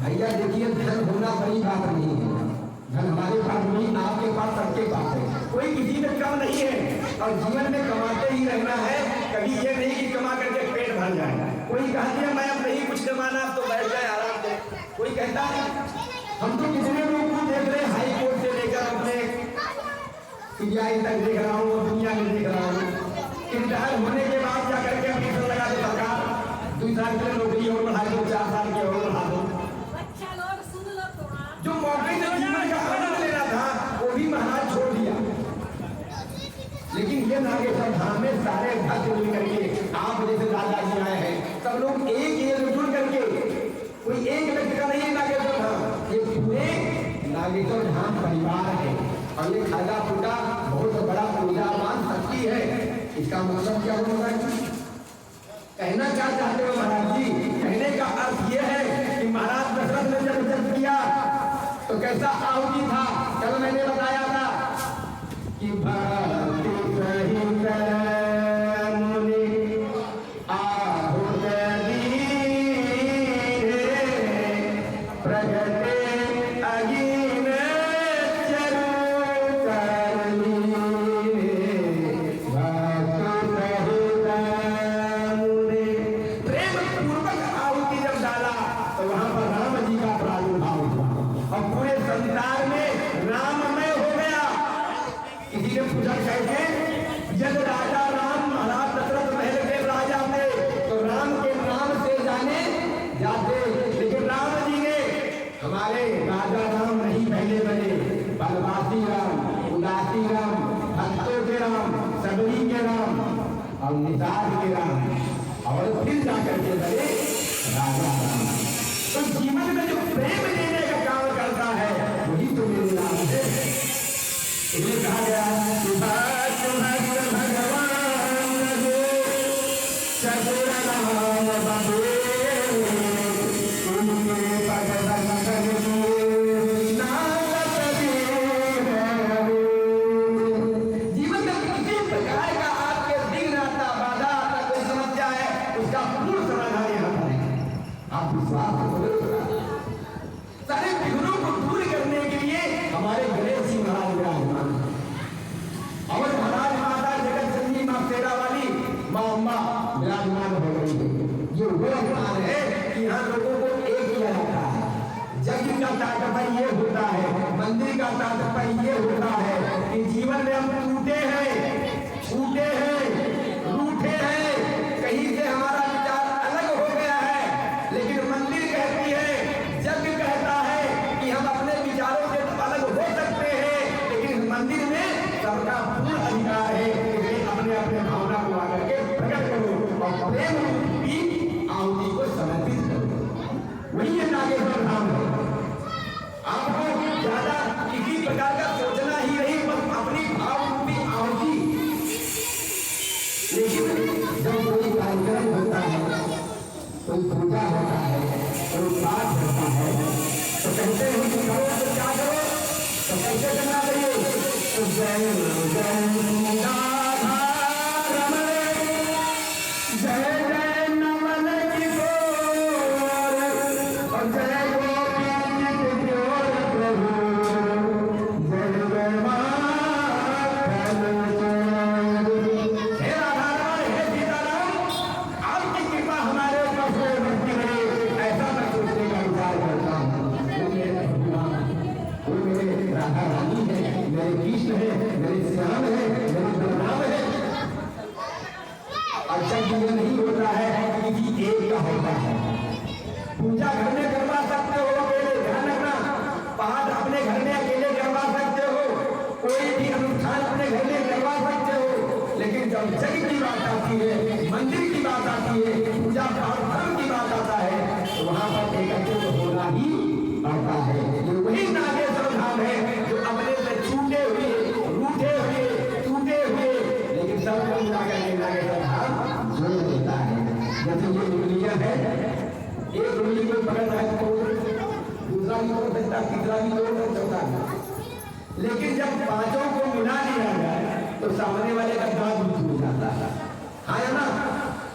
भैया देखिए, धन होना बड़ी बात नहीं है, धन हमारे पास नहीं, आपके पास, सबके पास है, कोई किसी में कम नहीं है। और जीवन में कमाते ही रहना है, कभी ये नहीं कि कमा करके पेट भर जाए। कोई कहती है मैं अब नहीं कुछ कमाना, तो बैठ जाए आराम से। कोई कहता है, हम तो कितने लोग को देख रहे हैं, हाई कोर्ट से लेकर अपने सीबीआई तक देख रहा हूँ, दुनिया में देख रहा हूँ, रिटायर होने के बाद जाकर के फीस लगा दे सरकार, 2 साल के नौकरी और बढ़ा दो, 4 साल की और बढ़ा दो। जो मौके से जीवन का आनंद लेना था वो भी महाराज छोड़ दिया। लेकिन ये नागेश्वर धाम में सारे भक्त मिल करके, आप जैसे दादाजी आए हैं, सब लोग एक जुड़ करके, कोई एक व्यक्ति का नहीं नागेश्वर धाम, ये पूरे नागेश्वर धाम परिवार है। और ये खाजा फूटा बहुत बड़ा ऊर्जावान शक्ति है। इसका मतलब क्या होगा? कहना क्या चाहते हो महाराज जी? कहने का अर्थ ये है कि महाराज दशरथ ने जब जब किया तो कैसा आहुति था, कल मैंने बताया था कि भक्ति सहित मुनि आहुति दीने प्रगटे अगीन चरु करलीने भक्ति सहित मुनि। प्रेम पूर्वक आहुति जब डाला तो वहां पर राम जी का प्रादुर्भाव हुआ और पूरे संसार में राममय हो गया। किसी ने पूछा कैसे? जब राजा राम महाराज दशरथ महल के राजा थे तो राम के नाम से जाने जाते, लेकिन राम जी ने हमारे राजा राम नहीं पहले बने, बनवासी राम, उदासी राम, भक्तों के राम, सबरी के राम और निषाद के राम, और फिर जाकर के बने राजा राम। तो जीवन में जो प्रेम देने का काम करता है वही तो मेरे नाम है। इसलिए कहा गया कि भक्त भक्त भगवान जो सगुण नाम बंधे उनके पद दर्शन किए नाम कबीर है। जीवन में किसी प्रकार का आपके दिन आता, बाधा आता, कोई समस्या है, उसका पूर्ण समाधान यहाँ पर है। आप विश्वास सारे विघ्नों को दूर करने के लिए हमारे गणेश जी महाराज विराजमान और महाराज माता जगत जननी मां शेरा वाली मां अम्बा विराजमान हो गई है। ये वो स्थान है कि यहाँ लोगों को एक किया जाता है। यज्ञ का तात्पर्य ये होता है, मंदिर का तात्पर्य ये होता है कि जीवन में हम टूटे हैं, छूटे हैं, रूठे हैं, कहीं से हमारा विचार अलग हो गया है, लेकिन मंदिर कहती है, यज्ञ कहता है कि हम अपने विचारों से अलग हो सकते हैं, लेकिन मंदिर में सबका पूर्ण अधिकार है कि अपने अपने भावना को आकर के प्रकट करो और प्रेम की आहुति को समर्पित करो। वही ये नागेश्वर धाम है। आपको ज्यादा किसी प्रकार का सोचना ही नहीं, बस अपनी भाव की आहुति। लेकिन जब कोई कार्यक्रम होता है, कोई पूजा होता है, कोई पाठ होता है, तो कहते हैं कि करो तो क्या करो, तो कैसे करना चाहिए? तो जय जय राधा रमण, जय जय नमन किशोर और जय गोपी किशोर प्रभु, जय जय माखन चोर। हे राधा रमण, हे सीताराम, आपकी कृपा हमारे ऊपर से बरती रहे, ऐसा मैं सोचने का विचार करता हूँ। वो मेरे राधा रानी है, मेरे कृष्ण है, मेरे श्याम है, मेरे बलराम है। और जब ये नहीं होता है किसी एक का होता है। पूजा घर में करवा सकते हो अकेले, ध्यान रखना, पाठ अपने घर में अकेले करवा सकते हो, कोई भी अनुष्ठान अपने घर में करवा सकते हो, लेकिन जब जग की बात आती है, मंदिर की बात आती है, पूजा पाठ धर्म की बात आता है, तो वहां पर एकत्रित होना ही पड़ता है। ये वही नागेश्वर धाम है जो अपने से छूटे हुए, रूठे हुए, टूटे हुए, लेकिन सब लोग जाकर के नागेश्वर धाम जोड़ देता है। जैसे ये उंगलियां है, एक उंगली को पकड़ रहा है तो दूसरा भी तोड़ सकता, तीसरा भी तोड़ सकता, चौथा भी। लेकिन जब पांचों को मिला दिया जाए तो सामने वाले का दांत भी टूट जाता है, है ना?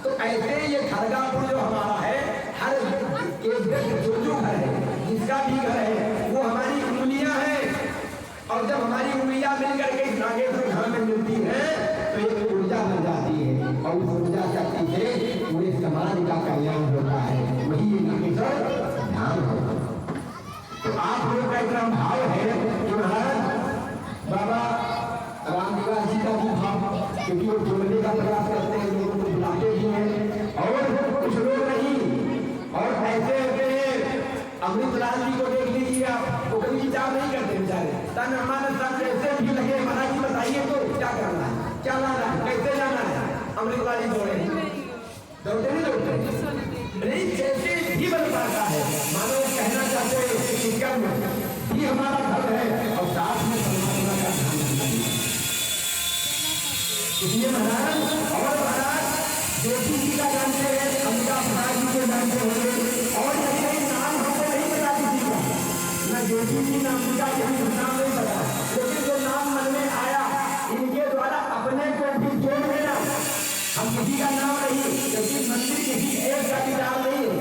तो ऐसे ये खड़गापुर जो हमारा है, हर एक जो घर है भी घर है, वो हमारी उंगलियां हैं। और जब हमारी उंगलियां मिलकर के इस नागेश्वर धाम में मिलती हैं तो एक ऊर्जा बन जाती है और उस ऊर्जा शक्ति से पूरे समाज का कल्याण होता है। वही ये नागेश्वर धाम है। तो आप लोग का इतना भाव है कि महाराज बाबा रामनिवास जी का भी भाव, क्योंकि वो जोड़ने का प्रयास करते हैं, लोगों को बुलाते भी हैं। और कुछ लोग नहीं, और ऐसे अमृतलाल जी को देख लीजिए आप, वो कभी विचार नहीं करते बेचारे, तन मन तन जैसे भी लगे महाराज जी बताइए तो क्या करना है, क्या लाना है, कैसे जाना है। अमृतलाल जी दौड़े दौड़ते नहीं दौड़ते नहीं, जैसे भी बन पाता है। मानो कहना चाहते हैं कि कर्म ही हमारा धर्म है और साथ में परमात्मा का ध्यान रखना है। इसलिए महाराज और महाराज देवी जी का जानते हैं, अमिता महाराज जी को जानते होंगे, और ऐसे नाम हमको नहीं पता किसी का, न देवी जी न अमिता जी, हम नाम नहीं पता, लेकिन जो नाम मन में आया इनके द्वारा अपने को भी जोड़ देना। हम किसी का नाम नहीं, क्योंकि मंदिर किसी एक का विचार नहीं है,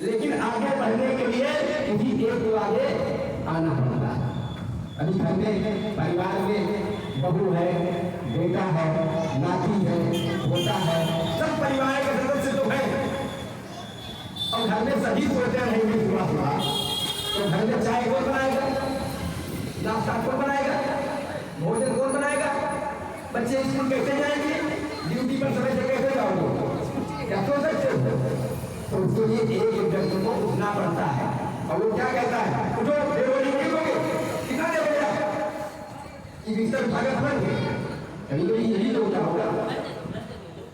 लेकिन आगे बढ़ने के लिए किसी एक को आगे आना पड़ता है। अभी घर में परिवार में बहू है, बेटा है, नाती है, पोता है, सब परिवार के सदस्य तो है। और घर में सभी सोचते रहेंगे सुबह सुबह, तो घर में चाय कौन बनाएगा, नाश्ता कौन बनाएगा, भोजन कौन बनाएगा, बच्चे स्कूल कैसे जाएंगे, ड्यूटी पर समय से कैसे जाओगे, क्या सोच सकते हो। तो उसके लिए एक एक व्यक्ति को उठना पड़ता है। और वो क्या कहता है, उठो बेरोली नहीं होगे, कितना देर हो गया कि बिस्तर भागत बन गए, कभी कभी यही लोग होगा।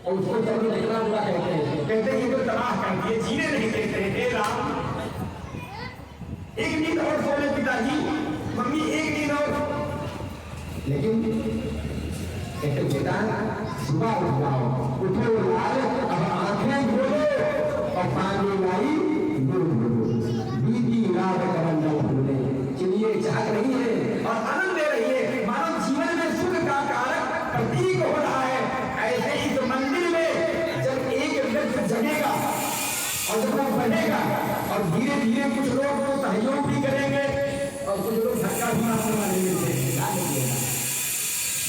और उसको चलने निकला हुआ कहते हैं ये तो तबाह कर दिए, जीने नहीं देते हैं। हे राम, एक नींद और सो ले पिताजी, मम्मी एक नींद और। लेकिन कहते बेटा सुबह उठ जाओ, उठो लाल, अब आंखें खोलो और पानी लाई बीती रात कमंडल भूले। चलिए चाहत नहीं है और आनंद ले रही है, मानव जीवन में सुख का कारक प्रतीक हो रहा है। ऐसे इस मंदिर में जब एक व्यक्ति जगेगा और जब वो बढ़ेगा और धीरे धीरे कुछ लोग तो सहयोग भी करेंगे और कुछ लोग धक्का भी मारेंगे।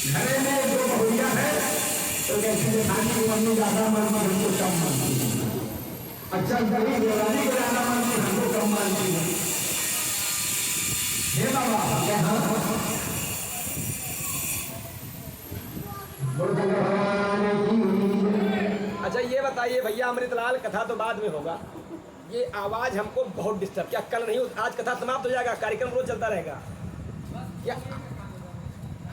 घरे में जो बहुरिया है तो कहते हैं मम्मी ज्यादा मानती, हमको कम मानती है। अच्छा गरीब देवानी को ज्यादा मानती, हमको कम मानती है। हे बाबा अच्छा ये बताइए भैया, अमृतलाल कथा तो बाद में होगा, ये आवाज हमको बहुत डिस्टर्ब, क्या कल नहीं, आज कथा समाप्त हो जाएगा, कार्यक्रम रोज चलता रहेगा क्या?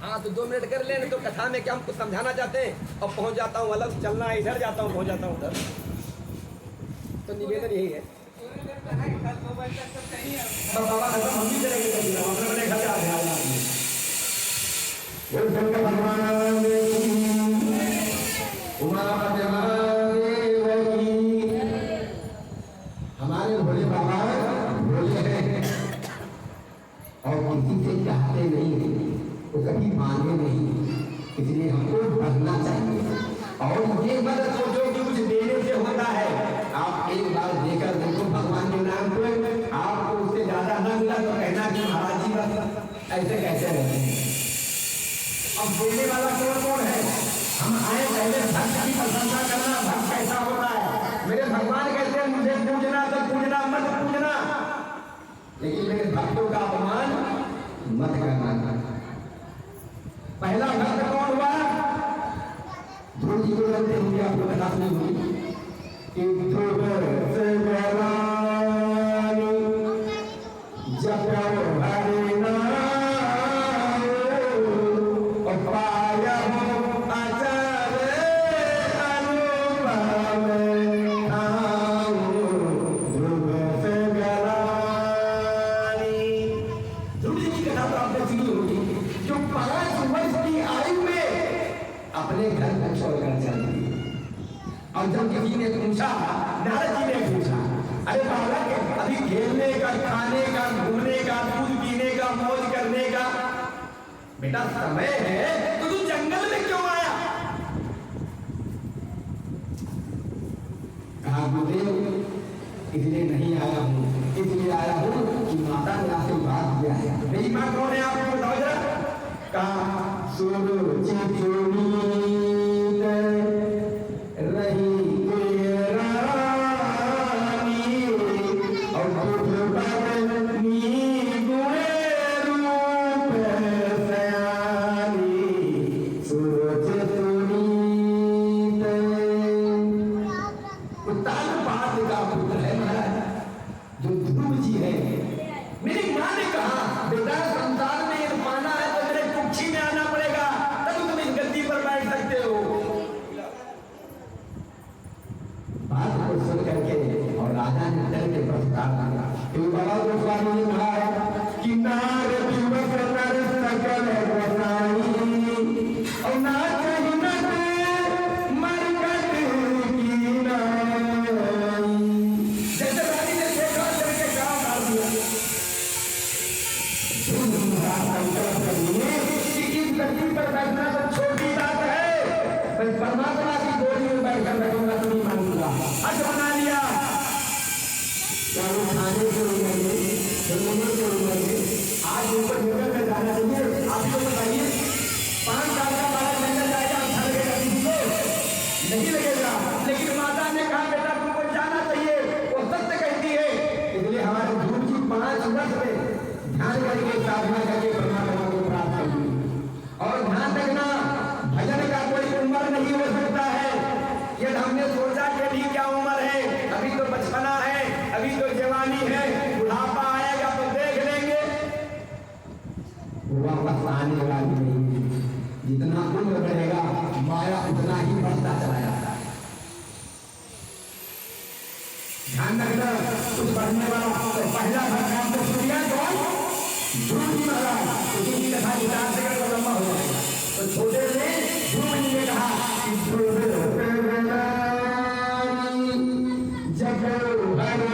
हाँ तो 2 मिनट कर लें, तो कथा में क्या हम कुछ समझाना चाहते हैं और पहुंच जाता हूँ, अलग चलना है, इधर जाता हूँ, पहुंच जाता हूँ उधर। तो निवेदन यही है। बाबा हम भी चलेंगे, अपने घर हमारे भोले बाबा भोले हैं और किसी से चाहते नहीं है, तो कभी मांगे नहीं, इसलिए हमको बढ़ना चाहिए। और ये मत सोचो कि कुछ देने से होता है। आप एक बार देकर देखो भगवान के नाम पे, आपको उससे ज्यादा न मिला तो कहना कि महाराज जी बस ऐसे कैसे रहते हैं। अब बोलने वाला कौन कौन है? हम आए पहले भक्त की प्रशंसा करना, भक्त कैसा होता है। मेरे भगवान कहते हैं मुझे पूजना तो पूजना मत पूजना, लेकिन मेरे भक्तों का अपमान मत करना। पहला भक्त कौन हुआ? ध्रुव जी को जानते होंगे, आपको बता नहीं हुई कि ध्रुव से जब हरे नाम और पाया हो आचार अनुपम ध्रुव से ध्रुव जी की कथा तो आपने सुनी होगी, जो 5 वर्ष की आयु में अपने घर को छोड़कर चली। और जब किसी ने पूछा, नारद जी ने पूछा, अरे बालक अभी खेलने का, खाने का, घूमने का, दूध पीने का, मौज करने का बेटा समय है, तो तू जंगल में क्यों आया? कहा गुरुदेव इसलिए नहीं आया हूँ, इसलिए आया हूँ कि उठाने के उम्र में, चलने के उम्र में आज ऊपर जंगल में जाना चाहिए। आप लोग बताइए 5 साल का बालक जंगल जाएगा, अच्छा लगेगा किसी को? नहीं लगेगा। लेकिन माता ने कहा बेटा तुमको जाना चाहिए, वो सत्य कहती है। इसलिए हमारे गुरु जी 5 वर्ष में ध्यान करके साधना करके परमात्मा को प्राप्त करेंगे। और ध्यान रखना, भजन का कोई उम्र नहीं हो सकता है। यदि हमने सोचा कि अभी क्या उम्र है, अभी तो बचपना है, अभी तो जवानी है, बुढ़ापा आएगा तो देख लेंगे, वापस आने वाली नहीं। जितना उम्र बढ़ेगा माया उतना ही बढ़ता चला जाता है। ध्यान रखना, कुछ पढ़ने वाला तो पहला भगवान को सुनिया कौन? ध्रुव जी महाराज। उनकी कथा विचार से कर लंबा हो जाएगा। तो छोटे से ध्रुव जी ने कहा कि ध्रुव जब भरना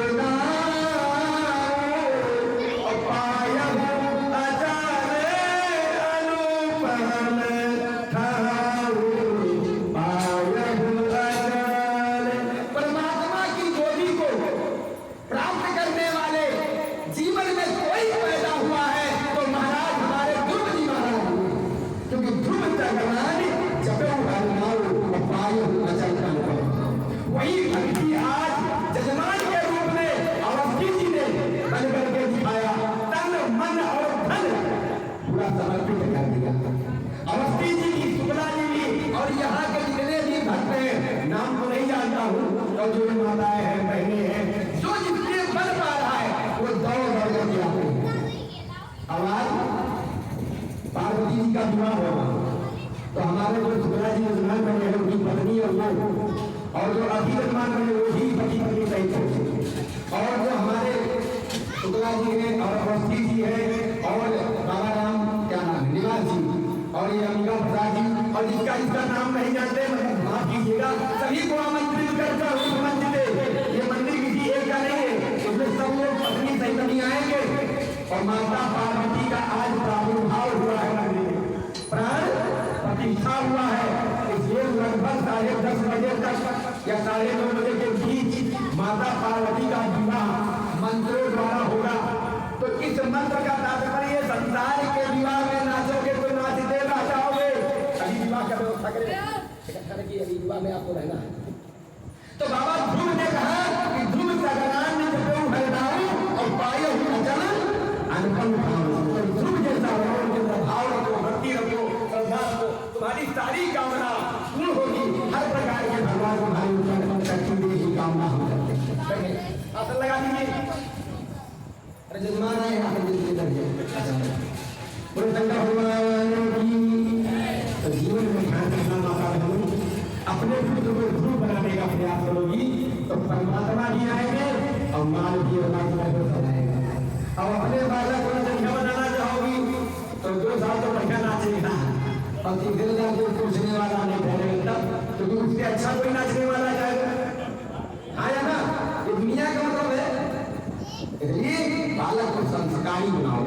वही भक्ति आज जजमान के रूप में अवस्थी जी ने बन करके दिखाया। तन मन और धन पूरा समर्पित कर दिया। अवस्थी जी की, शुक्ला जी की और यहाँ के जितने भी भक्त हैं, नाम तो नहीं जानता हूँ, और जो माताएं हैं, बहनें हैं, जो जितने बन पा रहा है वो दौड़ दौड़ कर दिया। अब आज पार्वती जी का विवाह होगा तो हमारे जो शुक्ला जी जजमान बने हैं उनकी पत्नी और जो अभी जजमान बने वो ही पति पत्नी सहित है। और जो हमारे शुक्ला जी हैं और अवस्थी जी हैं और बाबा राम क्या नाम है, निवास जी, और ये अंबिका प्रसाद जी, और जिसका नाम नहीं जानते माफ कीजिएगा, सभी को आमंत्रित करता हूँ मंच पे। ये मंदिर किसी एक का नहीं है, उसमें सब लोग पत्नी सहित नहीं आएंगे। और माता पार्वती का आज प्रादुर्भाव हुआ है मंदिर में, प्राण प्रतिष्ठा हुआ है। इसलिए लगभग 10:30 बजे तक या 9:30 बजे के बीच माता पार्वती का विवाह मंत्रों द्वारा होगा। तो इस मंत्र का तात्पर्य संसार के विवाह में नाचोगे तो नाचते रह जाओगे। अभी विवाह का व्यवस्था करें कि अभी विवाह में आपको रहना है। तो बाबा ध्रुव ने कहा कि ध्रुव सगरान ने जब हरदाऊ और पाए अचल अनुपम ध्रुव जैसा भाव रखो, भक्ति रखो, श्रद्धा रखो, तुम्हारी सारी कामना पूर्ण होगी। हर प्रकार के भगवान तुम्हारी ऊपर शक्ति की कामना हम करते हैं। आसन लगा दीजिए। अरे जजमान आए यहाँ पर बोले शंकर भगवान की। तो जीवन में ध्यान रखना माता बहनों, अपने पुत्र को ध्रुव बनाने का प्रयास करोगी तो परमात्मा भी आएंगे और माल भी बनाएगा। अब अपने बालक को संख्या बनाना चाहोगी तो 2 साल तो बढ़िया नाचेगा और तीसरे साल को पूछने वाला नहीं ठहरेगा, क्योंकि उससे अच्छा कोई नाचने वाला जाएगा। हाँ या ना, ये दुनिया का मतलब है। इसलिए बालक को संस्कारी बनाओ।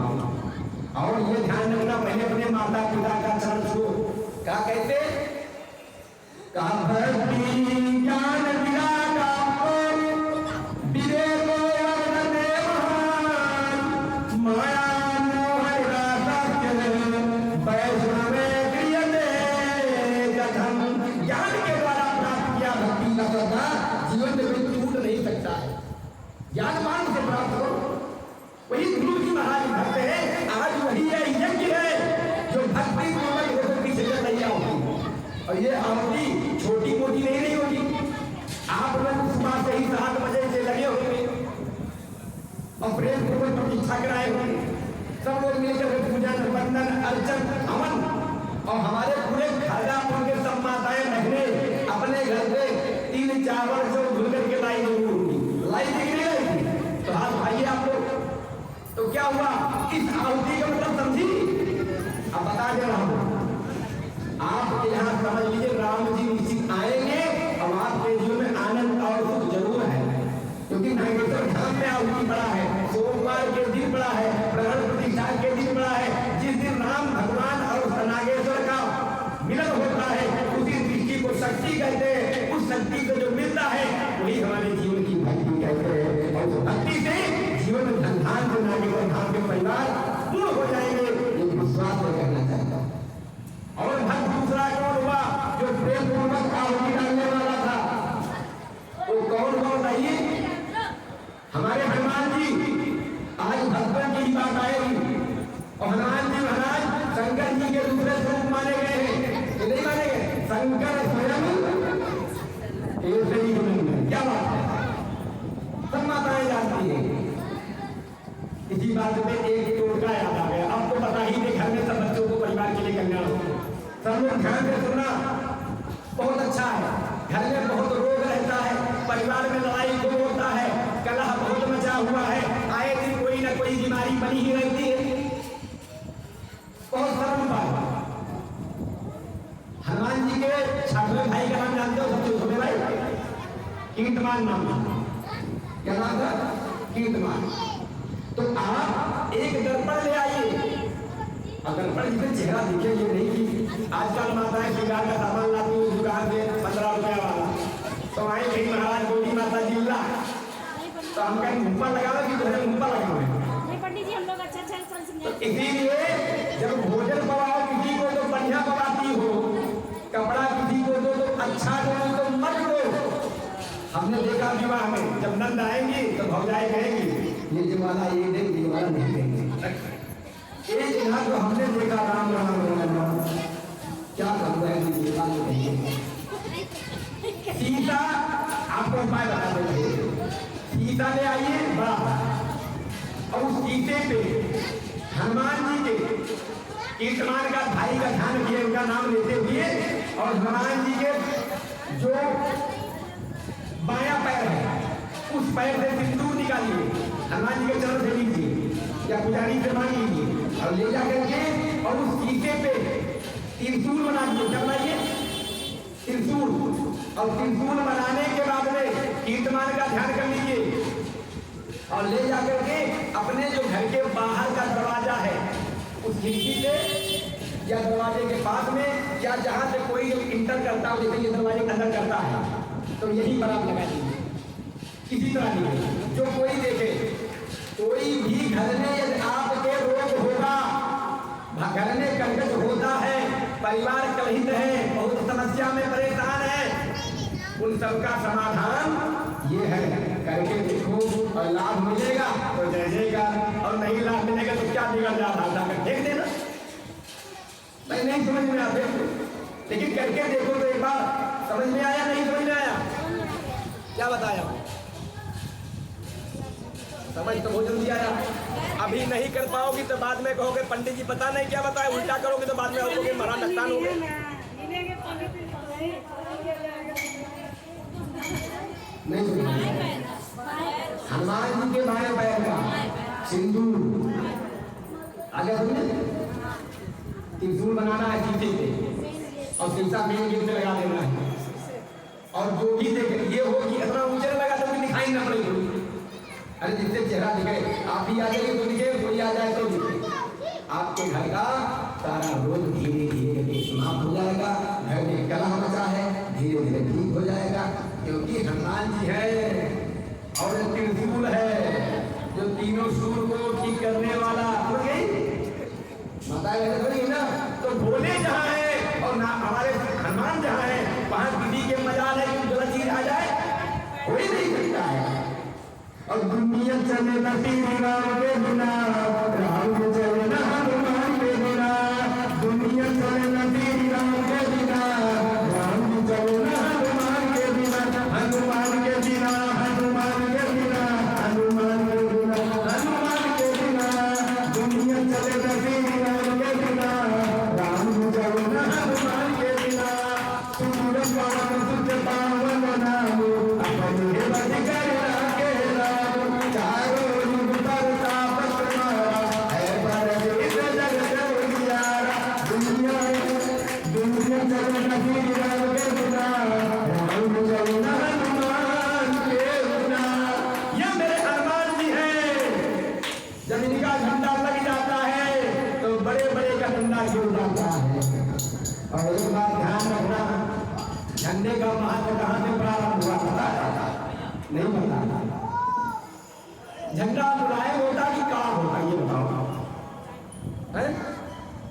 और ये ध्यान रखना, पहले अपने माता पिता का चरण छुओ। क्या कहते? कहा भक्ति ज्ञान विरागा विवेको वर्धते महान माया मोह रासक्य वैष्णवे क्रियते जठम। ज्ञान के द्वारा प्राप्त किया भक्ति का श्रद्धा जीवन में कोई टूट नहीं सकता है। ज्ञानवान से प्राप्त करो। वही ध्रुव जी महाराज भक्त है। आज वही यज्ञ है जो भक्ति पूर्वक होकर पीछे चल रही होगी। और ये आहुति छोटी मोटी नहीं होगी। आप लोग सुबह से ही 7 बजे से लगे होंगे और प्रेम पूर्वक प्रतीक्षा कराए होंगे। सब लोग मिलकर पूजन वंदन अर्चन हवन, और हमारे पूरे खरगापुर के सब माताएं बहनें अपने घर पे 3-4 वर्ष धुल करके लाई जरूर होगी। लाई दिखने लगी तो हाथ भाइये आप लोग। तो क्या हुआ? इस आहुति का मतलब समझी? अब बता दे रहा हूं, आप यहाँ समझ लीजिए राम जी निश्चित आएंगे और आपके जीवन में आनंद और सुख जरूर है। क्योंकि नागेश्वर धाम में आहुति पड़ा है, सोमवार के दिन पड़ा है, ग्रहण प्रतिष्ठा के दिन पड़ा है, जिस दिन राम भगवान और नागेश्वर का मिलन होता है उसी दृष्टि को शक्ति कहते हैं। उस शक्ति को जो मिलता है वही हमारे जीवन की भक्ति कहते हैं। और भक्ति से इसी बात पे एक टोटका याद आ गया। अब तो पता ही नहीं, घर में सब बच्चों को परिवार के लिए कल्याण हो। सब लोग ध्यान से सुनना, बहुत अच्छा है। घर में बहुत रोग रहता है, परिवार में लड़ाई खूब होता है, कलह बहुत मचा हुआ है, आए दिन कोई ना कोई बीमारी बनी ही रहती है। बहुत सरल बात। हनुमान जी के छठवें भाई का नाम जानते हो? सबसे छोटे भाई कीर्तमान नाम था। क्या नाम था? कीर्तमान। तो आप एक दर्पण ले आइए, और दर्पण जिसमें चेहरा दिखे, ये नहीं कि आजकल माताएं श्रृंगार का सामान लाती है दुकान से 15 रुपया वाला, तो आए भाई महाराज गोली माता जिल्ला, तो हम कहीं मुंह पर लगाओ कि तुम्हें मुंह पर लगाओ? पंडित जी हम लोग अच्छा तो इसीलिए जब भोजन पवाओ किसी को तो बढ़िया पवाती हो, कपड़ा किसी को दो तो अच्छा दो, तो मत दो। हमने देखा विवाह में जब नंद आएंगे तो भौजाई कहेंगी ये जमाना ये दे, ये वाला नहीं देंगे। एक यहाँ तो हमने देखा राम राम राम राम, क्या करना है ये वाले कहेंगे। सीता आपको उपाय बता देंगे, सीता ले आइए बड़ा, और उस सीते पे हनुमान जी के कीर्तमान का भाई का ध्यान किए, उनका नाम लेते हुए, और हनुमान जी के जो बाया पैर है उस पैर से सिंदूर निकालिए, हनुमान जी के चरण से लीजिए या पुजारी से मांग लीजिए, और ले जाकर के और उस शीशे पे त्रिशूल बना दीजिए। क्या बनाइए? त्रिशूल। और त्रिशूल बनाने के बाद में कीर्तमान का ध्यान कर लीजिए, और ले जाकर के अपने जो घर के बाहर का दरवाजा है उस खिड़की से या दरवाजे के पास में, या जहां से कोई जो इंटर करता हो, जैसे ये दरवाजे के अंदर करता है, तो यही पर आप लगा दीजिए। किसी तरह नहीं, जो कोई देखे, कोई भी घर में यदि आपके रोग होगा, घर में कर्कश होता है, परिवार कलहित है, बहुत समस्या में परेशान है, उन सबका समाधान ये है, करके देखो और लाभ मिलेगा तो जय जयकार, और नहीं लाभ मिलेगा तो क्या बिगड़ जाता है, देख देना। मैं नहीं समझ में आते, लेकिन करके देखो तो एक बार समझ में आया, नहीं समझ में आया? क्या बताया? समझ तो बहुत जल्दी आया। अभी नहीं कर पाओगी तो बाद में कहोगे पंडित जी पता नहीं क्या बताया, उल्टा करोगे तो बाद में कहोगे महाराज नुकसान हो गए। हनुमान जी के बाएं पैर का सिंदूर आगे सुनिए, त्रिशूल बनाना है शीशे पे, और शीशा मेन गेट पे लगा देना है, और जो भी देखे ये हो कि इतना ऊंचे लगा तो दिखाई ना पड़ेगी। अरे जिससे चेहरा दिखे, आप भी आ जाइए तो दिखे, कोई आ जाए तो दिखे, आपके घर का सारा रोग धीरे धीरे समाप्त हो जाएगा, घर में कलह मचा है धीरे धीरे ठीक हो जाएगा, क्योंकि हनुमान जी है और त्रिशूल है जो तीनों सूर को ठीक करने वाला। हो गई बताया ना, तो भोले जहाँ है और ना हमारे हनुमान जहाँ है, वहाँ किसी के मजाल है कि गलत चीज आ जाए, कोई नहीं सकता है। और दुनिया चले ना तेरी राम के बिना, राम चले ना हनुमान के बिना, दुनिया चले ना तेरी राम के बिना, राम चले ना हनुमान के बिना, हनुमान के बिना, हनुमान के बिना, हनुमान के बिना, हनुमान के बिना, दुनिया चले ना तेरी राम के बिना, राम चले ना हनुमान के बिना, सूरज पवन सुत पावन नाम, अपने बधिकर झंडे का महत्व कहां से प्रारंभ हुआ पता नहीं पता। झंडा मुलायम होता कि काम होता ये बताओ? है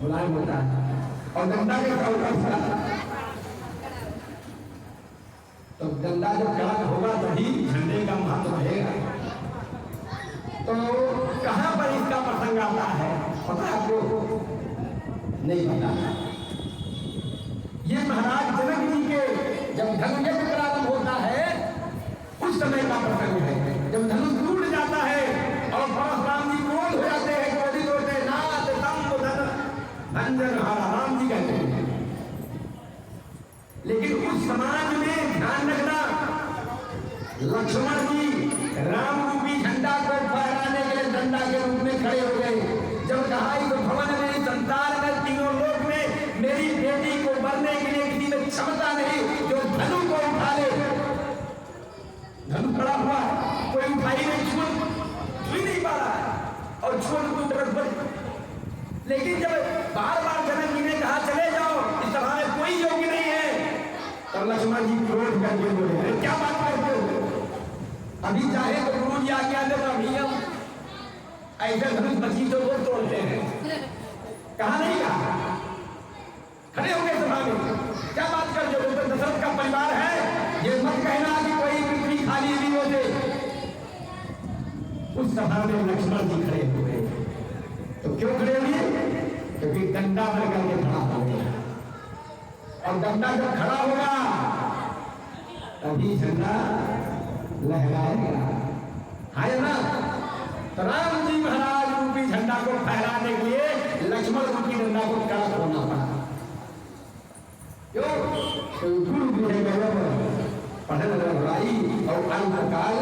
मुलायम होता है, और डंडा के कड़ा, तो डंडा जब कड़ा होगा तभी झंडे का महत्व रहेगा। तो कहां पर इसका प्रसंग आता है पता आपको? नहीं पता। ये महाराज जनक जी के जब धनुष यज्ञ प्रारंभ होता है उस समय का प्रसंग है, जब धनुष टूट जाता है और परशुराम जी क्रोध और छोड़ तू तरफ बढ़। लेकिन जब बार बार जनक जी ने कहा चले जाओ, इस सभा में कोई योग्य नहीं है, तब लक्ष्मण जी क्रोध करके बोले, अरे क्या बात करते हो, अभी चाहे तो गुरु जी आज्ञा दे तो अभी हम ऐसे धनुष बची तो वो तोड़ते हैं। कहा नहीं कहा, खड़े हो गए सभा में, क्या बात कर जो दशरथ का परिवार है, ये मत कहना कि कोई पृथ्वी खाली भी हो दे। उस सभा में लक्ष्मण जी खड़े हुए, तो क्यों खड़े हुए, क्योंकि डंडा बन करके खड़ा हो गया, और डंडा जब खड़ा होगा तभी झंडा लहराएगा, है ना। तो राम जी महाराज रूपी झंडा को फहराने के लिए लक्ष्मण रूपी डंडा को कड़क होना पड़ा। क्यों, तो गुरु भी है पढ़न रघुराई और अल्पकाल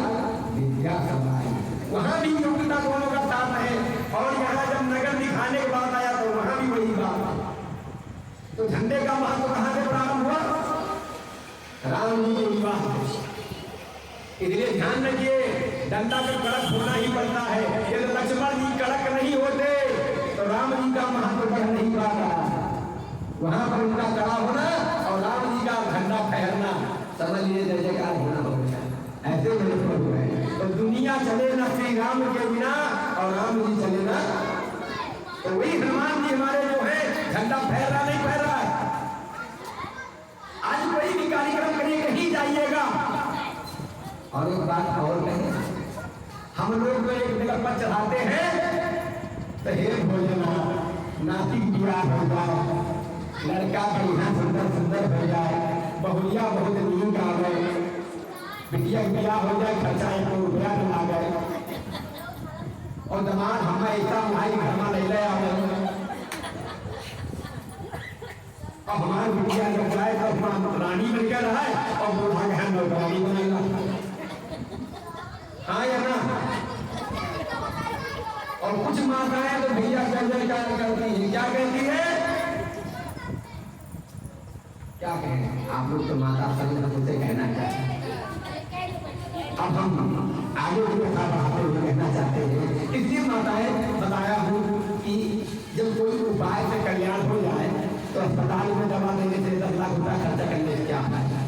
विद्या समाई, वहां भी योग्यता दोनों का साथ है। और यहाँ जब नगर दिखाने के बाद आया तो वहां भी वही बात। तो झंडे का महत्व कहां से प्रारंभ हुआ, राम जी के विवाह। इसलिए ध्यान रखिए, डंडा का कड़क होना ही पड़ता है। यदि लक्ष्मण जी कड़क नहीं होते तो राम जी का महत्व बढ़ नहीं पाता। वहां पर उनका कड़ा होना और राम जी का झंडा फहरना, समझ लीजिए जय जयकार होना हो गया। ऐसे हुए तो दुनिया चले ना श्री राम के बिना, और राम जी चले ना, तो वही हनुमान जी हमारे जो है झंडा फहर रहा नहीं फहर रहा है। आज कोई भी कार्यक्रम करिए, कहीं जाइएगा, और एक बात और कहें, हम लोग तो एक जगह पर चढ़ाते हैं तो हे भोजना, नाती बिया हो जाए, लड़का बढ़िया सुंदर सुंदर हो जाए, बहुरिया बहुत नीक आ गए, बिटिया बिया हो जाए, खर्चा एक रुपया न आ गए, और दमाद हम ऐसा भाई घर में ले आ गए, अब हमारी बिटिया जब जाए तो हमारा रानी बनकर रहा है और बूढ़ा गहन नौकरानी बनेगा। हाँ या ना। और कुछ माताएं तो भैया जय जयकार करती है, क्या कहती है, क्या कहें, आप लोग तो माता सभी मुझसे कहना चाहते हैं। अब हम आगे भी कथा बढ़ाते हुए कहना चाहते हैं, इसलिए माताएं बताया हूँ कि जब कोई उपाय से कल्याण हो जाए तो अस्पताल में दवा देने से 10 लाख रुपया खर्चा करने से क्या फायदा।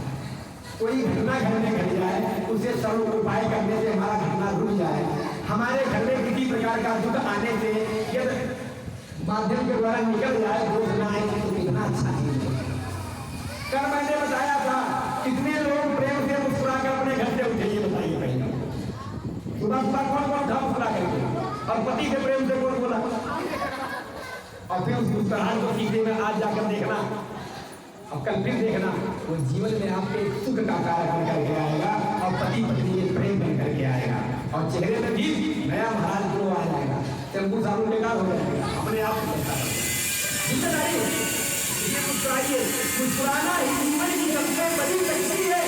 कोई घटना घर में घट जाए, उसे सब उपाय करने से हमारा घटना रुक जाए। हमारे घर में किसी प्रकार का दुख आने से यदि माध्यम के द्वारा निकल जाए, दोष न आए तो कितना अच्छा चीज है। कल मैंने बताया था कितने लोग प्रेम से मुस्कुरा कर अपने घर से उठे, ये बताइए पहले सुबह सुबह कौन कौन था मुस्कुरा करके, और पति से प्रेम से कौन बोला, और फिर उस मुस्कुराहट को सीधे में आज जाकर देखना, और कल फिर देखना, वो जीवन में आपके सुख का कारण बन करके आएगा, और पति पत्नी में प्रेम बन करके आएगा, और चेहरे में भी नया महाराज ग्लो आ जाएगा, शैम्पू साबुन बेकार हो जाएगा, अपने आप जिम्मेदारी। मुस्कुराइए, मुस्कुराना ही जीवन की सबसे बड़ी शक्ति है,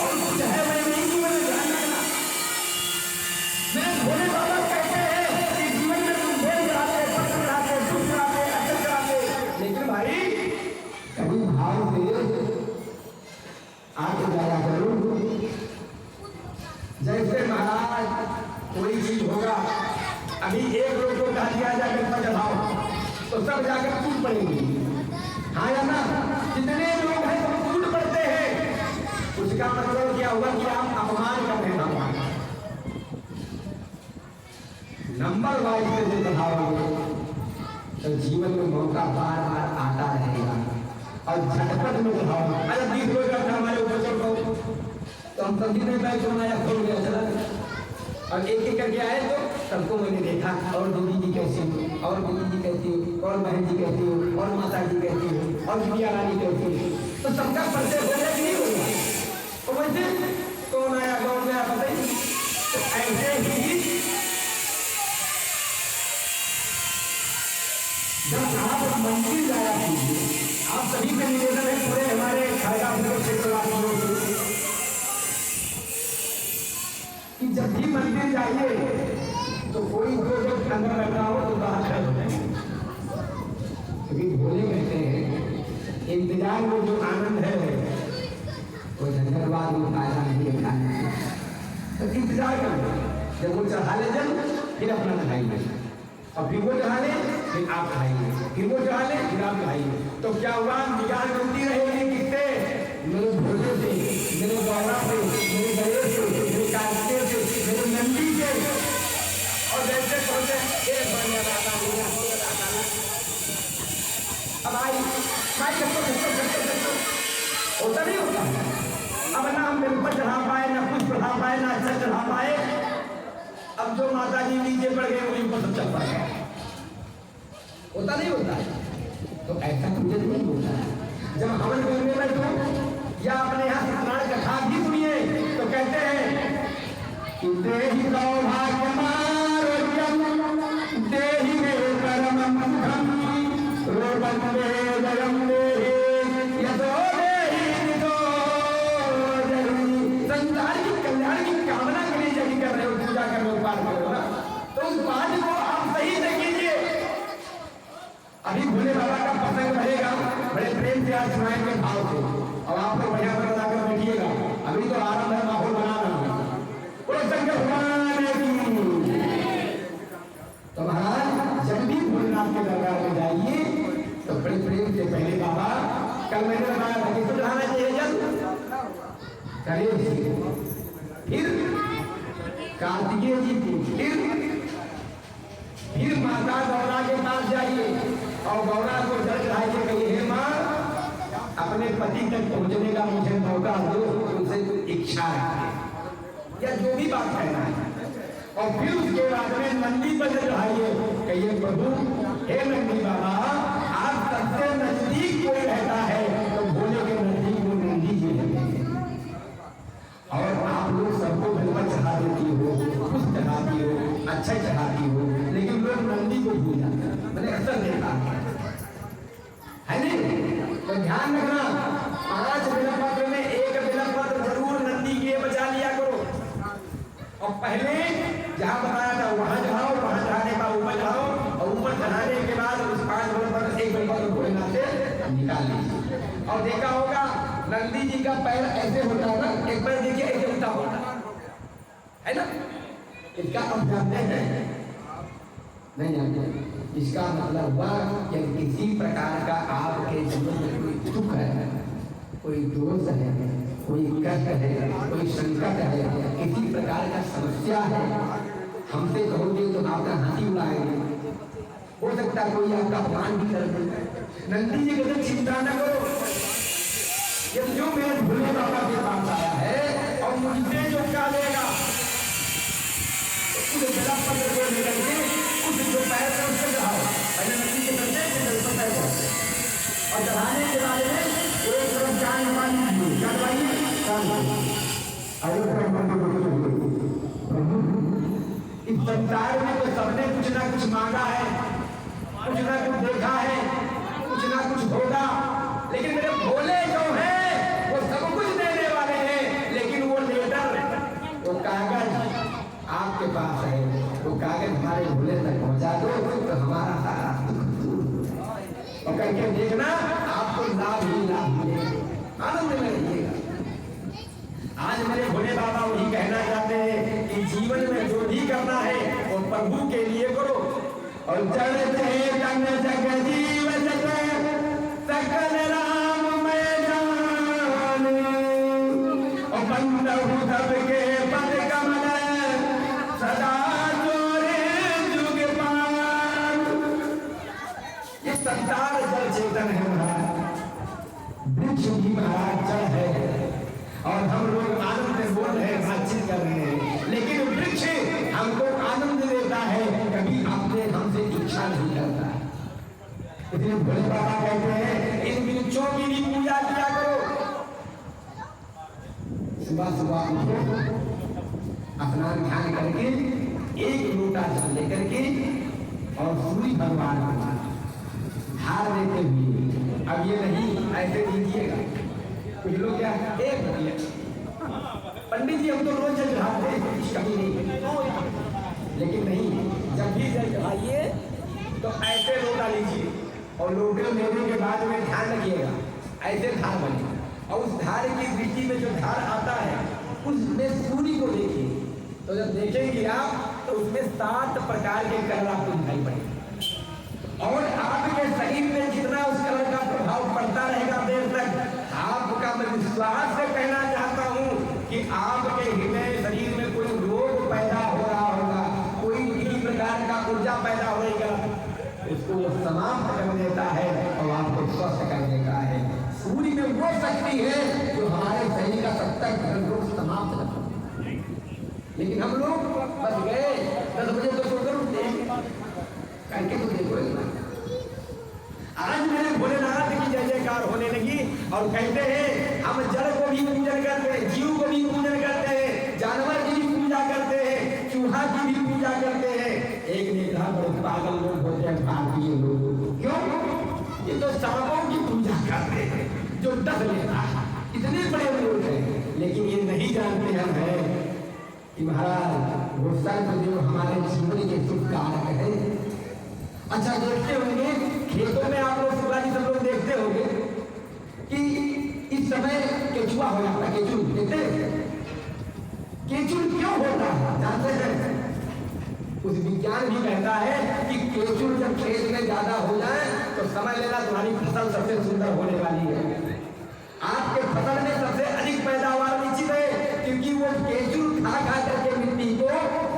और कुछ है मैं नहीं जीवन में ध्यान रखना। मैं भोले बाबा कहते हैं कि जीवन में तुम भेद कराते, पक्ष कराते, दुख कराते, अचल कराते, लेकिन भाई कभी भाव से आगे जाया करो। जैसे महाराज कोई चीज होगा, अभी एक लोग को कहा दिया जाकर चढ़ाओ तो सब जाकर टूट पड़ेंगे, हाँ या ना। जितने लोग हैं सब टूट पड़ते हैं, उसका मतलब क्या हुआ कि आप अपमान कर रहे हैं भगवान। नंबर वाइज से जो चढ़ाओगे तो जीवन में मौका बार बार आता रहेगा, और झटपट में चढ़ाओगे। अरे 20 लोग हमारे ऊपर चढ़ पाओ तो हम सभी ने बैठ बनाया, खोल गया चला, और एक एक करके आए तो सबको मैंने देखा, और दीदी जी कैसी हो, और दीदी जी कैसी हो, और बहन जी कैसी हो, और माता जी कैसी हो, और बिटिया रानी कैसी हो, तो सबका परिचय हो गया कि नहीं होगा। तो वैसे कौन आया कौन गया बताइए। तो ऐसे ही जब आप मंदिर जाया कीजिए, आप सभी से निवेदन है, पूरे हमारे खाएगा क्षेत्रवासियों से, कि जब भी मंदिर जाइए तो कोई दो जब अंदर बैठा हो तो बाहर खड़े हो जाएंगे, क्योंकि भोले कहते हैं इंतजार में जो आनंद है वो झंझटवाद में फायदा नहीं है, तो इंतजार करो। जब वो चढ़ा ले जल फिर अपना खाइए, और फिर वो चढ़ा ले फिर आप खाइए, फिर वो चढ़ा ले फिर आप खाइए। तो क्या हुआ, निगाह मिलती रहेगी किससे? मेरे भोले से, मेरे गौरा से, मेरे गणेश से, मेरे कार्तिकेय से, मेरे नंदी से। और जैसे पहुंचे अब आई होता नहीं होता। अब ना हम बेलपत चढ़ा पाए, ना कुछ चढ़ा पाए, ना अच्छा चढ़ा पाए। अब जो माता जी नीचे पड़ गए वही ऊपर सब चल पा गया। होता नहीं होता। तो ऐसा मुझे नहीं होता है। जब हवन करने बैठो या अपने यहाँ सत्यनारायण कथा भी सुनिए तो कहते हैं कि देहि सौभाग्य देहि मे परम सुखम रोपंदे जयम देहि यतो देहि नितो देहि। संसार की कल्याण की कामना के लिए यदि कर रहे हो, पूजा कर रहे हो, पाठ कर रहे हो ना, तो उस पाठ को आप सही से कीजिए। अभी भोले बाबा का प्रसंग रहेगा, बड़े प्रेम से आज सुनाएंगे भाव से, और आप लोग बढ़िया बना कर बैठिएगा। अभी तो आरंभ है, माहौल बनाना है। शंकर भगवान की। तो महाराज जब भी भोलेनाथ के दरबार में जाइए तो बड़े प्रेम से पहले बाबा, कल मैंने बताया था किसको चढ़ाना चाहिए जल? गणेश जी, फिर कार्तिकेय जी को, फिर माता गौरा के पास जाइए और गौरा को जल चढ़ाइए, कहिए हे माँ अपने पति तक पहुंचने का मुझे मौका दो, उनसे कुछ इच्छा है या जो भी बात कहना है। और फिर उसके बाद में नंदी पर चढ़ाइए, कहिए प्रभु हे नंदी बाबा, आप सबसे नजदीक कोई रहता है तो भोले के नजदीक वो नंदी जी है। और आप लोग सबको बेलपत चढ़ा देती हो, कुछ चढ़ाती हो, अच्छा चढ़ाती हो, लेकिन लोग नंदी को भूल जाते हैं। मैंने अक्सर देखा है नहीं? तो ध्यान रखना, 5 बेलपत्र में एक बेलपत्र जरूर नंदी के बचा लिया करो। और पहले जहाँ बताया था वहां चढ़ाओ, वहां चढ़ाने का ऊपर चढ़ाओ, और ऊपर चढ़ाने के बाद उस 5 बेलपत्र एक बेलपत्र भोलेनाथ से निकाल लीजिए। और देखा होगा नंदी जी का पैर ऐसे होता है ना, एक पैर देखिए ऐसे उल्टा होता है ना। इसका हम जानते हैं नहीं जानते? इसका मतलब हुआ कि किसी प्रकार का आपके जीवन में कोई दुख है, कोई दोष है, कोई कष्ट है, कोई संकट है, किसी प्रकार का समस्या है, हमसे कहोगे तो आपका हाथी उड़ाएंगे। हो सकता है कोई आपका अपमान भी कर दे। नंदी जी कहते चिंता न करो, ये जो मेरे भोले बाबा के पास आया है और मुझसे जो कालेगा उस बेलपत्र को लेकर के उस जो पैर से उससे चढ़ाओ। पहले नंदी के चलते पैर और चढ़ाने के बारे में एक तरफ जान इस संसार में तो सबने कुछ ना कुछ मांगा है, कुछ ना कुछ देखा है, कुछ ना कुछ होगा, लेकिन मेरे भोले जो है वो सब कुछ देने वाले हैं। लेकिन वो लेटर, वो कागज आपके पास है, वो कागज हमारे भोले तक पहुंचा दो तो हमारा सारा और करके देखना आपको लाभ ही लाभ मिलेगा, आनंद में रहिएगा। आज मेरे भोले बाबा वही कहना चाहते हैं कि जीवन में जो भी करना है वो प्रभु के लिए करो। और चढ़ते जन जग जीव सकल राम में जाने, और बंदहु सबके पद कमल सदा जोरे जुग पान। ये संसार जल चेतन है महाराज, वृक्ष भी महाराज जल है, और हम लोग आनंद में बोल रहे हैं, बातचीत कर रहे हैं, लेकिन वृक्ष हमको आनंद देता है, कभी आपने हमसे इच्छा नहीं करता। इसलिए भोले बाबा कहते हैं इन वृक्षों की भी पूजा किया करो। सुबह सुबह उठो, स्नान ध्यान करके एक लोटा जल लेकर के और सूर्य भगवान हार देते हुए, अब ये नहीं ऐसे दीजिएगा। कुछ लोग क्या एक पंडित जी हम तो रोज जल चढ़ाते हैं, कुछ कमी नहीं, लेकिन नहीं, जब भी जल चढ़ाइए तो ऐसे लोटा लीजिए और लोटे लेने के बाद में ध्यान रखिएगा ऐसे धार बने, और उस धार की दृष्टि में जो धार आता है उसमें सूर्य को देखिए, तो जब देखेंगे आप तो उसमें 7 प्रकार के कलर आपको दिखाई पड़ेंगे और आपके शरीर में जितना उस कलर का प्रभाव पड़ता रहेगा देर तक आपका मैं विश्वास से कहना चाहता हूं कि आपके हृदय शरीर में कोई रोग पैदा हो रहा होगा, कोई किसी प्रकार का ऊर्जा पैदा होगा, उसको वो समाप्त कर देता है और आपको स्वस्थ कर देता है। सूर्य में वो शक्ति है जो हमारे शरीर का 70% रोग समाप्त कर देता है। लेकिन हम लोग बस गए 10 बजे तो सोकर उठते हैं, करके तो देखो एक बार। आज मेरे भोलेनाथ की जय जयकार होने लगी और कहते हैं हम जड़ को भी पूजन करते हैं, जीव को भी पूजन करते हैं, जानवर की भी पूजा करते हैं, चूहा की भी पूजा करते हैं। एक ने कहा बड़े पागल लोग होते हैं भारतीय लोग, क्यों? ये तो सांपों की पूजा करते हैं जो डस लेता है, इतने बड़े लोग हैं। लेकिन ये नहीं जानते हम हैं कि महाराज वो सर्प जो हमारे जीवन के शुभ कारक है। अच्छा देखते होंगे खेतों में आप लोग शिवराजी सब लोग देखते होंगे कि इस समय केचुआ हो जाता है, केचुआ देखते हैं? केचुआ क्यों होता है जानते हैं? उस विज्ञान भी कहता है कि केचुआ जब खेत में ज्यादा हो जाए तो समझ लेना तुम्हारी फसल सबसे सुंदर होने वाली है। आपके फसल में सबसे अधिक पैदावार निश्चित है, क्योंकि वो केचुआ खा खा करके मिट्टी को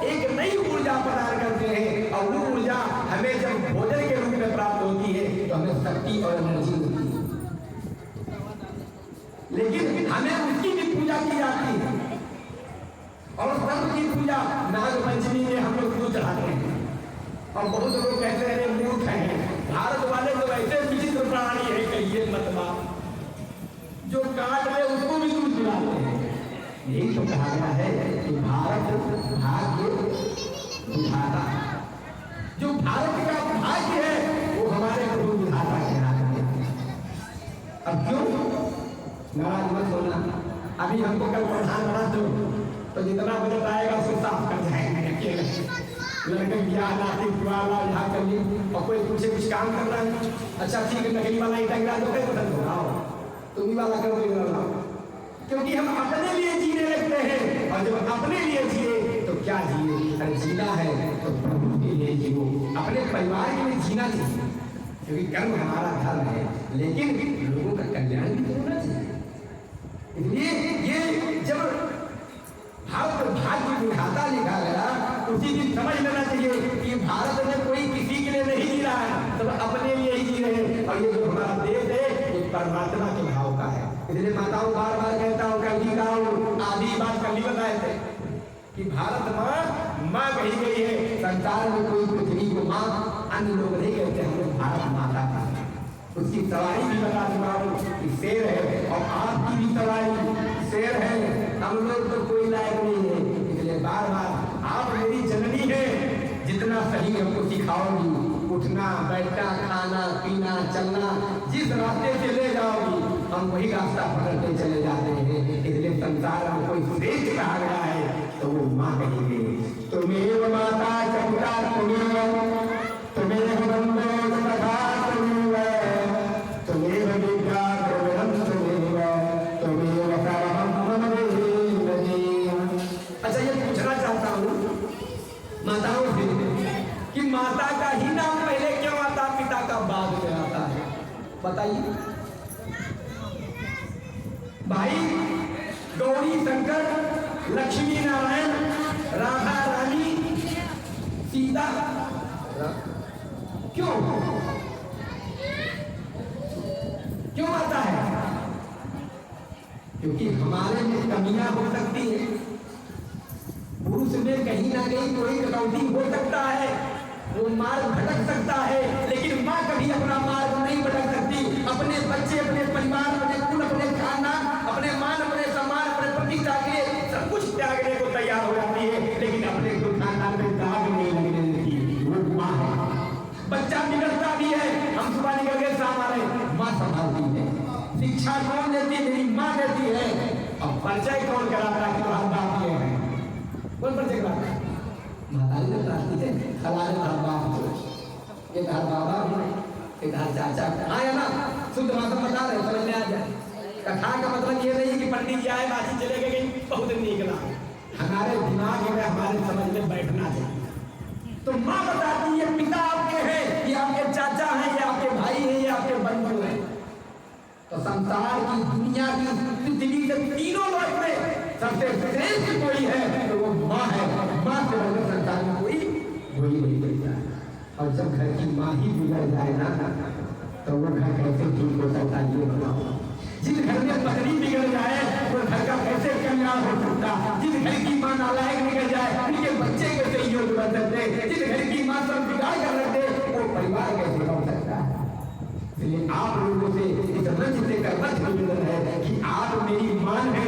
एक नई ऊर्जा प्रदान करते हैं और वो ऊर्जा हमें जब भोजन के रूप में प्राप्त होती है तो हमें शक्ति और एनर्जी होती है। लेकिन हमें उसकी भी पूजा की जाती है और सर्प की पूजा नाग पंचमी में हम लोग क्यों चढ़ाते हैं? और बहुत लोग कहते हैं मूर्ख हैं, भारत वाले तो ऐसे विचित्र प्राणी है कहिए मतलब जो काट ले उसको भी दूध पिलाते हैं। यही तो कहा गया है कि भारत भाग्य विधाता, जो भारत का भाग्य है वो हमारे प्रभु विधाता कहलाते हैं। अब क्यों नाराज मत होना, अभी हमको कल प्रधान बना दो तो जितना बजट आएगा उसको साफ कर जाएंगे। लड़के ब्याह नाती यहाँ कर ली और कोई तुमसे कुछ काम करना है, अच्छा ठीक है नकली वाला ईटा गिरा दो, पसंद हो तुम ही वाला कर दो, क्योंकि हम अपने लिए जीने लगते हैं और जब अपने लिए जिए तो क्या जिए? अरे जीना है तो प्रभु के लिए जियो, अपने परिवार के लिए जीना चाहिए, क्योंकि कर्म हमारा धर्म है, लेकिन लोगों का कल्याण भी होना चाहिए। इसलिए ये जब भारत भाग्य विधाता लिखा गया उसी दिन समझ लेना चाहिए कि भारत में कोई किसी के लिए नहीं जी रहा है, सब अपने लिए ही जी रहे हैं। और ये जो हमारा देश है ये परमात्मा के भाव का है। इसलिए माताओं बार बार कहता हूँ, कल की कहा आधी बात कल ही बताए थे कि भारत माँ कही गई है। संसार में कोई पृथ्वी को माँ, अन्य लोग नहीं कहते, हम लोग भारत माता का। उसकी सवारी भी बता चुका हूँ कि शेर है और आपकी भी सवारी शेर है, हम लोग तो कोई लायक नहीं है। इसलिए बार बार आप मेरी जननी है, जितना सही हमको सिखाओगी, उठना बैठना खाना पीना चलना, जिस रास्ते से ले जाओगी हम वही रास्ता पकड़ते चले जाते हैं। इसलिए संसार में कोई श्रेष्ठ कहा गया है तो वो माँ कहेंगे, तुम्हें माता चंद्रा तुम्हें अच्छा ये पूछना चाहता हूँ माताओं से कि माता का ही नाम पहले क्यों आता, पिता का बाद में आता है? बताइए भाई। गौरी शंकर, लक्ष्मी नारायण, राधा रानी, सीता, क्यों आता है? क्योंकि हमारे में कमियां हो सकती है, पुरुष में कहीं ना कहीं कोई कटौती हो सकता है, वो मार्ग भटक सकता है, लेकिन माँ कभी अपना मार्ग नहीं भटक सकती। अपने बच्चे, अपने परिवार, अपने कुल, अपने खानदान, अपने मान, अपने सम्मान, अपने प्रतिष्ठा के लिए सब कुछ त्यागने को तैयार हो जाती है, लेकिन अपने कुल खानदान में दाग नहीं लगने देती। वो माँ है। बच्चा बिगड़ता भी है, हम सुबह निकल के शाम आ रहे, माँ संभालती है। शिक्षा कौन देती है? मेरी माँ देती है। अब परिचय कौन कराता है कि तुम्हारा बाप ये है? कौन परिचय कराता है? माता जी बताती है, हमारे बाप को एक हाथ बाबा है, एक हाथ चाचा। हाँ या ना? शुद्ध भाषा बता रहे, समझ में आ जाए। कथा का मतलब ये नहीं कि पंडित जी आए, बाजी चले गए, बहुत निकला। हमारे दिमाग में हमारे समझ में बैठना चाहिए। तो माँ बताती है पिता आपके हैं, ये आपके चाचा हैं, ये आपके भाई हैं, ये आपके बंधु हैं। तो संसार की दुनिया की पृथ्वी के तीनों लोक में सबसे श्रेष्ठ कोई है तो वो माँ है। माँ से बढ़कर संसार में कोई नहीं बनता है। और जब घर की माँ ही बिगड़ जाए ना तो वो घर कैसे ठीक हो सकता है ये बताओ। जिस घर में पत्नी बिगड़ जाए वो घर का कैसे कल्याण हो सकता। जिस घर की माँ नालायक निकल जाए उनके बच्चे कैसे योग्य बन सकते। जिस घर की माँ सब बिगाड़ कर रख दे वो परिवार कैसे बन सकता है। इसलिए आप लोगों से इस मंच से कर्मठ निवेदन है कि आप मेरी मान है,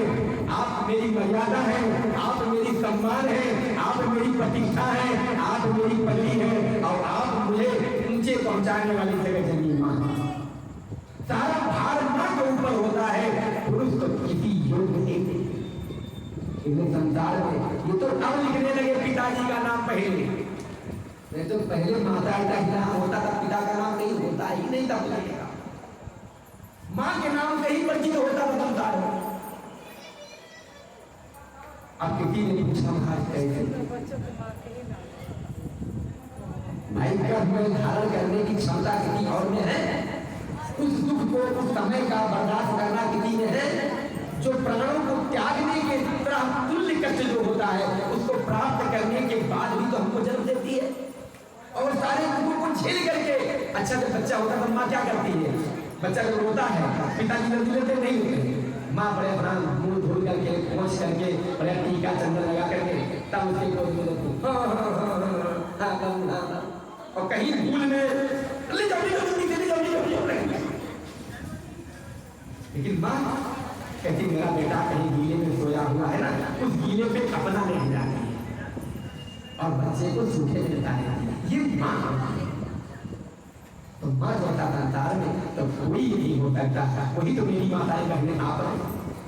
आप मेरी मर्यादा है, आप मेरी सम्मान है, आप मेरी प्रतिष्ठा है, आप मेरी पत्नी है और आप मुझे ऊंचे पहुंचाने वाली जगह जमीन मां। सारा भार मां के ऊपर होता है, पुरुष तो किसी योग्य नहीं। संसार में ये तो अब लिखने लगे पिताजी का नाम पहले, नहीं तो पहले माता का नाम होता था, पिता का नाम नहीं होता ही नहीं था। मां के नाम से ही परिचित होता था संसार में। अब किसी ने पूछा महाराज कैसे भाई गर्भ में धारण करने की क्षमता किसी और में है। उस दुख को उस समय का बर्दाश्त करना किसी में है। जो प्राणों को त्यागने के तरह तुल्य कष्ट जो होता है उसको प्राप्त करने के बाद भी तो हमको जन्म देती है और सारे दुखों को झेल करके। अच्छा जब बच्चा होता है तो माँ क्या करती है, बच्चा जब रोता है पिताजी जल्दी लेते नहीं होते, माँ बड़े अपना मुंह धोल करके पहुँच करके बड़े टीका चंदन लगा करके तब उसके गोद में लेती और कहीं भूल में ले जाओ लेकिन माँ कहती मेरा बेटा कहीं गीले में सोया हुआ है ना, उस गीले पे अपना नहीं जाती है और बच्चे को सूखे में डालती है। ये माँ तो माँ जो होता संसार में तो कोई नहीं हो सकता। वही तो मेरी माताएं बहनें आप हैं।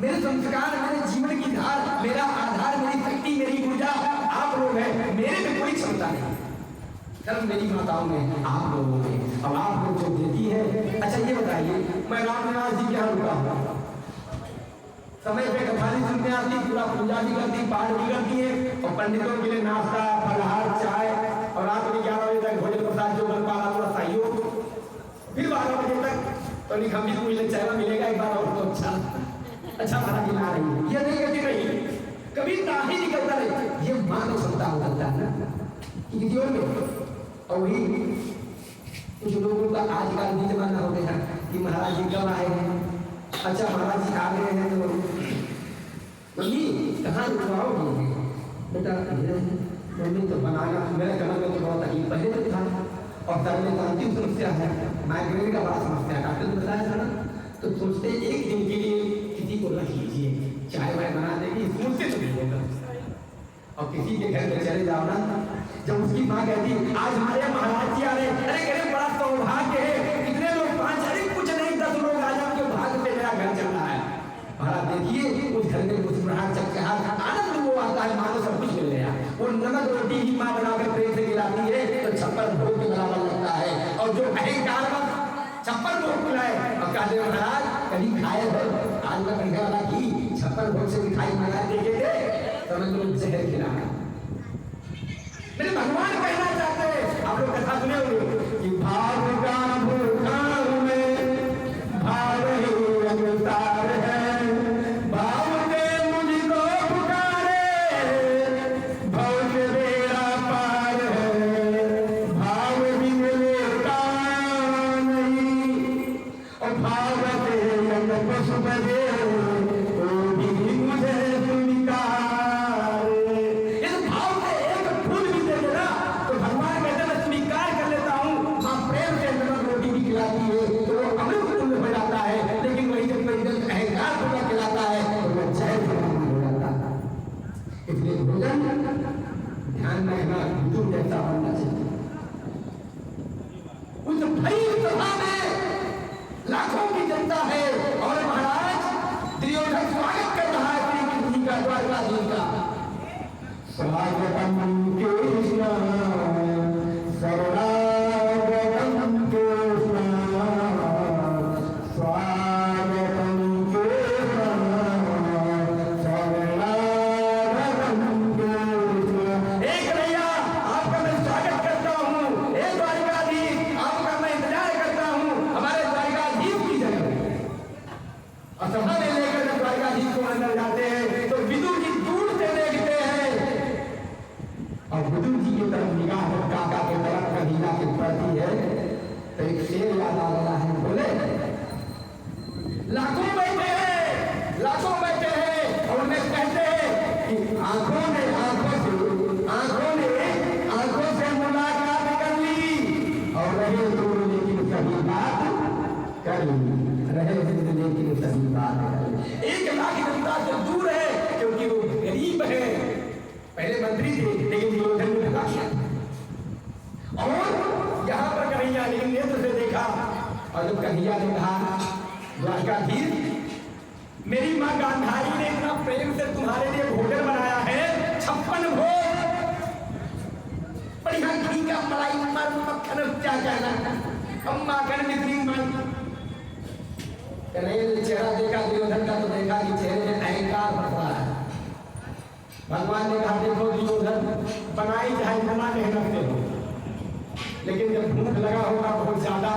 मेरे संस्कार, मेरे जीवन की धार, मेरा आधार, मेरी शक्ति, मेरी ऊर्जा आप लोग हैं। मेरे में कोई क्षमता नहीं, कर्म मेरी माताओं में आप लोगों में और आप लोग जो देती है। अच्छा ये बताइए मैं रामनिवास जी क्या रुका हुआ समय पे कथाली सुनने आती, पूरा पूजा भी करती, पाठ भी करती है और पंडितों के लिए नाश्ता फलहार चाय और रात में 11 बजे तक भोजन प्रसाद जो बन पा रहा थोड़ा सहयोग, फिर 12 बजे तक तो नहीं हम भी पूछ चाय मिलेगा एक बार और तो अच्छा खाना खिला रही है। ये नहीं कहती रही कभी ताही निकलता रही। ये माँ को क्षमता हो सकता है ना किसी और में। और वही कुछ लोगों का आजकल भी जमाना हो गया कि महाराज जी कब आए हैं। अच्छा महाराज जी आ गए हैं तो मम्मी कहाँ रुकवाओगे बेटा, मम्मी तो बनाना मेरे कमर में तो बहुत तकलीफ पहले तो था और सर में अंतिम समस्या है, माइग्रेन का बड़ा समस्या है, डॉक्टर ने बताया था ना। तो सोचते एक दिन के लिए किसी को रख लीजिए, चाय वाय बना देगी, मुझसे तो नहीं होगा। और किसी के घर में चले जाओ ना, जब उसकी माँ कहती आज हमारे महाराज जी आ रहे, अरे कह बड़ा सौभाग्य है, कितने लोग 5 अरे कुछ नहीं 10 लोग आ जाओ के भाग पे मेरा घर चल रहा है। महाराज देखिए उस घर में मुस्कुराहट चकचकाहट आनंद वो आता है, मानो सब कुछ मिल गया। वो नमक रोटी ही माँ बनाकर प्रेम से खिलाती है तो 56 भोग के बराबर लगता है। और जो अहंकार 56 भोग खिलाए और कहते महाराज कभी खाए हो आज मैं बढ़िया वाला घी 56 भोग से मिठाई मंगा देखे थे तो मैं तुम जहर खिलाया। मेरे भगवान कहना चाहते हैं, आप लोग कथा सुने होंगे कि भाव का भूखार में भाव ही अवतार है, भाव के मुझको पुकारे भव के बेड़ा पार है, भाव भी मिलेगा नहीं और भाव से पशु बजे वो भी मुझे स्वीकार। इस भाव से एक फूल भी दे देना तो रहे लेकिन सभी बात है। 1 लाख जनता से दूर है क्योंकि वो गरीब है। पहले मंत्री थे लेकिन दुर्योधन ने धका किया। और यहाँ पर कन्हैया ने नेत्र से देखा और जब कन्हैया ने कहा द्वारकाधीश मेरी माँ गांधारी ने इतना प्रेम से तुम्हारे लिए भोजन बनाया है 56 भोग बढ़िया घी का मलाई मक्खन क्या कहना हम माखन मिश्री कन्हैया ने चेहरा देखा दुर्योधन का तो देखा कि चेहरे में अहंकार बढ़ रहा है। भगवान ने कहा देखो दुर्योधन बनाई चाहे बना नहीं रखते हो लेकिन जब भूख लगा होगा बहुत ज्यादा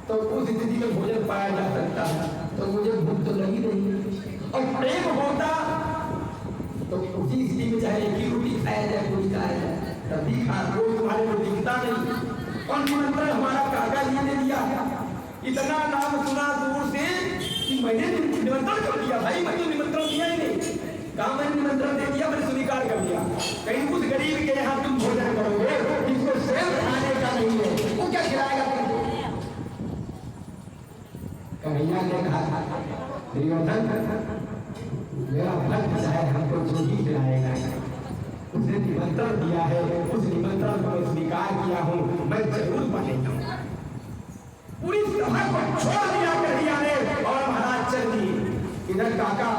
तो उस स्थिति में भोजन पाया जा सकता है। तो मुझे भूख तो लगी नहीं और प्रेम होता तो उसी स्थिति में चाहे एक ही रोटी खाया जाए कोई खाया जाए तभी खा कोई तुम्हारे को दिखता नहीं। और निमंत्रण हमारा काका जी ने दिया इतना नाम सुना दूर से कि मैंने निमंत्रण कर दिया भाई मैंने निमंत्रण दिया ही नहीं कहा मैंने निमंत्रण दे दिया मैंने स्वीकार कर दिया। कहीं उस गरीब के यहाँ तुम भोजन करोगे जिसको स्वयं खाने का नहीं है वो क्या खिलाएगा तुमको। कन्हैया ने कहा दुर्योधन मेरा भक्त चाहे हमको जो भी खिलाएगा उसने निमंत्रण दिया है उस निमंत्रण को स्वीकार किया हूँ मैं जरूर बनेगा। पूरी सभा को छोड़ दिया कन्हैया ने और महाराज चल दिए। इधर काका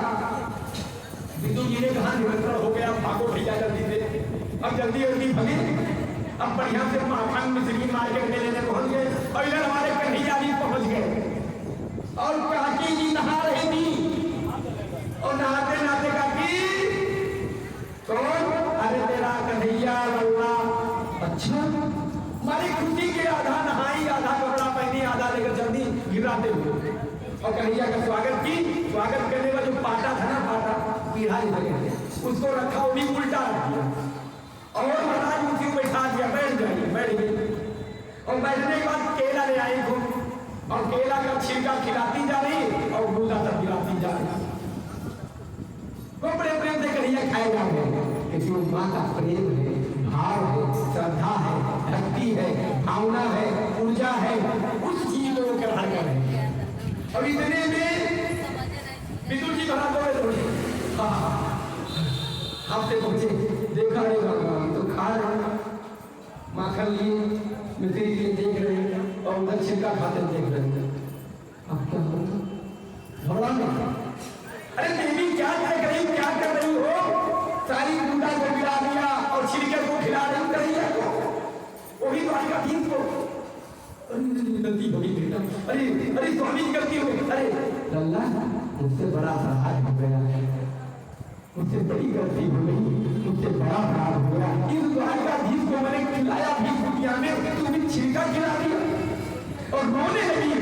विदुर जी ने कहा निमंत्रण हो गया भागो भैया जल्दी से। अब जल्दी जल्दी भगे अब बढ़िया से माखन मिश्री मार्केट में लेने पहुंच गए और इधर हमारे कन्हैया जी पहुंच गए और काकी जी नहा रही थी और नहाते नहाते काकी कौन अरे तेरा कन्हैया बल्ला अच्छा हमारी खुशी के आधा नहाई आधा कपड़ा पहनी आधा लेकर जल्दी गिराते हुए और कन्हैया का स्वागत करने का जो पाटा था ना पाटा पीढ़ा उसको रखा वो भी उल्टा रख दिया और महाराज उसी को बैठा दिया बैठ गई और बैठने के बाद केला ले आई को और केला का छिलका खिलाती जा रही और दूधा तक खिलाती जा रही वो बड़े प्रेम से कन्हैया खाए जा रहे क्योंकि वो माँ का प्रेम है भाव है श्रद्धा है भक्ति है भावना है ऊर्जा है उस चीज को ग्रहण कर रहे हैं। और इतने में विदुर जी बना दौड़े आपसे पहुंचे देखा नहीं भगवान तो खा रहे माखन लिए मिश्री लिए देख रहे हैं और उधर छिलका खाते देख रहे हैं। अब क्या होगा थोड़ा नहीं अरे देवी क्या कर रही हो सारी दूधा को गिरा दिया और छिलके को खिला रही कन्हैया को वही द्वारकाधीश को गलती हो गई बेटा अरे स्वामी की गलती हो गई अरे लल्ला मुझसे बड़ा अपराध हो गया मुझसे बड़ी गलती हो गई मुझसे बड़ा अपराध हो गया इस द्वारकाधीश को मैंने खिलाया भी दुनिया में तुमने छिलका खिला दिया और रोने लगी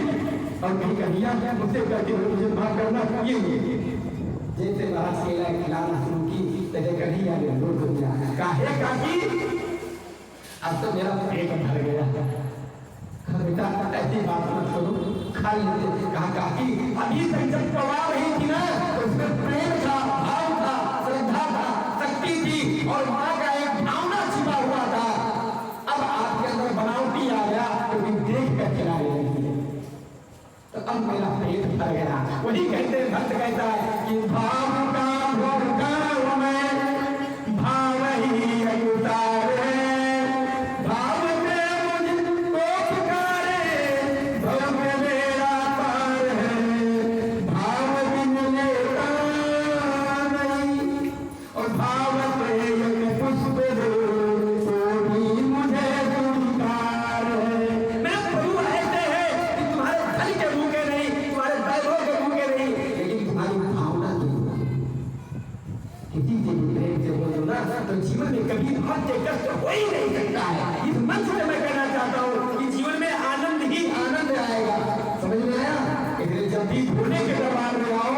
और कहीं कन्हैया मुझसे कहती हो मुझे माफ करना ये जैसे महाराज केला खिलाना शुरू की तेरे कन्हैया ने रोक दिया काहे काकी अब तो मेरा पेट भर गया बेटा ऐसी बात मत करो खा लेते कहा काकी अभी तक जब पवा रही थी ना तो उसमें प्रेम था भाव था श्रद्धा था शक्ति थी और माँ का एक भावना छिपा हुआ था। अब आपके अंदर बनावटी आ गया तो देख कर खिला रही तो अब मेरा पेट भर गया। वही कहते हैं भक्त कहता है कि भाव का भोग करो मैं भाव ही उतारे भाव में मुझको पुकारे भव में मेरा पार है भाव बिन लेता नहीं और भाव प्रेम पुष्प दो भी मुझे स्वीकार है। मेरे प्रभु ऐसे है कि तुम्हारे धन के भूखे नहीं तुम्हारे वैभव के भूखे नहीं लेकिन तुम्हारी भावना किसी से भी प्रेम से बोलो ना तो जीवन में कभी भाग्य कष्ट हो ही नहीं सकता है। इस मंच में मैं कहना चाहता हूँ कि जीवन में आनंद ही आनंद आएगा। समझ में आया? इसलिए जब भी भोले के दरबार में आओ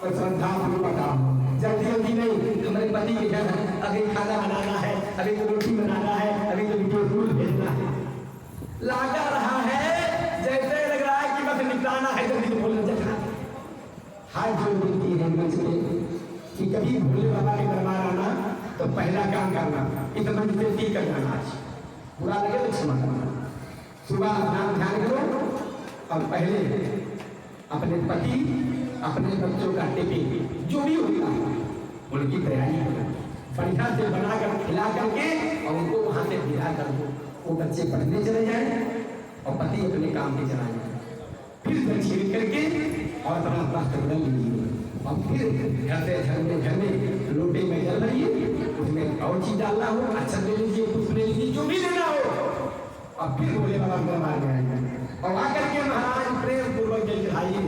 तो श्रद्धा पूर्वक आओ जल्दी जल्दी नहीं। तुम्हारे पति के घर अभी खाना बनाना है अभी तो रोटी बनाना है अभी तो वीडियो फूल भेजना है लागा रहा है जैसे लग रहा है कि बस निपटाना है जल्दी बोलना चाहिए। हाथ जोड़ देती है मंच में कि कभी भोले बाबा के दरबार आना तो पहला काम करना इस मंच से ठीक कर जाना बुरा लगे तो क्षमा करना। सुबह स्नान ध्यान करो और पहले अपने पति अपने बच्चों का टिफिन जो भी होता है उनकी तैयारी करो, बढ़िया से बनाकर खिला करके और उनको वहां से विदा कर दो। वो बच्चे पढ़ने चले जाए और पति अपने काम पे चला जाए। फिर घर छीन करके और अपना वस्त्र बदल लीजिए और फिर घर में लोटे में जल रही उसमें और चीज डालना हो, अच्छा ले लीजिए, कुछ ले लीजिए, जो भी लेना हो। और फिर बोले बाबा दरबार में आएंगे और आकर के महाराज प्रेम पूर्वक जल चढ़ाइए।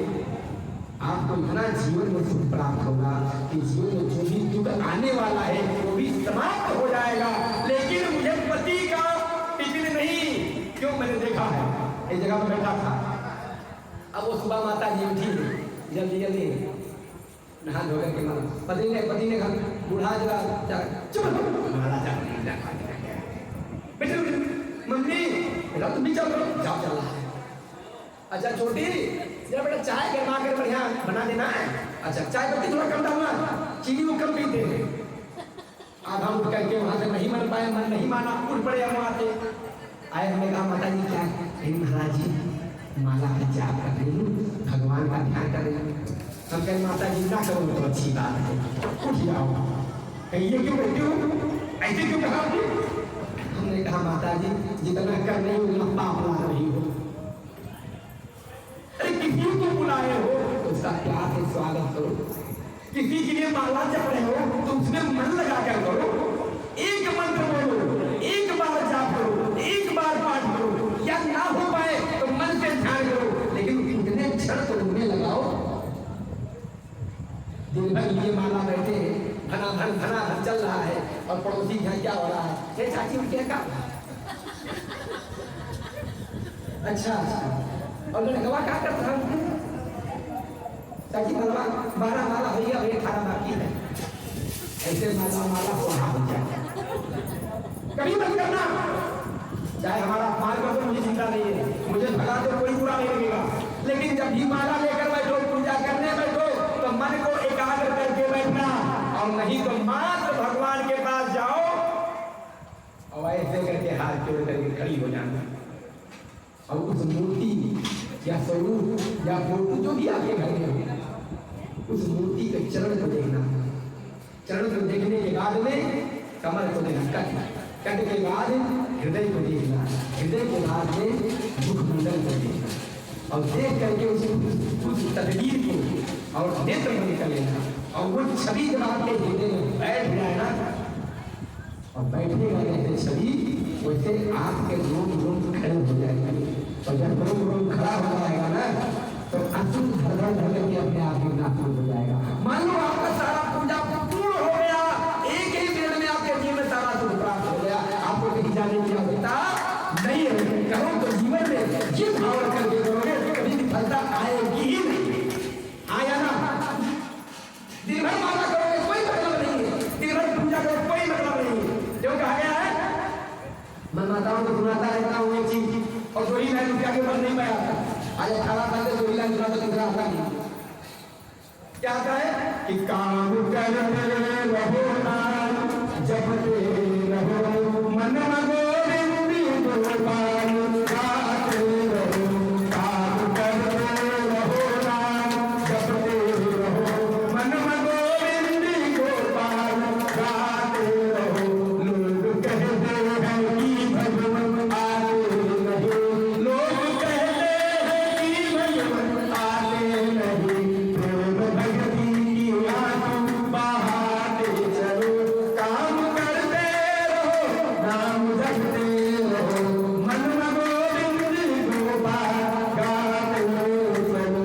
आपको इतना जीवन में सुख प्राप्त होगा कि जीवन में जो भी दुख आने वाला है वो भी समाप्त हो जाएगा। लेकिन मुझे पति का टिफिन नहीं, क्यों? मैंने देखा है, एक जगह पर बैठा था। अब वो सुबह माता जी उठी जल्दी जल्दी नहा धो के पति ने बूढ़ा मम्मी बेटा तुम भी चलो, जाओ चल रहा है। अच्छा छोटी जरा बेटा चाय गरमा कर बढ़िया बना देना है। अच्छा चाय पत्ती थोड़ा कम डालना, चीनी वो कम पीते हैं। आधा उठ करके वहां से नहीं मन पाए, मन नहीं माना, उठ पड़े हम वहां से आए। हमने कहा माता जी क्या? महाराज जी माला का जाप कर रही हूँ, भगवान का ध्यान कर रही हूँ। हम कहें माता जी ना करो तो अच्छी बात है, उठ जाओ। ये क्यों बैठे हो, ऐसे क्यों कहा? हमने कहा माता जी जितना कर रही हो उतना पाप ला रही हो। अरे किसी को बुलाए हो तो उसका प्यार से स्वागत करो। किसी के लिए माला जप रहे हो तो उसमें मन लगा कर करो। एक मंत्र बोलो, एक बार जाप करो, एक बार पाठ करो, या ना हो पाए तो मन से ध्यान करो। लेकिन इतने क्षण तो उन्हें लगाओ। दिन भर ये माला बैठे घना चल रहा है और पड़ोसी घर क्या हो रहा है? चाची उनके का अच्छा और लड़कवा क्या करता है? चाची मलवा 12 माला भैया 18 बाकी है। ऐसे माला पढ़ा हो जाए, कभी मत करना। चाहे हमारा अपमान कर दो, मुझे चिंता नहीं है, मुझे भगा दो, कोई बुरा नहीं लगेगा। लेकिन जब भी माला लेकर बैठो, पूजा करने बैठो तो मन को एकाग्र करके बैठना, और नहीं तो मात्र भगवान के पास जाओ और ऐसे करके हाथ जोड़ करके खड़ी हो जाना और उस मूर्ति या स्वरूप या फोटो जो भी आपके घर में हो उस मूर्ति के चरण को देखना। चरण को देखने के बाद में कमर को देखना, कट के बाद हृदय को देखना, हृदय के बाद में मुखमंडल को देखना और देख करके उस तस्वीर को और नेत्र में निकल लेना। और वो छवि जब आपके हृदय में बैठ जाए ना, और बैठने वाले छवि वैसे आपके रोम खड़े हो जाएंगे। और जब रोम खड़ा हो जाएगा ना तो आंसू धर के अपने आप में नासूर हो जाएगा। मान लो आपका सारा पूजा पूर्ण हो गया, एक ही मिनट में आपके जीवन में सारा सुख प्राप्त हो गया, आपको कहीं जाने की आवश्यकता नहीं है। करो तो जीवन में जिस भाव करके करोगे कभी विफलता आएगी ही नहीं। आया ना? दिन भर माला करोगे कोई मतलब नहीं है, दिन भर पूजा करो कोई मतलब नहीं है। जो कहा गया है मैं माताओं को सुनाता रहता हूँ एक चीज, और 2 ही लाइन रुपया के बन नहीं पाया। आज 18 साल से 2 ही लाइन सुनाता दूसरा आता नहीं। क्या आता है कि काम करते रहो जपते रहो मन गोविंदी गोपाल गाते रहो। काम करते रहो जपते रहो मन गोविंदी गोपाल गाते रहो। लोग कहते हैं कि भगवान आते नहीं, लोग कहते हैं कि भगवान आते नहीं। प्रेम भक्ति की आंसू बहाते चलो, काम करते रहो नाम जपते रहो मन गोविंद गोपाल गाते चलो।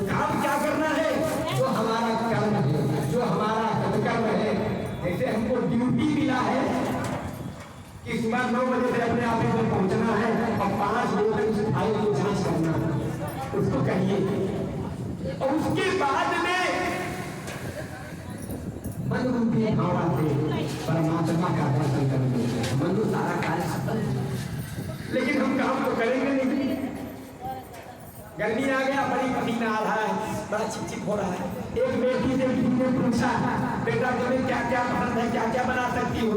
काम क्या करना है? जो हमारा कर्म है, जो हमारा सत्कर्म है। जैसे हमको ड्यूटी मिला है कि सुबह 9 बजे से अपने ऑफिस में पहुंचना है और 5 बजे तक उस फाइल को जांच करना है, उसको कहिए। और उसके बाद में मन रूपी भावना से परमात्मा का दर्शन करेंगे, मन तो सारा कार्य सफल है। लेकिन हम काम तो करेंगे नहीं। गर्मी आ गया, बड़ी पसीना आ रहा है, बड़ा चिपचिप हो रहा है। एक बेटी से किसी ने पूछा बेटा तुम्हें क्या क्या पसंद है, क्या क्या बना सकती हो?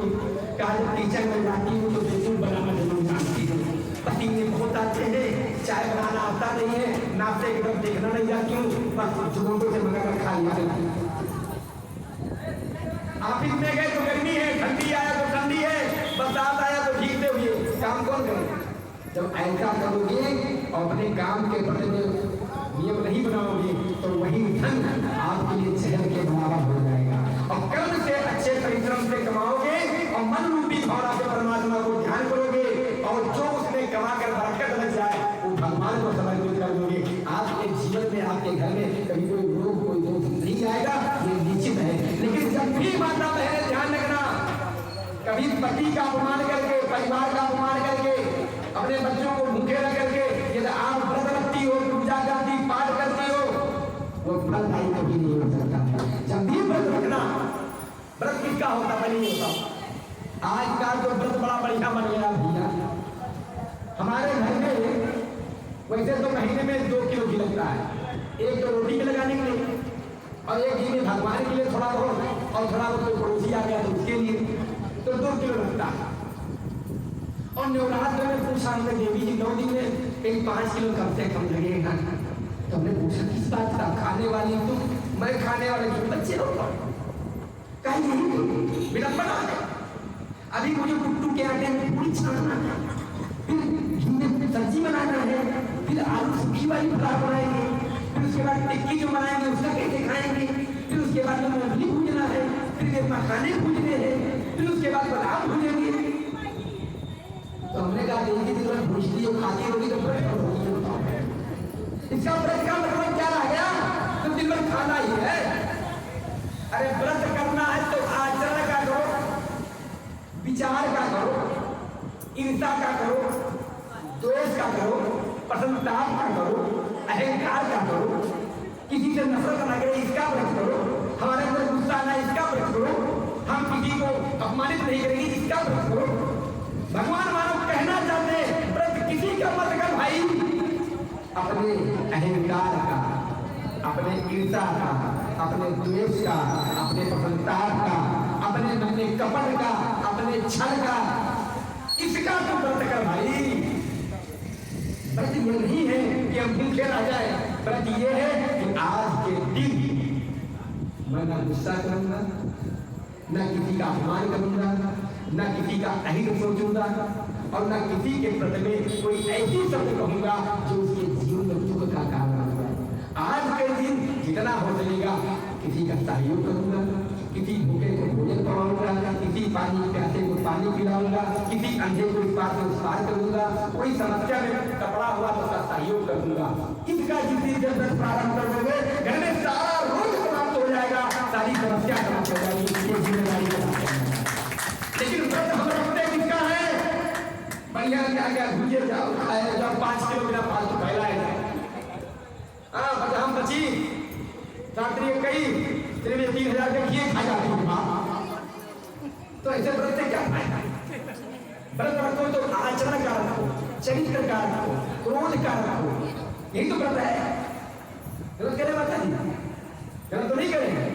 कहा जब टीचर बन जाती हूँ तो बिल्कुल बनाना जरूर जानती हूँ। पसीने बहुत आते हैं, चाय बनाना आता नहीं है, आगे की तरफ देखना नहीं जाती हूँ, बस जुगोटों से मंगा कर खा लिया। ऑफिस में गए तो गर्मी है, ठंडी आया तो ठंडी है, बरसात आया तो भीगते हुए, काम कौन करे? जब ऐसा करोगे और अपने काम के प्रति नियम नहीं बनाओगे तो वही धन आपके लिए जहर के बराबर हो जाएगा। और कर्म से अच्छे परिश्रम से कमाओगे और मन रूपी भावना से परमात्मा को ध्यान करोगे और जो उसने कमा कर बरकत लग जाए वो भगवान को समर्पित कर दोगे। आपके जीवन में आपके घर में कभी कोई रोग कोई दोष नहीं आएगा, ये निश्चित है। लेकिन जब भी माता बहन ध्यान रखना, कभी पति का अपमान करके, परिवार का अपमान करके, अपने बच्चों को भूखे रख करके यदि आप व्रत रखती हो, पूजा करती, पाठ करती हो, वो फलदायी कभी नहीं हो सकता। जब भी व्रत रखना, व्रत किसका होता है? नहीं होता। आजकल तो व्रत बड़ा बढ़िया बन गया भैया। हमारे घर में वैसे तो महीने में 2 किलो घी लगता है, एक तो रोटी में लगाने के लिए और एक घी में भगवान के लिए थोड़ा बहुत, और थोड़ा बहुत पड़ोसी आ गया तो उसके लिए तो 2 किलो लगता है। और नवरात्र में पूछा हमने, देवी जी 9 दिन में एक 5 किलो कम से कम लगेगा। तो हमने पूछा किस बात का? खाने वाली तुम, मैं खाने वाले तुम, बच्चे हो कहीं नहीं विडंबना है। अभी मुझे कुट्टू के आटे में पूरी छानना है, फिर घी में सब्जी बनाना है, फिर आलू सूखी वाली फ्राई बनाएंगे, फिर उसके बाद टिक्की जो बनाएंगे उसका कैसे खाएंगे, फिर उसके बाद मूंगफली भूजना है, फिर मखाने भूजने हैं, फिर उसके बाद बादाम भूजेंगे। तो हमने कहा देवी की तरफ भूजती हो, खाती होगी तो व्रत होगी। इसका व्रत का मतलब क्या रह गया? तो दिन भर खाना ही है। अरे व्रत करना है तो आचरण का करो, विचार का करो, ईर्ष्या का करो, द्वेष का करो, प्रसन्नताप का करो, अहंकार का करो, किसी से नफरत ना करे इसका व्रत करो, हमारे अंदर गुस्सा ना इसका व्रत करो, हम किसी को अपमानित नहीं करेंगे इसका व्रत करो। भगवान मानव कहना चाहते हैं व्रत किसी का मत कर भाई, अपने अहंकार का, अपने ईर्ष्या का, अपने द्वेष का, अपने प्रसन्नताप का, अपने मन में कपट का, अपने छल का, इसका तो व्रत कर भाई। व्रत ये नहीं है कि हम भूखे रह जाए, व्रत ये है कि आज के दिन मैं ना गुस्सा करूंगा, न किसी का अपमान करूंगा, न किसी का अहित सोचूंगा और न किसी के प्रति में कोई ऐसी शब्द कहूंगा जो उसके जीवन में दुख का कारण होगा। आज के दिन जितना हो सकेगा किसी का सहयोग करूंगा, किसी भूखे को भोजन कराऊंगा, किसी पानी प्यासे को पानी पिलाऊंगा, किसी अंधे को इस पार से उस पार करूंगा, कोई समस्या में कपड़ा हुआ तो उसका सहयोग करूंगा। इसका जितनी जब प्रारंभ कर दोगे घर में सारा रोग समाप्त हो जाएगा, सारी समस्या समाप्त हो जाएगी। ये जिम्मेदारी का, लेकिन व्रत हम रखते किसका है? बढ़िया क्या क्या भूजे जाओ, खाए जाओ, 5 किलो बिना फालतू फैलाए। हाँ बता हम बची रात्रि कई सिर्फ 3000 के किए खा जाती हूँ। तो ऐसे व्रत से क्या फायदा? व्रत रखो तो आचरण का रखो, चरित्र का रखो, क्रोध का रखो, यही तो व्रत है। गलत करे माता जी, गलत तो नहीं करेंगे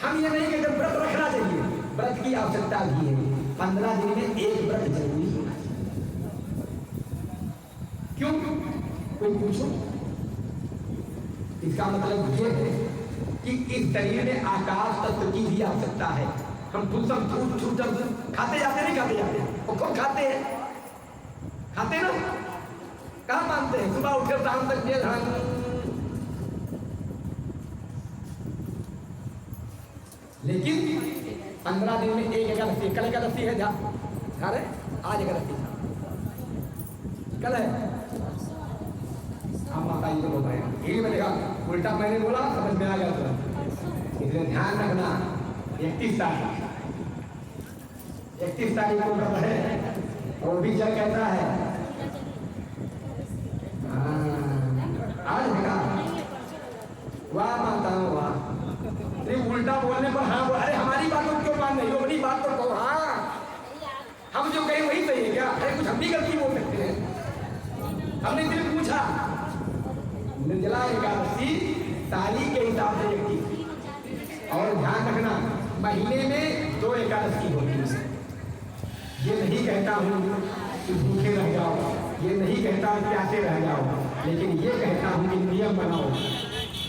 हम। ये नहीं कहते व्रत रखना चाहिए, व्रत की आवश्यकता भी है। 15 दिन में एक व्रत जरूरी होना चाहिए। क्यों? कोई पूछो। इसका मतलब ये है कि इस शरीर में आकाश तत्व की भी आवश्यकता है। हम छूट खाते जाते नहीं खाते जाते, वो खूब खाते हैं, खाते ना, कहाँ मानते हैं? सुबह उठकर शाम तक ये धान। लेकिन 15 दिन में एक एकादशी, कल एकादशी है ध्यान है, आज एकादशी कल है। हम माता जी को बोल रहे हैं, यही मैंने कहा, उल्टा मैंने बोला समझ में आ गया तुरंत। इसलिए ध्यान रखना 31 तारीख, 31 तारीख को व्रत है और भी जल कहता है आज है। वाह माता वाह, सिर्फ उल्टा बोलने पर हाँ बोल। अरे हमारी बातों क्यों मान नहीं हो? अपनी बात तो कहो। हाँ हम जो कहें वही सही है क्या? अरे कुछ हम भी गलती बोल सकते हैं। हमने सिर्फ पूछा। निर्जला एकादशी तारीख के हिसाब से 31, और ध्यान रखना महीने में 2 एकादशी होती है। ये नहीं कहता हूँ कि भूखे रह जाओ, ये नहीं कहता प्यासे रह जाओ, लेकिन ये कहता हूँ कि नियम बनाओ,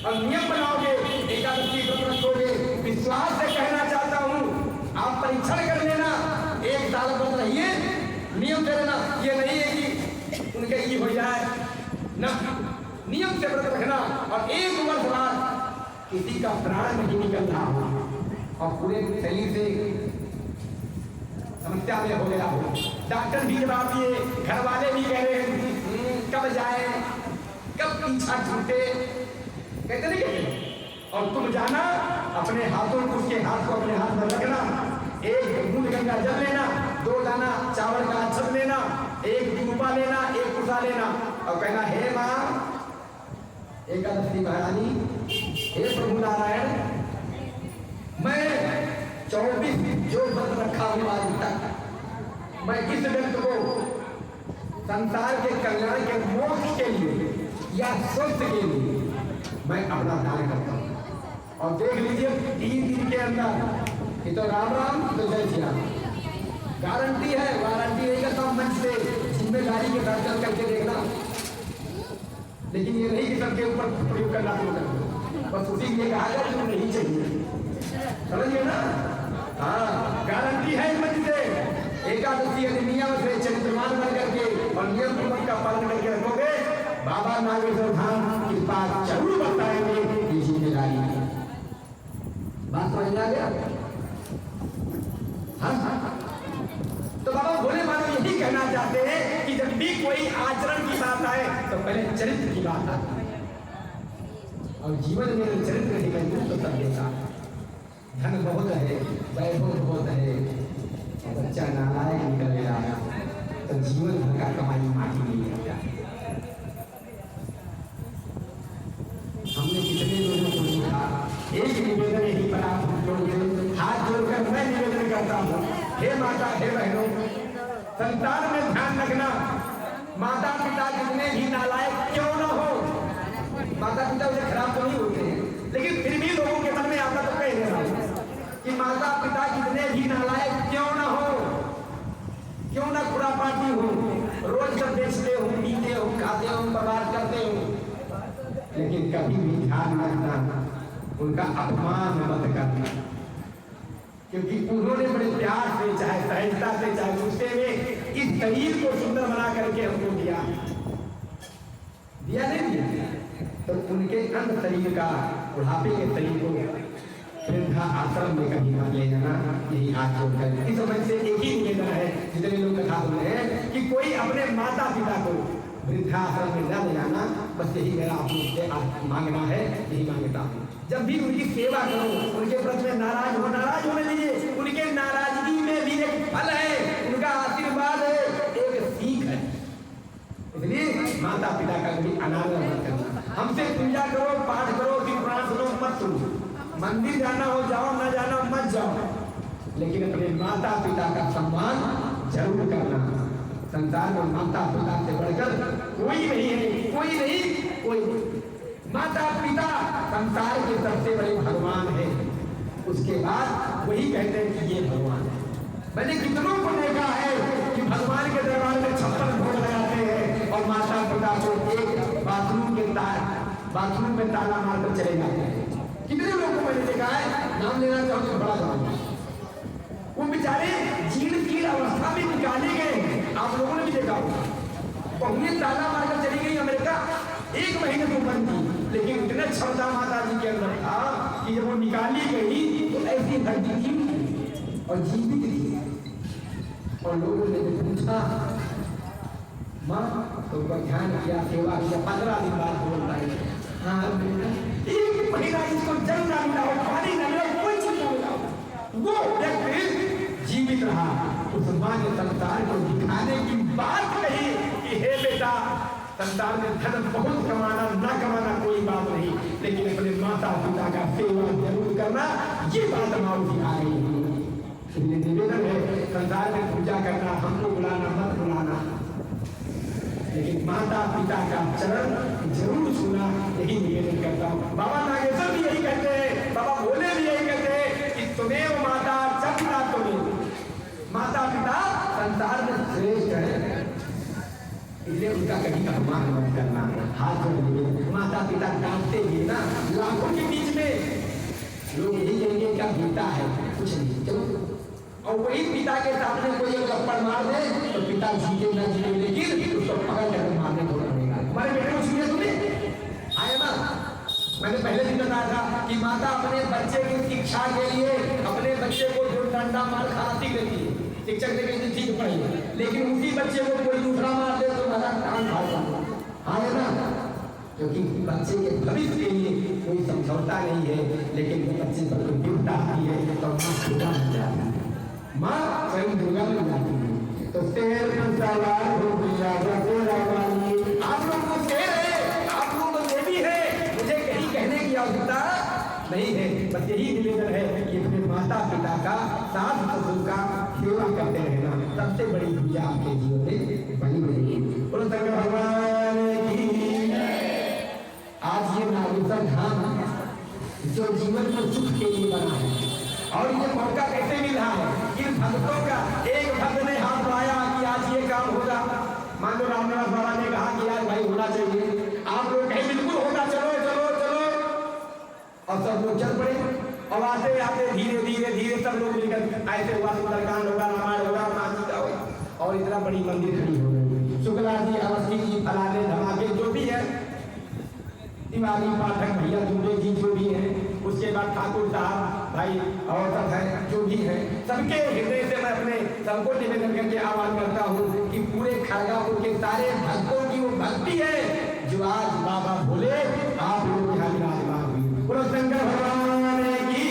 और नियम बनाओगे एकादशी व्रत रखोगे। विश्वास से कहना चाहता हूँ, आप परीक्षण कर लेना, 1 साल व्रत रहिए, नियम से रहना। ये नहीं है कि उनके ये हो जाए ना, नियम से व्रत रखना, और 1 वर्ष बाद किसी का प्राण नहीं निकल रहा हो और पूरे शरीर से समस्या में हो गया हो, डॉक्टर भी जवाब दिए, घर वाले भी कह रहे हैं कब जाए, कब पीछा छूटे, कहते नहीं कहते। और तुम जाना, अपने हाथों को, उसके हाथ को अपने हाथ में रखना, 1 बूंद गंगा जल लेना, 2 दाना चावल का अक्षत लेना, 1 दूबा लेना, 1 कुसा लेना, और कहना हे माँ एकादशी महारानी, हे प्रभु नारायण, मैं 24 जो व्रत रखा हूँ आज तक, मैं इस व्यक्ति को संसार के कल्याण के मोक्ष के लिए या स्वस्थ के लिए मैं अपना दान करता हूँ। और देख लीजिए 3 दिन के अंदर, ये तो राम राम तो जय श्री राम, गारंटी है, वारंटी नहीं करता मंच से, जिम्मेदारी के साथ चल करके देखना। लेकिन ये नहीं कि सबके ऊपर प्रयोग करना शुरू कर दो, बस उसी लिए कहा जाए जो नहीं चाहिए, समझिए ना। हाँ, गारंटी है मंच से, एकादशी नियम से चरित्रवान बन करके और नियम पूर्वक का पालन करके रखोगे, बाबा नागेश्वर धाम की बात जरूर बताएंगे, ये जिम्मेदारी है। बात समझ में आ गया? हाँ, तो बाबा भोले बाबा यही कहना चाहते हैं कि जब भी कोई आचरण की बात आए तो पहले चरित्र की बात आती है, और जीवन में चरित्र नहीं बने तो सब देखा, धन बहुत है, वैभव बहुत है, और बच्चा नालायक निकल गया तो जीवन भर का कमाई माटी नहीं रहता। हमने कितने लोगों को देखा, एक निवेदन यही पर आप हाथ जोड़कर मैं निवेदन करता हूँ, हे माता, हे बहनों, संतान में ध्यान रखना, माता पिता जितने भी नालायक क्यों न हो, माता पिता उसे खराब तो नहीं होते हैं, लेकिन फिर भी लोगों के मन में आता तो कह रहा हूँ कि माता पिता जितने भी नालायक क्यों न हो, क्यों न खुरापाती हो, रोज सब बेचते हो, पीते हो, खाते हो, बर्बाद करते हो, लेकिन कभी भी ध्यान रखना, उनका अपमान मत करना, क्योंकि उन्होंने बड़े प्यार से, चाहे सहजता से, चाहे गुस्से में इस शरीर को सुंदर बना करके हमको दिया नहीं दिया, तो उनके अंत शरीर का, बुढ़ापे के शरीर को वृद्धा आश्रम में कहीं मत ले जाना, यही हाथ जोड़कर। इस वजह से एक ही निवेदन है, जितने लोग कथा सुन रहे हैं, कि कोई अपने माता पिता को वृद्धाश्रम में न ले जाना, बस यही मेरा आप लोग से मांगना है, यही मांगता हूँ। जब भी उनकी सेवा करो, उनके प्रति में नाराज होने दीजिए, उनके नाराजगी में भी एक फल है, उनका आशीर्वाद है, एक सीख है। इसलिए माता पिता का भी अनादर मत करना, हमसे पूजा करो, पाठ करो, पुराण सुनो, मत सुनो, मंदिर जाना हो जाओ, न जाना मत जाओ, लेकिन अपने माता पिता का सम्मान जरूर करना। संसार में माता पिता से बढ़कर कोई नहीं है, कोई नहीं। माता पिता संसार के सबसे बड़े भगवान है, उसके बाद वही कहते हैं कि ये भगवान है। मैंने कितनों को देखा है कि भगवान के दरबार में 56 भोग लगाते हैं और माता पिता को एक बाथरूम में ताला मारकर चले जाते हैं। कितने लोगों को मैंने देखा है, नाम लेना चाहूँ तो बड़ा जाऊंगा, वो बेचारे जीर्ण की अवस्था में निकाले गए, आप लोगों ने भी देखा होगा, बहुएं ताला मारकर चली गई अमेरिका, 1 महीने को बंद थी, लेकिन इतने क्षमता माता जी के अंदर था कि जब वो निकाली गई तो ऐसी हड्डी थी और जीवित थी। और लोगों ने पूछा, माँ तो ध्यान किया, सेवा किया, 15 दिन बाद बोलता है, हाँ 1 महीना इसको जल ना मिला, पानी ना मिला, कोई चीज ना मिला, वो व्यक्ति जीवित रहा। उस माँ ने संसार को दिखाने की बात कही कि हे बेटा, संसार में धन बहुत कमाना ना कमाना कोई बात नहीं, लेकिन अपने माता पिता का सेवा जरूर करना, ये बात माँ सिखा रही है। इसलिए निवेदन है, संसार में पूजा करना, हमको बुलाना मत बुलाना, लेकिन माता पिता का चरण जरूर छूना, यही निवेदन करता हूँ। बाबा नागेश्वर भी यही कहते हैं, बाबा भोले भी यही कहते हैं कि तुम्हें माता चक्रा, तुम्हें माता पिता संसार में श्रेष्ठ है। इसलिए उनका कभी अपमान मत करना, हाथ जोड़िए। माता पिता डांटते भी ना, लाखों के बीच में लोग यही कहेंगे क्या बीता है, कुछ नहीं, चलो। और वही पिता के सामने कोई एक थप्पड़ मार दे तो पिता जीते ना जीते, लेकिन उसको पकड़ कर मारने को पड़ेगा। हमारे बेटे को सुनिए, तुम्हें आए ना, मैंने पहले भी बताया था कि माता अपने बच्चे की शिक्षा के लिए अपने बच्चे को जो डंडा मार खाती देती है, शिक्षक ने कहीं ठीक पढ़ी, लेकिन उसी बच्चे को कोई दूसरा मार दे तो माता कान फाड़ जाता है ना, क्योंकि बच्चे के भविष्य के लिए कोई समझौता नहीं है। लेकिन बच्चे पर कोई विपदा आती है तो माँ खुदा बन जाती है, माँ स्वयं दुर्गा बन जाती है। तो शेर पर सवार हो गया आप लोग को शेर है, आप लोग को देवी है, मुझे कहीं कहने की आवश्यकता नहीं है। बस यही निवेदन है कि अपने माता पिता का, सास ससुर का सेवा करते रहना, सबसे बड़ी पूजा आपके जीवन में बनी रहेगी। बोलो शंकर भगवान की। आज ये नागेश्वर धाम जो जीवन को सुख के लिए बना है, और ये मौका कैसे मिल रहा है कि भक्तों का एक भक्त ने हाथ बढ़ाया कि आज ये काम होगा। मान लो रामनाथ बाबा ने कहा कि आज भाई होना चाहिए, आप लोग कहीं बिल्कुल होगा, चलो चलो चलो, और सब लोग चल पड़े। और आते आते धीरे धीरे धीरे सब लोग मिलकर ऐसे हुआ, सुंदरकांड होगा, रामायण होगा, मानसिका होगा, और इतना बड़ी मंदिर खड़ी हो गई। शुक्ला जी, अवस्थी जी, फलाने धमाके जो भी है, तिवारी पाठक भैया दुबे जी जो भी हैं, उसके बाद ठाकुर साहब भाई और सब है जो भी है, सबके हृदय से मैं अपने सबको निवेदन करके आह्वान करता हूँ कि पूरे खड़गापुर के सारे भक्तों की वो भक्ति है जो आज बाबा भोले आप लोग यहाँ विराजमान हुई। बोलो शंकर भगवान की।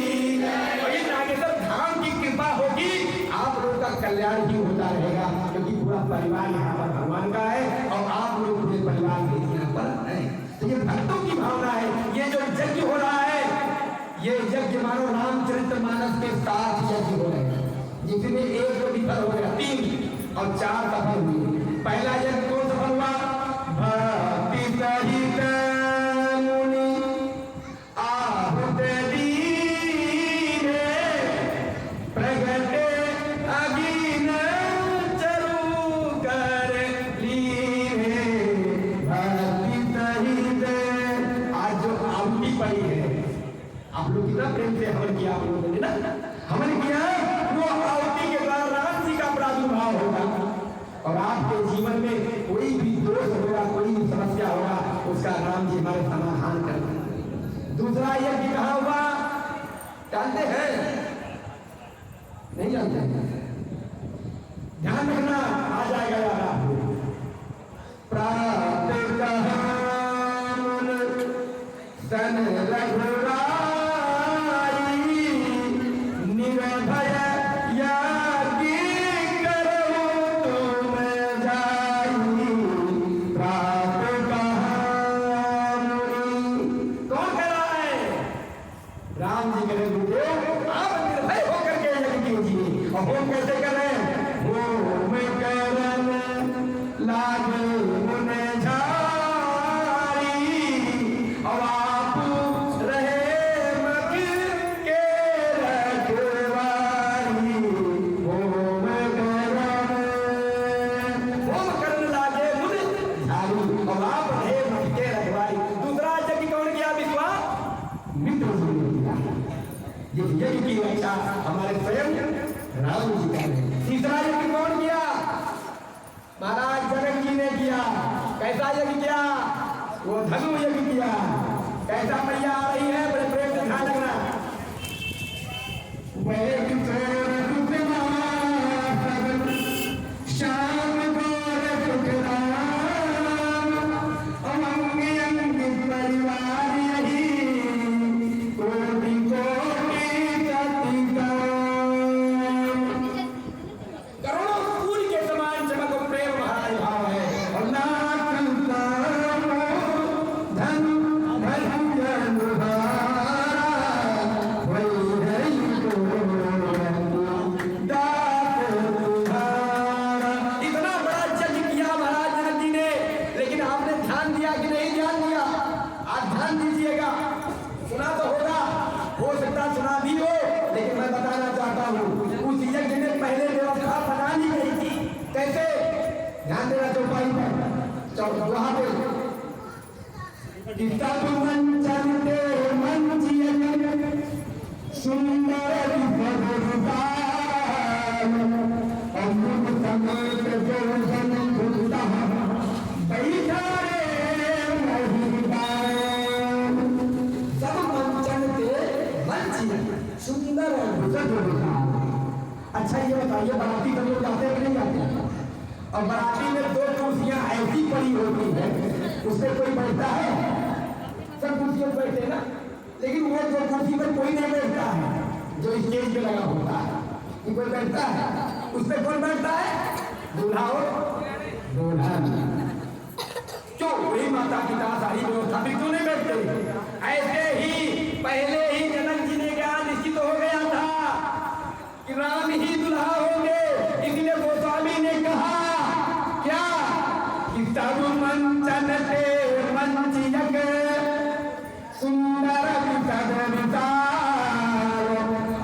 और ये नागेश्वर धाम की कृपा होगी, आप लोग का कल्याण ही होता रहेगा, क्योंकि पूरा परिवार यहाँ पर भगवान का है और आप लोग पूरे परिवार के यहाँ पर है। तो ये भक्तों की भावना है। ये जो यज्ञ हो रहा है, ये यज्ञ मानो रामचरितमानस के साथ यज्ञ हो रहे हैं, जिसमें एक तो विफल हो गया, 3 और 4 सफल हुए। पहला यज्ञ कौन सफल हुआ? भक्ति सहित मुनि आहुत दीने प्रगटे अगिन चरु कर लीने। भक्ति सहित आज जो आहुति पड़ी है, आप लोग कितना प्रेम से हवन किया, आप लोगों ने ना हवन किया, वो आहुति के द्वारा राम जी का प्रादुर्भाव होगा और आपके जीवन में कोई भी दोष होगा, कोई भी समस्या होगा, उसका राम जी हमारे समाधान कर देंगे। दूसरा यज्ञ कहाँ हुआ जानते हैं? नहीं जानते हैं? ध्यान रखना, आ जाएगा यार आपको। प्रातः सन रघुराई निर्भय याज्ञ करो तुम जाई। प्रातः कौन कर रहा है? राम जी कह रहे आप निर्भय होकर के यज्ञ कीजिए। और होम कैसे कर रहे हैं? होम करन लागे मुन झारी और यज्ञ की रक्षा हमारे स्वयं राम जी का है। तीसरा यज्ञ कौन किया? महाराज जनक जी ने किया। कैसा यज्ञ किया? वो धनु यज्ञ किया। कैसा मैया आ रही है, बड़े प्रेम से ध्यान रखना। वहां पे तब मंचन ते मंजिल सुंदर भगवान अमृत समेत जोधन भूता बैठा रे महिदान सब मंचन ते मंजिल सुंदर भगवान। अच्छा ये बताइए बाराती सब लोग जाते हैं कि नहीं जाते? और बाराती में 2 कुर्सियां ऐसी पड़ी होती है उसमें कोई बैठता है? सब कुर्सियों पर बैठते हैं ना, लेकिन वो 2 कुर्सी पर कोई नहीं बैठता है जो स्टेज पे लगा होता है। कि कोई बैठता है उस पर? कौन बैठता है? दूल्हा और दुल्हन। क्यों? वही माता की सारी व्यवस्था भी क्यों नहीं बैठते? ऐसे ही पहले ही जनक जी ने ज्ञान निश्चित हो गया था कि राम ही दुल्हा होंगे, इसलिए गोस्वामी ने कहा क्या कि तब मंचन ते मंचियक सुंदर विचार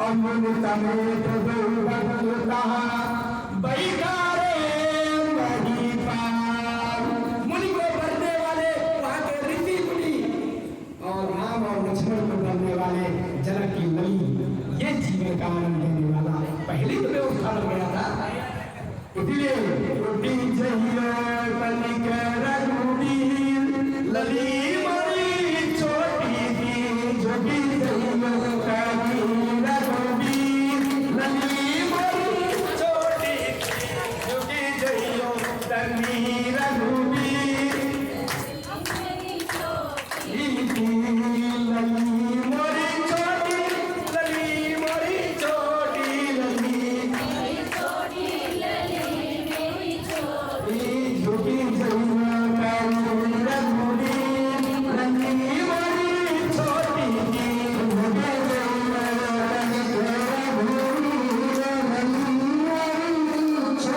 अमृत समेत जोधन बैठारे महिपाल। मुनि को बढ़ने वाले वहां के ऋषि मुनि और राम और लक्ष्मण को बढ़ने वाले जनक की नली, ये जीवन का आनंद देने वाला पहले तो व्यवस्था लग गया था। इसलिए रोटी चाहिए कनिक रघुबीर लली बड़ी छोटी सी छोटी चाहिए कनिक रघुबीर लली बड़ी छोटी छोटी चाहिए कनिक रघुबीर लली मोरी छोटी लली मोरी छोटी लली छोटी जमुना रघुबीर लली मोरी छोटी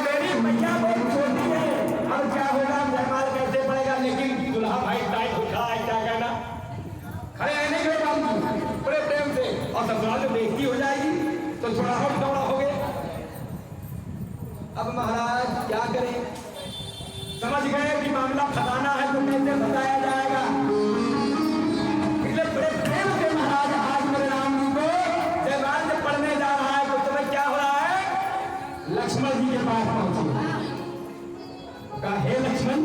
मेरी मैया बहुत छोटी है। अब क्या होगा? जयमाल कैसे पड़ेगा? लेकिन दुल्हा भाई टाइट उठा है, क्या कहना? खड़े रहने के बाद बड़े प्रेम से, और ससुराल में बेइज्जती हो जाएगी तो थोड़ा और दौड़ा हो गए। अब महाराज क्या करें? समझ गए कि मामला फसाना है तो कैसे बताया जाएगा। इसलिए बड़े प्रेम से महाराज आज मेरे राम जी को जयमाल से पढ़ने जा रहा है तो तुम्हें क्या हो रहा है? लक्ष्मण जी के पास पहुंचे, कहा हे लक्ष्मण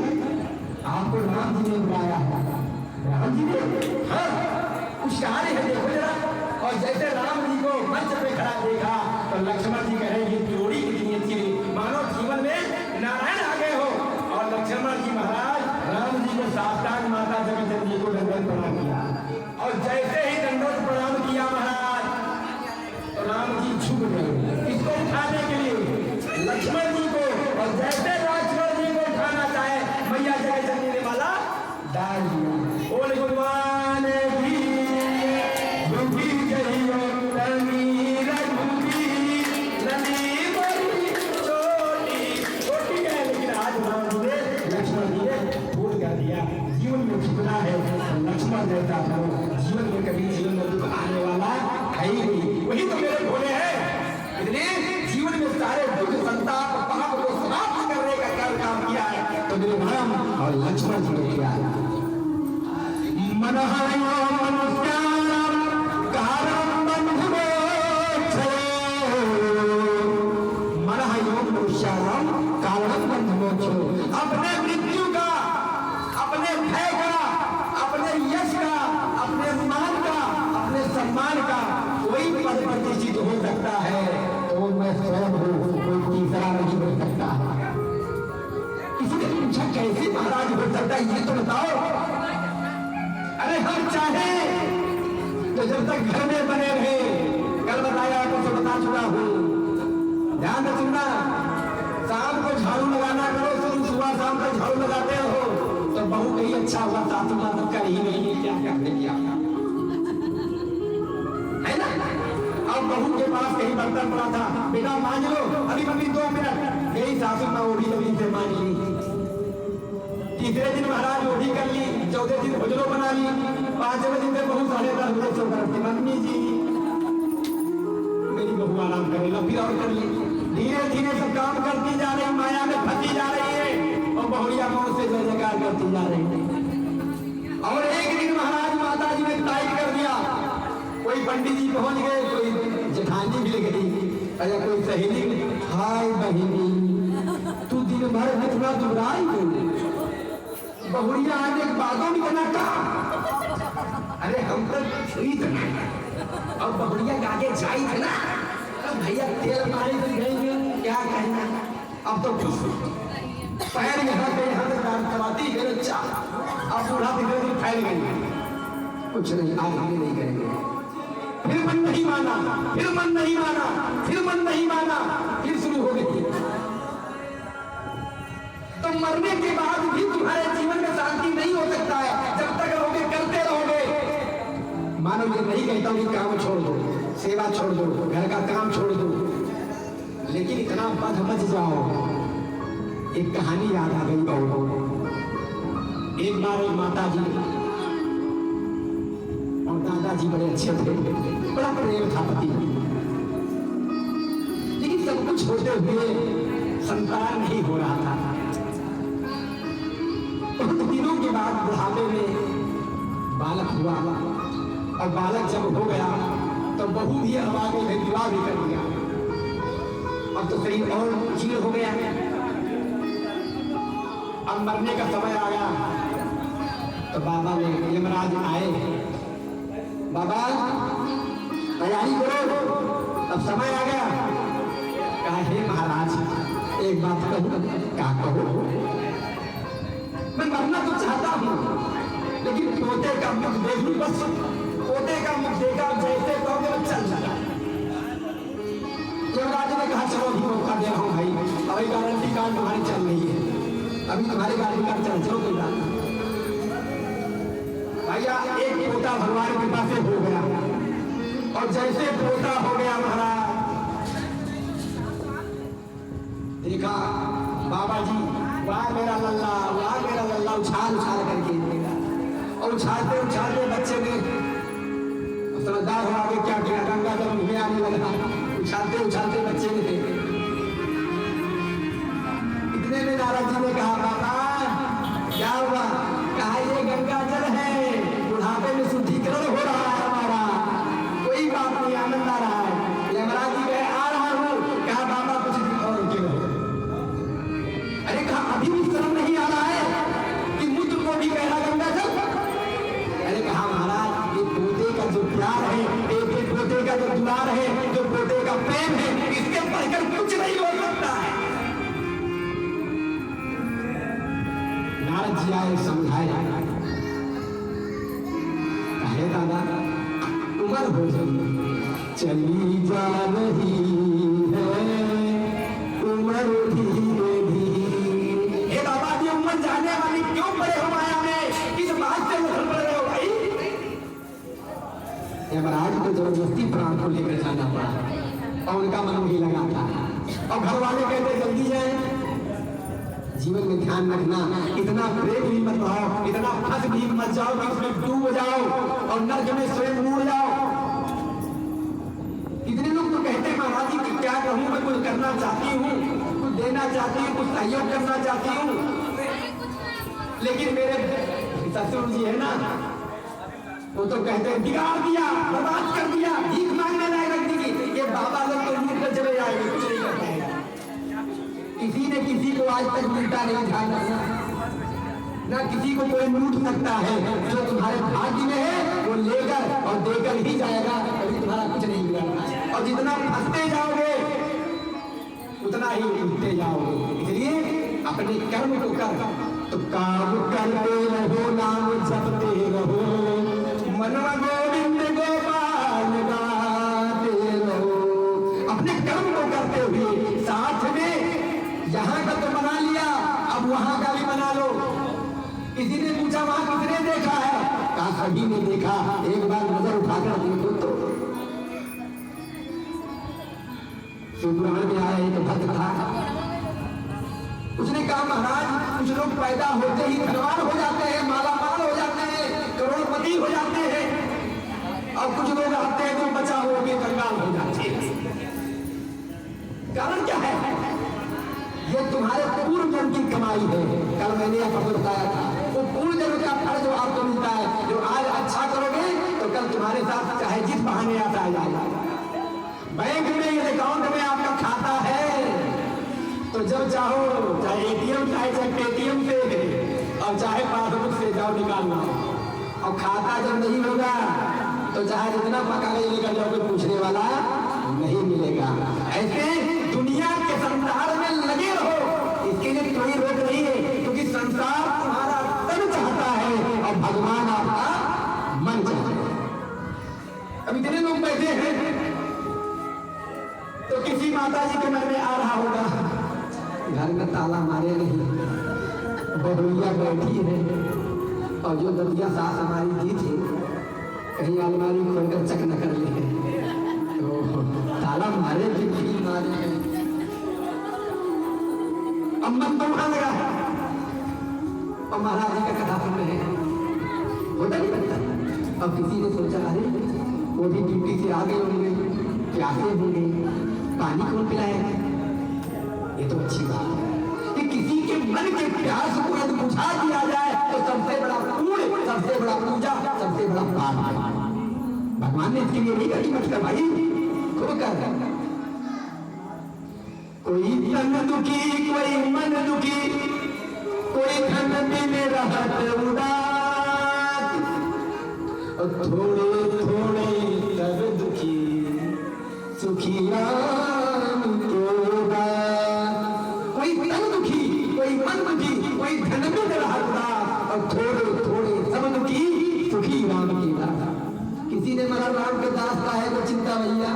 आपको राम जी ने बुलाया है। राम जी ने? हाँ कुछ कार्य है देखो जरा। और जैसे राम जी को मंच पे खड़ा देखा तो लक्ष्मण जी कहे ये जोड़ी कितनी अच्छी है, मानो जीवन में नारायण आ गए हो। और लक्ष्मण जी महाराज राम जी को साष्टांग माता जगत जी को दंडवत प्रणाम किया। और जैसे ही दंडवत प्रणाम किया महाराज तो राम जी झुक गए इसको उठाने के लिए लक्ष्मण जी को। और जैसे लक्ष्मण जी को उठाना चाहे मैया जगत जननी ने माला डाल दिया। बोले भगवान की दुखी जइयो लली रघुबीर लली बड़ी छोटी छोटी है, लेकिन आज राम जी ने लक्ष्मण जी ने भूल कर दिया। जीवन में झुकना है लक्ष्मण जैसा करो। जीवन में कभी जीवन में दुख आने वाला है ही नहीं, वही तो मेरे भोले हैं। इसलिए जीवन में सारे दुख संताप पाप को समाप्त करने का काम किया है तो मेरे राम और लक्ष्मण जी ने किया। मनहयो मनुष्याणां कारं बन्धुमोक्षये मनहयो मनुष्याणां कारं बन्धुमोक्षये। अपने मृत्यु का, अपने भय का, अपने यश का, अपने मान का, अपने सम्मान का कोई पद प्रतिष्ठित हो सकता है तो मैं स्वयं हूँ, कोई तीसरा नहीं हो सकता। इसलिए पूछा कैसे महाराज हो सकता है ये तो बताओ। अरे हम चाहे तो जब तक घर में बने रहे, कल बताया आपको तो बता चुका हूँ, ध्यान में सुनना। शाम को झाड़ू लगाना करो, सुबह शाम को झाड़ू लगाते हो तो बहू कहीं अच्छा हुआ सासू माँ तक कर ही नहीं है, क्या करने किया है ना। अब बहू के पास कहीं बर्तन पड़ा था, बेटा मांझ लो, अभी मम्मी 2 मिनट, यही सासू माँ ओढ़ी जमीन से मांझ ली। तीसरे दिन महाराज ओढ़ी कर ली, चौथे दिन भोजनो बना ली, 5वें दिन में बहू 10:30 बजे सो करती मम्मी जी मेरी बहू आराम कर लो, फिर और कर ली। धीरे धीरे सब काम करती जा रही, माया में फंसी जा रही है और बहुड़िया मौत से जय जयकार कर जा रही है। और एक दिन महाराज माता जी ने टाइट कर दिया, कोई पंडित जी पहुंच गए, कोई जेठानी मिल गई, अरे कोई सहेली, हाय बहिनी तू दिन भर में थोड़ा दुबराई हो, बहुरिया आने के बातों में बना का, अरे हम तो छुई थे और बहुरिया के आगे जाई थे ना, अब भैया तेल मारे तो गए, क्या कहना, अब तो पैर यहाँ पे यहाँ से काम करवाती है अच्छा, अब बूढ़ा धीरे धीरे फैल गई, कुछ नहीं आज हमें नहीं करेंगे। फिर मन नहीं माना, फिर मन नहीं माना, फिर मन नहीं माना, फिर शुरू हो गई। तो मरने के बाद भी तुम्हारे जीवन में शांति नहीं हो सकता है जब तक रहोगे करते रहोगे। मानो ये नहीं कहता हूं कि काम छोड़ दो, सेवा छोड़ दो, घर का काम छोड़ दो, लेकिन इतना बद मच जाओ। एक कहानी याद आ गई बहु, एक बार एक माता जी और दादाजी बड़े अच्छे थे, बड़ा प्रेम था पति, लेकिन सब कुछ होते हुए संतान नहीं हो रहा था। बहुत दिनों के बाद बुढ़ापे में बालक हुआ, और बालक जब हो गया तो बहू भी हवा में विवाह भी कर दिया, अब तो शरीर और चीड़ हो गया। अब मरने का समय आ गया तो बाबा ने, यमराज आए, बाबा तैयारी करो, अब समय आ गया। कहा हे महाराज एक बात कहूं, क्या कहो, मैं मरना तो चाहता हूं लेकिन पोते का मुख देख लूं, बस पोते का मुख देखा जैसे कहोगे मैं चल जाता। यमराज ने कहा चलो अभी मौका दे रहा हूं भाई, अभी गारंटी कार्ड तुम्हारी चल रही है, अभी तुम्हारी गारंटी कार्ड चल, चलो कोई बात भैया। एक पोता भगवान की कृपा से हो गया, और जैसे पोता हो गया महाराज देखा बाबा जी, वाह मेरा लल्ला, वाह मेरा लल्ला, उछाल उछाल करके, और उछालते उछालते बच्चे ने समझदार हो आगे क्या किया, गंगा जल मुंह में आने लगा, उछालते उछालते बच्चे ने थे। इतने में नारद जी ने कहा बाबा क्या हुआ, कहा ये गंगा जल है, बुढ़ापे में शुद्धिकरण हो रहा है हमारा, कोई बात नहीं, आनंद आ रहा है। यमराज जी गए, आ रहा हूं, कहा बाबा कुछ और रुके रहो। अरे कहा अभी भी शर्म नहीं आ रहा है कि मूत्र को भी बहरा गंगा जल। अरे कहा महाराज ये पोते का जो प्यार है, एक पोते का जो दुलार है, जो पोते का प्रेम है, इसके बढ़कर कुछ नहीं हो सकता है। नारद जी आए, समझाए, कहे दादा उम्र हो गई, चली जा रही है उम्र धीरे धीरे। हे बाबा जी उम्र जाने वाली क्यों पड़े हो माया में, किस बात से उछल पड़ रहे हो भाई। यमराज को जबरदस्ती प्राण को लेकर जाना पड़ा, और उनका मन भी लगा था, और घर वाले कहते जल्दी जाए, जीवन में ध्यान रखना, इतना ब्रेक भी मत पाओ, इतना फंस भी मत जाओ कि उसमें डूब जाओ और नर्क में स्वयं उड़ जाओ। इतने लोग तो कहते हैं महाराज जी कि क्या कहूं, मैं कुछ करना चाहती हूँ, कुछ देना चाहती हूँ, कुछ सहयोग करना चाहती हूँ, लेकिन मेरे ससुर जी है ना, वो तो कहते हैं बिगाड़ दिया, बर्बाद कर दिया, भीख मांगने लायक रख दी, ये बाबा लोग तो लूट कर चले जाएंगे, कुछ नहीं कर पाएगा। किसी ने किसी को आज तक मिलता नहीं था, ना किसी को कोई लूट सकता है, जो तुम्हारे भाग्य में है वो लेकर और देकर ही जाएगा, कभी तुम्हारा कुछ नहीं बिगड़ना। और जितना फंसते जाओगे उतना ही उठते जाओगे, इसलिए अपने कर्म को कर, तो काम करते रहो, नाम जपते रहो, मनवा गोविंद गोपाल गाते रहो। अपने कर्म को करते हुए साथ में यहाँ का तो बना लिया, अब वहां का भी बना लो। किसी ने पूछा वहां किसने देखा है, कहा सभी ने देखा, एक बार नजर उठाकर देखो तो। शिवपुराण में आया एक भक्त था, उसने कहा महाराज कुछ लोग पैदा होते ही धनवान हो जाते हैं, मालामाल हो जाते हैं, करोड़पति हो जाते हैं, और कुछ लोग आते हैं तो बचा हुआ भी कंगाल हो जाते हैं। कारण क्या है? ये तुम्हारे पूर्व जन्म की कमाई है। कल मैंने आपको बताया था, वो और तुम्हारे साथ चाहे जिस बहाने आता आ जाए। बैंक में ये अकाउंट में आपका खाता है तो जब चाहो चाहे एटीएम चाहे पेटीएम से और चाहे पासबुक से जाओ निकालना, और खाता जब नहीं होगा तो चाहे जितना पका लेकर जाओ कोई पूछने वाला नहीं मिलेगा। ऐसे दुनिया के संसार में लगे रहो, इसके लिए कोई रोक नहीं है, क्योंकि संसार तुम्हारा तन चाहता है और भगवान आपका मन चाहता है। अब इतने लोग बैठे हैं तो किसी माता जी के मन में आ रहा होगा घर में ताला मारे नहीं, बहुरिया बैठी है और जो दतिया सास हमारी दी थी कहीं अलमारी खोलकर चक न कर ले, तो ताला मारे भी मारे। अब मन तो वहां लगा और महाराज जी का कथा सुन रहे हैं, होता नहीं लगता। अब किसी ने सोचा अरे वो भी ड्यूटी से आ गए होंगे, प्यासे होंगे, पानी कौन पिलाएगा। ये तो अच्छी बात है कि किसी के मन के प्यास को यदि बुझा दिया जाए तो सबसे बड़ा पुण्य, सबसे बड़ा पूजा, सबसे बड़ा पाप है। भगवान ने इसके लिए नहीं कही मत कर भाई, खूब कर। कोई तन दुखी कोई मन दुखी, कोई धन बिन रहत उदास, थोड़े थोड़े सब दुखी सुखी राम के दास। कोई तन दुखी कोई मन दुखी कोई धन बिन रहत उदास, और थोड़े थोड़े सब दुखी सुखी राम के दास। किसी ने मरा राम के दास का है तो चिंता भैया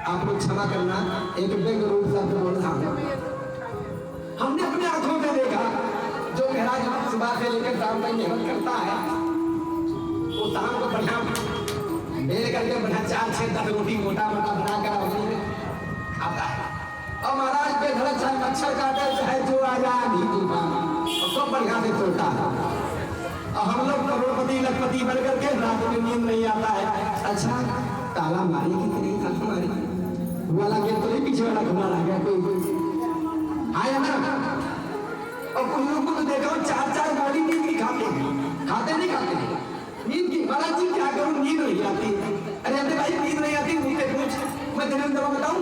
आप लोग क्षमा करना, एक बेग रूप शब्द बोल रहा हूं। हमने अपने आंखों में देखा जो महाराज सुबह से लेकर शाम तक मेहनत करता है, वो शाम को बढ़िया बेल करके बढ़िया 4-6-10 रोटी मोटा मोटा बनाकर खाता है, और महाराज पे धड़क चाहे मच्छर काटे चाहे जो आ जाए भी तूफान, और सब बढ़िया से सोता है। और हम लोग करोड़पति लखपति बन करके रात में नींद नहीं आता है। अच्छा ताला मारी कि नहीं ताला मारी वाला गेट तो नहीं, पीछे वाला खुला रह गया कोई आया ना। और कुछ लोग को तो देखा 4-4 गाड़ी नींद की खाते नहीं खाते नींद की। महाराज जी क्या करूं नींद नहीं आती। अरे अरे भाई नींद नहीं आती मुझसे पूछ, मैं तेरे अंदर बताऊं।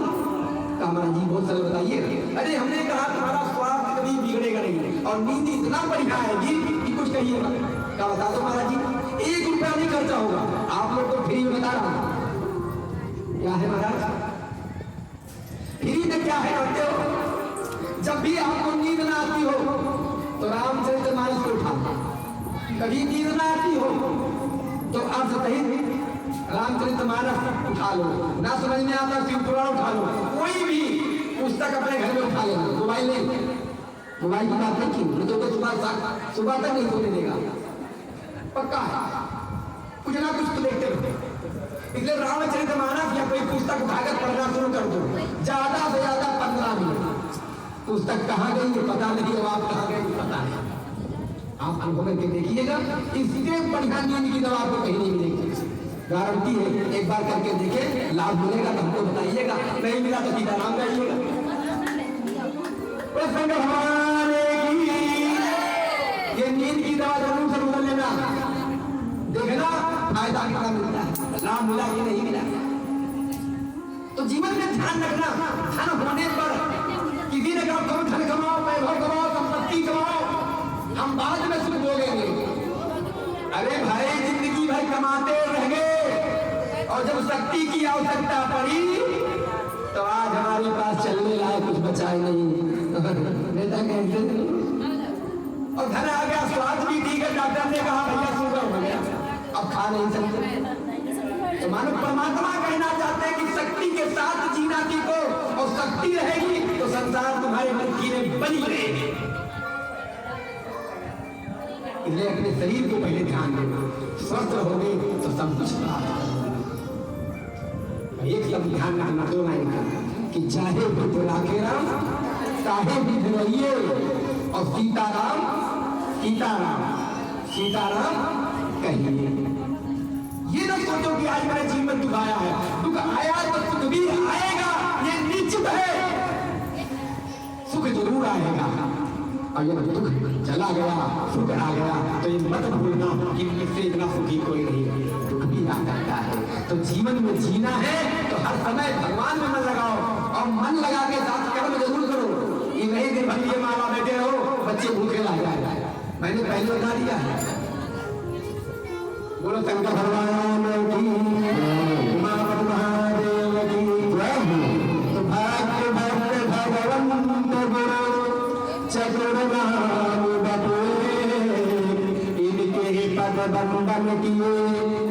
कहा महाराज जी बहुत सरल बताइए। अरे हमने कहा तुम्हारा स्वास्थ्य कभी बिगड़ेगा नहीं और नींद इतना बढ़िया आएगी कि कुछ कहिएगा। क्या बता दो महाराज जी, 1 रुपया नहीं खर्चा होगा, आप लोग को फ्री में बता रहा हूं। क्या है महाराज फ्री में क्या है करते हो? जब भी आपको नींद ना आती हो तो रामचरितमानस को उठा, कभी नींद ना आती हो तो अर्थ सहित रामचरितमानस उठा लो, ना समझ में आता शिवपुराण उठा लो, कोई भी पुस्तक अपने घर में उठा लेना। मोबाइल नहीं, मोबाइल की बात नहीं की तो सुबह तक नहीं सोने देगा, पक्का कुछ ना कुछ तो देखते रहो। इसलिए रामचरितमानस या कोई पुस्तक उठाकर पढ़ना शुरू कर दो, ज्यादा से ज्यादा 15 मिनट। पुस्तक कहाँ गई पता नहीं, और आप कहाँ गए पता नहीं। आप अनुभव करके देखिएगा, इससे बढ़िया नींद की दवा आपको कहीं नहीं मिलेगी, गारंटी है। एक बार करके देखिए, लाभ मिलेगा तो हमको बताइएगा, नहीं मिला तो सीताराम जाइएगा। ये नींद की दवा जरूर से बदल लेना, देखना फायदा कितना मिलता है, लाभ मिला कि नहीं मिला। तो जीवन में ध्यान रखना, धन होने पर किसी ने कहा तुम धन कमाओ, वैभव कमाओ, संपत्ति कमाओ, हम बाद में सुख भोगेंगे। अरे भाई जिंदगी भर कमाते रह गए और जब शक्ति की आवश्यकता पड़ी तो आज हमारे पास चलने लायक कुछ बचा ही नहीं। नेता कहते और धन आ गया, स्वास्थ्य भी ठीक है, डॉक्टर ने कहा भैया शुगर हो गया, अब खा नहीं सकते। तो मानो परमात्मा कहना चाहते हैं कि शक्ति के साथ जीना सीखो, और शक्ति रहेगी तो संसार तुम्हारे मुट्ठी में बनी रहेगी। इसलिए अपने शरीर को पहले ध्यान देना, स्वस्थ रहोगे तो सब कुछ प्राप्त। एक सब ध्यान रखना 2 लाइन का कि चाहे भी राखे राम चाहे भी रहिए, और सीताराम सीताराम सीताराम कहिए। ये ना सोचो कि आज मेरे जीवन में दुख आया है, दुख आया तो सुख भी आएगा, ये निश्चित है, सुख जरूर आएगा। और जब दुख चला गया, सुख आ गया, तो ये मत भूलना कि इससे इतना सुखी कोई नहीं है, दुख भी आ जाता है। तो जीवन में जीना है तो हर समय भगवान में मन लगाओ, और मन लगा के साथ कर्म जरूर करो। ये नहीं दिन भर ये माला बैठे रहो, बच्चे भूखे रह जाए। मैंने पहले बता दिया है। बोलो शंकर भगवान की, उमापति महादेव की जय। तो भाग्य भक्त भगवंत गुरु चतुर्नाम बटोरे, इनके पद बंदन किए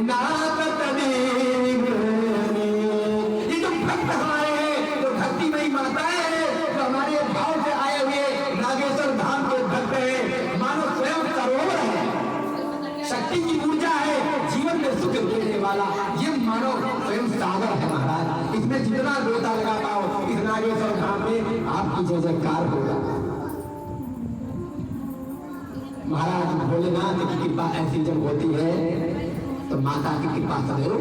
नाथ देव। ये जो भक्त हमारे हैं, जो भक्तिमयी माता है, जो हमारे भाव से आए हुए नागेश्वर धाम के भक्त हैं, मानो स्वयं सरोवर है, शक्ति की ऊर्जा है, जीवन में सुख देने वाला ये मानो स्वयं सागर है महाराज। इसमें जितना गोता लगा पाओ इस नागेश्वर धाम में आपकी जय जयकार होगा। महाराज भोलेनाथ की कृपा ऐसी जब होती है तो माता की कृपा सदैव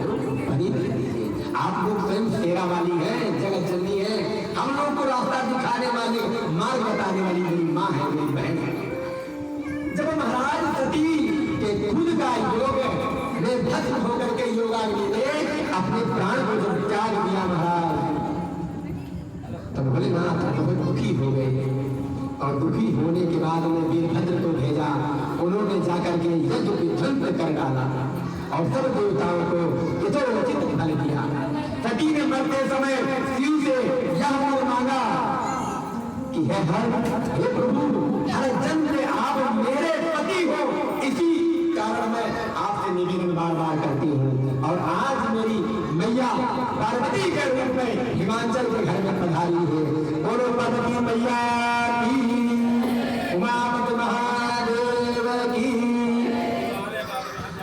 बनी रहती है। आप लोग स्वयं शेरा वाली है, जगत जननी है, हम लोग को रास्ता दिखाने वाली, मार्ग बताने वाली मेरी माँ है, मेरी बहन है। जब महाराज सती के खुद का योग में भस्म होकर के योगाग्नि ने अपने प्राण को जब त्याग दिया महाराज, तब भोलेनाथ बहुत दुखी हो गए, और दुखी होने के बाद उन्हें वीरभद्र को भेजा। उन्होंने जाकर के यज्ञ विध्वंस कर डाला और सब देवताओं को यथोचित फल दिया। सती ने मरते समय शिव से यह वर मांगा कि हे प्रभु, हर जन्म में आप मेरे पति हो, इसी कारण मैं आपसे निवेदन बार बार करती हूँ। और आज मेरी मैया पार्वती के रूप में हिमाचल के घर में पधारी है। बोलो पार्वती मैया की, उमापति महादेव की।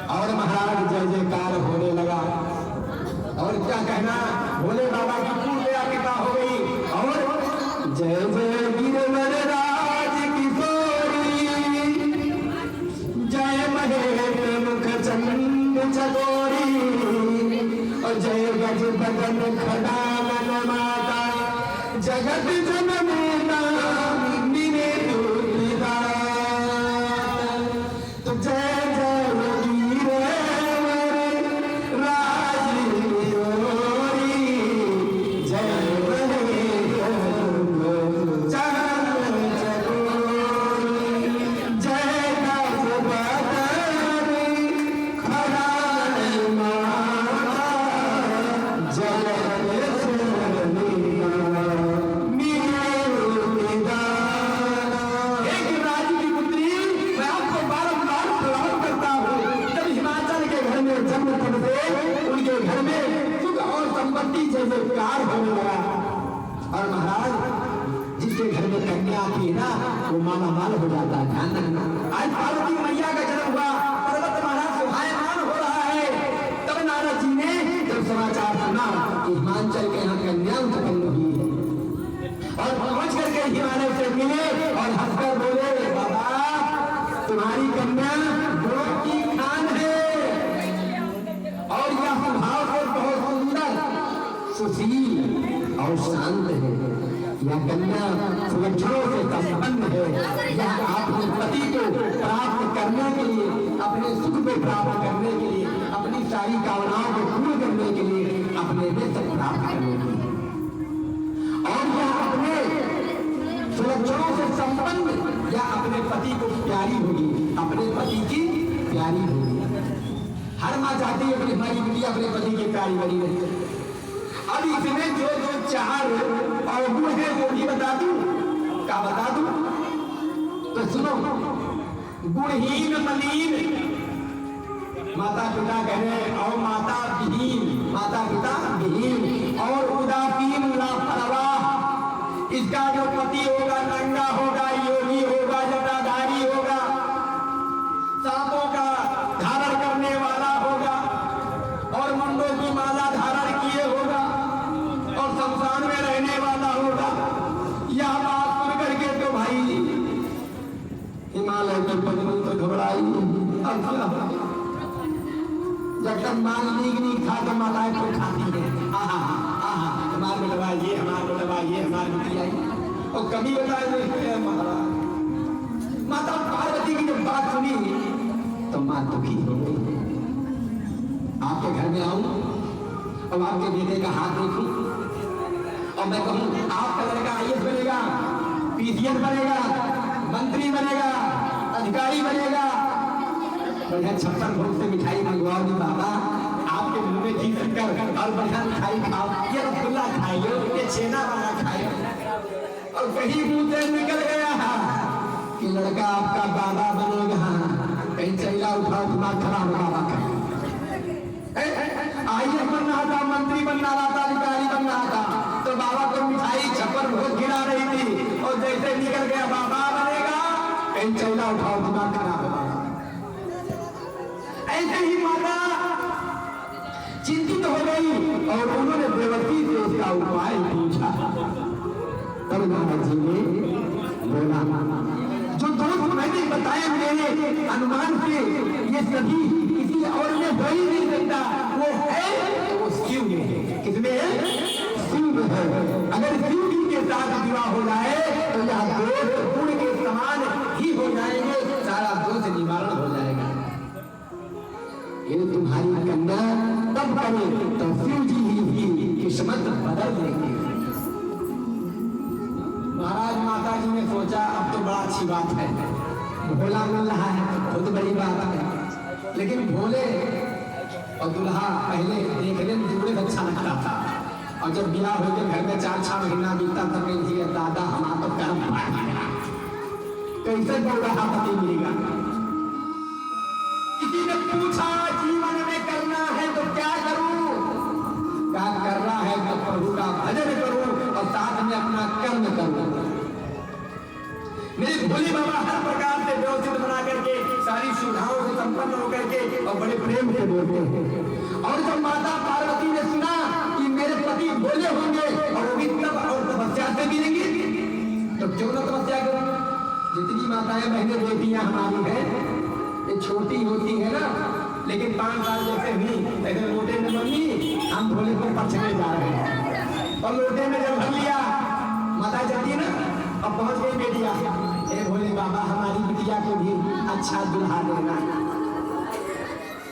और महाराज जय जयकार होने लगा। और क्या कहना, भोले बाबा की पूर्ण कृपा हो गई। और जय जय गिरवर राज किशोरी, जय महेश मुख चंद चकोरी, और जय गज बदन खड़ालन माता, जगत जननी निरे दुर्गा। तो जय जय गिरवर राज किशोरी, जय महेश मुख चंद चकोरी, जय गज बदन खड़ालन माता, जगत जननी जयकार होने लगा। और महाराज जिसके घर में कन्या आती है ना, वो माला माल हो जाता है। ध्यान रखना, आज पार्वती मैया का जन्म हुआ, पर्वत महाराज सुहायमान हो रहा है। तब नारद जी ने जब समाचार सुना कि हिमाचल के यहाँ कन्या उत्पन्न हुई है, और पहुंच करके हिमालय से मिले और हंसकर बोले, बाबा तुम्हारी कन्या गुणों की खान है, और यह स्वभाव से बहुत सुंदर, सुशील और शांत है। यह कन्या सुलक्षणों से संपन्न है। यह अपने पति को प्राप्त करने के लिए, अपने सुख को प्राप्त करने के लिए, अपनी सारी कामनाओं को पूर्ण करने के लिए, अपने में सब प्राप्त करने के लिए, और यह अपने सुलक्षणों से संपन्न, यह अपने पति को प्यारी होगी, अपने पति की प्यारी होगी। हर माँ चाहती है अपनी हमारी बिटिया अपने पति की प्यारी बनी रही। अब इसमें जो जो चार अवगुण है वो भी बता दूं, क्या बता दूं? तो सुनो, गुणहीन मलिन माता पिता कहे, और माता विहीन, माता पिता विहीन, और उदासीन लापरवाह। इसका जो पति होगा नंगा होगा, योगी होगा, जटाधारी होगा, सांपों का धारण करने वाला होगा, और मुंडों की माला धारण किए होगा, और शमशान में रहने वाला होगा। यह बात सुन करके तो भाई हिमालय के पत्नी तो घबराई। अब जब तक मान लीग नहीं खा तो माताएं तो खाती है, हमारे बेटवा ये, हमारे बेटवा ये, हमारी बेटी आई। और कभी बताए महाराज तो माँ दुखी हो गई। आपके घर में आऊं और आपके बेटे का हाथ देखूं और मैं कहूं आपका लड़का IAS बनेगा, PCS बनेगा, मंत्री बनेगा, अधिकारी बनेगा, बढ़िया 56 भोग से मिठाई मंगवाओ दी बाबा, आपके मुंह में घी कर और बढ़िया मिठाई खाओ, ये रसगुल्ला खाइए, ये छेना वाला खाइए। और कहीं मुंह से निकल गया कि लड़का आपका बाबा बनेगा, कहीं चैला उठाओ दिमाग खराब बाबा का। IAS बनना था, मंत्री बनना था, अधिकारी बनना था, तो बाबा को मिठाई 56 भोग खिला रही थी, और जैसे निकल गया बाबा बनेगा, कहीं चैला उठाओ दिमाग खराब होगा। ऐसे ही माता चिंतित हो गई और उन्होंने देवकी से उसका उपाय पूछा। तब नारद जी ने बोला, जो दोस्त मैंने बताए मेरे अनुमान से ये सभी किसी और में हो ही नहीं सकता, वो है वो शिव में। किसमें है? शिव में है। अगर शिव जी के साथ विवाह हो जाए तो यह दोष गुण के समान ही हो जाएंगे, सारा दोष निवारण हो जाएगा। ये तुम्हारी कन्या तब करे तो शिव जी ही किस्मत बदल देंगे। महाराज माता जी ने सोचा अब तो बड़ा अच्छी बात है, भोला मिल रहा है, बहुत बड़ी बात है। लेकिन भोले और दुल्हा पहले देखने में जुड़े अच्छा लगता था, और जब ब्याह होकर घर में 4-6 महीना बीता तब कही दादा हमारा तो कर्म फाड़ गया, कैसे बौरा पति मिलेगा। किसी ने पूछा जीवन में करना है तो क्या करूं? क्या करना है तो प्रभु का भजन करूं और साथ में अपना कर्म करूं। मेरे भोले बाबा हर प्रकार से व्यवस्थित बना करके सारी सुविधाओं से संपन्न होकर के और बड़े प्रेम से बोलते हैं। और जब माता पार्वती ने सुना कि मेरे पति भोले होंगे और वो भी तब और तपस्या से मिलेंगे, तो क्यों ना तपस्या करूं। जितनी माताएं बहनें बेटियां हमारी हैं ये छोटी होती है ना, लेकिन 5 साल जैसे हुई ऐसे लोटे में मम्मी हम भोले को पछने जा रहे हैं, और लोटे में जब भर लिया माता जाती है ना, अब पहुंच गई बेटिया, ए भोले बाबा हमारी बिटिया को भी अच्छा दुल्हा देना।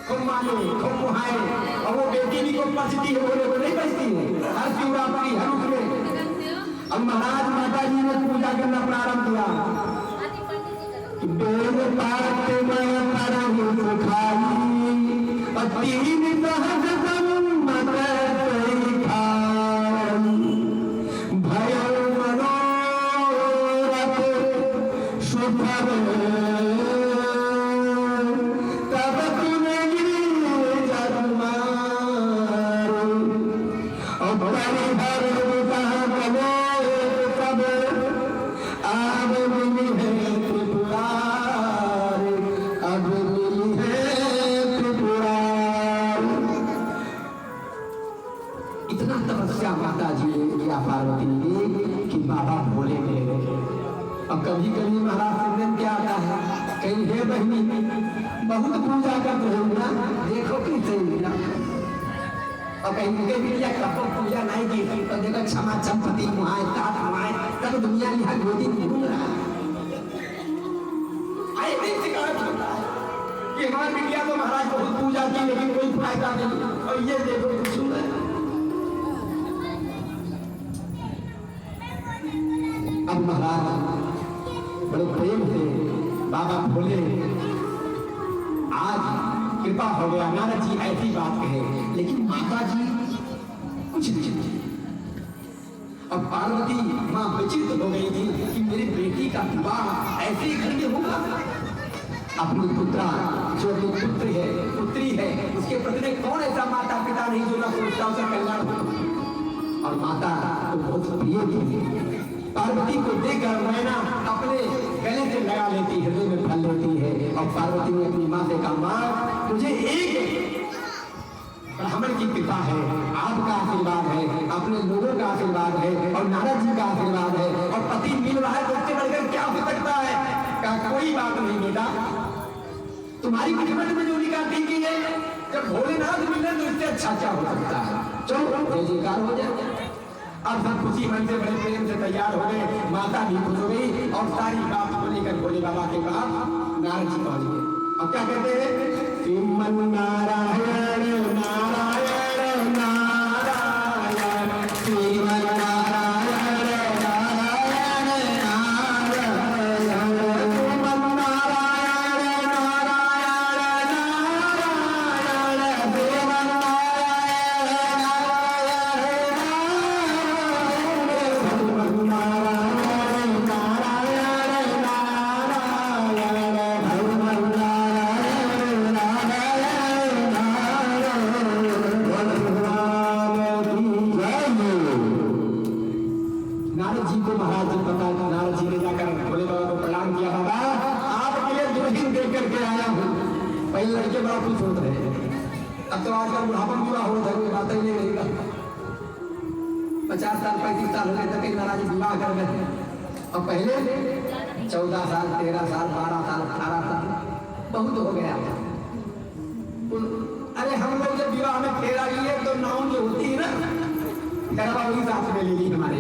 खूब माने खूब मुहाए, और वो बेटी भी को पछती है, भोले को नहीं पछती है, हर शिवरात्रि हर उसमें। अब महाराज माता जी ने पूजा करना प्रारंभ किया। बेल पात में परम सुखाई, तीन सहस्र मत भयो मनोरथ सुफल, तब तुने जन्मार और परिहर कहो सब आब मिली है त्रिपुरार, अब मिली है त्रिपुरार। इतना तपस्या माता जी ने किया पार्वती ने कि बाबा भोले मिले गए। अब कभी कभी महाराज सुनने में क्या आता है, कहीं हे बहनी बहुत पूजा करते हो ना, देखो कैसे मिला, और कहीं के भी कपड़ पूजा नहीं की तो देखो क्षमा चंपति मुहाए तात मुहाए, तब दुनिया यहाँ गोदी में घूम रहा है। शिकायत होता है कि हमारी बिटिया तो महाराज बहुत पूजा की लेकिन कोई फायदा नहीं, और ये देखो कुछ नहीं। अब महाराज बड़े प्रेम से बाबा भोले आज कृपा हो गया, नारद जी ऐसी बात कहे, लेकिन माता जी कुछ नहीं। अब पार्वती मां विचित्र हो गई थी कि मेरी बेटी का विवाह ऐसे घर में होगा। अपनी पुत्रा जो अपनी पुत्री है उसके प्रति कौन ऐसा माता पिता नहीं जो ना सोचता उसका कल्याण हो। और माता तो बहुत प्रिय थी, पार्वती को देखकर मैना अपने गले से लगा लेती, हृदय में फल लेती है। और पार्वती ने अपनी माँ से कहा, माँ मुझे एक ब्राह्मण की कृपा है, आपका आशीर्वाद है, अपने लोगों का आशीर्वाद है और नारद जी का आशीर्वाद है, और पति मिल रहा है तो उससे बढ़कर क्या हो सकता है। कहा कोई बात नहीं बेटा, तुम्हारी किस्मत में जो लिखा ठीक है, जब भोलेनाथ मिले तो इससे अच्छा क्या हो सकता है। चलो जय जयकार हो जाए। अब सब खुशी मन से बड़े प्रेम से तैयार हो गए, माता भी खुश हो गई और सारी बात को लेकर भोले बाबा के पास नारद जी पहुंच गए। अब क्या कहते हैं? श्रीमन नारायण नारायण नारायण, श्रीमन नारायण नारायण नारायण, श्रीमन नारायण नारायण नारायण, श्रीमन नारायण नारायण नारायण, नारायण नारायण भगवान नारद जी को महाराज जी पता, नारद जी ने जाकर भोले बाबा को प्रणाम किया, बाबा आपके लिए दुल्हन देख करके आया हूँ। पहले लड़के बड़ा खुश होते रहे, अब तो आजकल बुढ़ापन विवाह हो जाए बात ही नहीं रहेगा। 50 साल 35 साल होने तक नाराज विवाह कर गए, और पहले 14 साल 13 साल 12 साल 18 साल बहुत हो गया। अरे हम लोग जब विवाह में फेरा लिए तो नाम जो होती है ना, गरबा वही साथ में ले ली हमारे,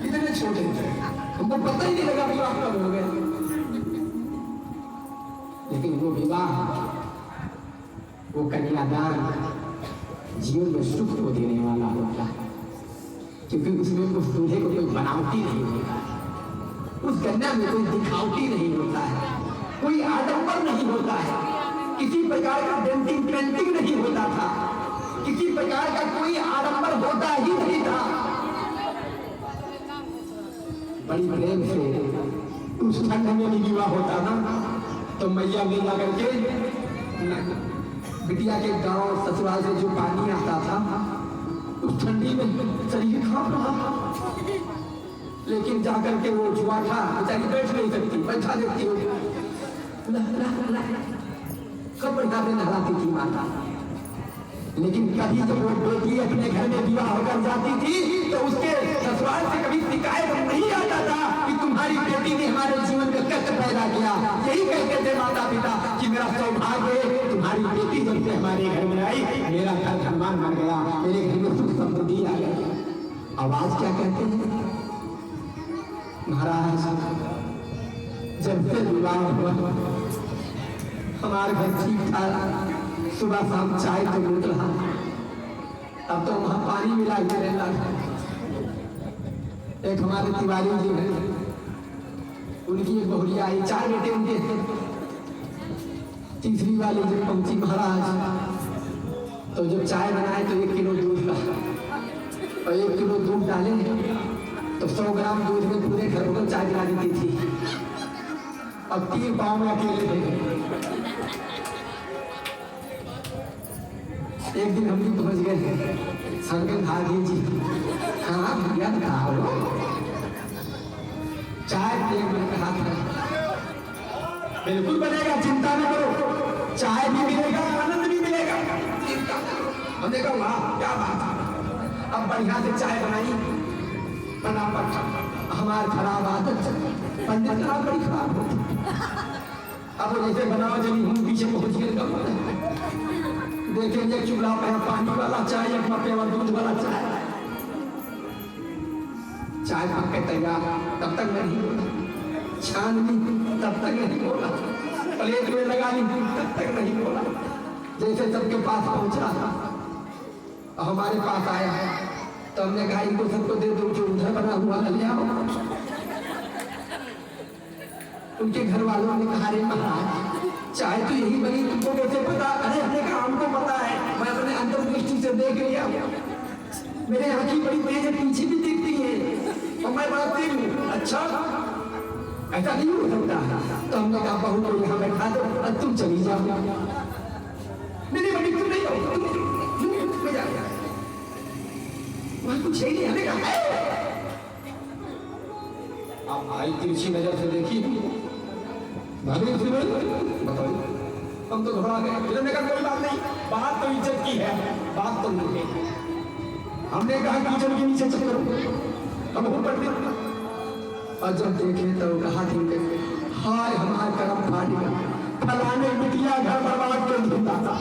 इतने छोटे थे हमको पता ही नहीं लगा विवाह कब हो गया। लेकिन वो विवाह, वो कन्यादान जीवन में सुख को देने वाला होता है, क्योंकि उसमें उस दूल्हे को कोई बनावटी नहीं होता है, उस कन्या में कोई दिखावटी नहीं होता है, कोई आडंबर नहीं होता है, किसी प्रकार का डेंटिंग पेंटिंग नहीं होता था, किसी प्रकार का कोई आडंबर होता ही नहीं था। बड़ी प्रेम से उस ठंड में भी विवाह होता ना, तो मैया ले जा करके बिटिया के गांव ससुराल से जो पानी आता था, उस ठंडी में शरीर कांप रहा, लेकिन जाकर के वो जुआ था बेचारी बैठ नहीं सकती, बैठा देती हो कब बैठा में नहलाती थी माता। लेकिन कभी जब वो बेटी अपने घर में विवाह होकर जाती थी तो उसके ससुराल से कभी शिकायत नहीं आता था कि तुम्हारी बेटी ने हमारे जीवन में कष्ट पैदा किया। यही कहते थे माता पिता कि मेरा सौभाग्य है तुम्हारी बेटी जब से हमारे घर में आई, मेरा घर धनवान बन गया, मेरे घर में सुख समृद्धि आ गई। आवाज क्या कहते हैं महाराज? जब से विवाह हुआ हमारे घर ठीक था, सुबह शाम चाय तो मिल रहा, अब तो वहां पानी मिला के रहना। एक हमारे तिवारी जी हैं, उनकी एक बहुरिया आई, 4 बेटे उनके, तीसरी वाली जब पहुंची महाराज तो जब चाय बनाए तो 1 किलो दूध का, और 1 किलो दूध डाले तो 100 ग्राम दूध में पूरे घर को चाय पिला देती थी। अब 3 पाँव में अकेले थे। एक दिन हम भी पहुंच गए संगत भागी जी, हाँ भैया बताओ, चाय प्लेट में कहा था बिल्कुल बनेगा, चिंता न करो, चाय भी मिलेगा आनंद भी मिलेगा, चिंता न करो। हमने कहा वाह क्या बात है। अब बढ़िया से चाय बनाई, बना पड़ा हमारी खराब आदत पंडित खराब बड़ी खराब होती। अब जैसे बनाओ जब हम पीछे पहुंच गए देखेंगे चूल्हा पे पानी वाला चाय, एक पे दूध वाला चाय, चाय पक के तैयार, तब तक नहीं बोला, छान ली तब तक नहीं बोला, प्लेट में लगा ली तब तक नहीं बोला। जैसे सबके पास पहुंचा हमारे पास आया तो हमने कहा इनको सबको दे दो, जो उधर बना हुआ ले आओ। उनके घर वालों ने कहा रे महाराज चाय तो यही बनी, तुमको कैसे पता? अरे हमने कहा हमको पता है, मैं अपने अंतर्दृष्टि से देख लिया, मेरे आंखें बड़ी तेज पीछे भी दिखती है और मैं बड़ा तेज हूँ। अच्छा ऐसा नहीं हो सकता। तो हमने कहा बहू को यहाँ बैठा दो और तुम चली जाओ। नहीं बड़ी तुम नहीं आओ, तुम वहां कुछ ही नहीं। हमें कहा आप आई तिरछी नजर से देखी, बताओ हम तो घबरा गए। हमने कहा कोई बात नहीं, बात तो इज्जत की है, बात तो नहीं है। हमने कहा कीचड़ के नीचे चल करो, हम ऊपर थे और जब देखे तो कहा कि हाय हमारा कर्म फाट गया, फलाने बिटिया घर बर्बाद कर दिया।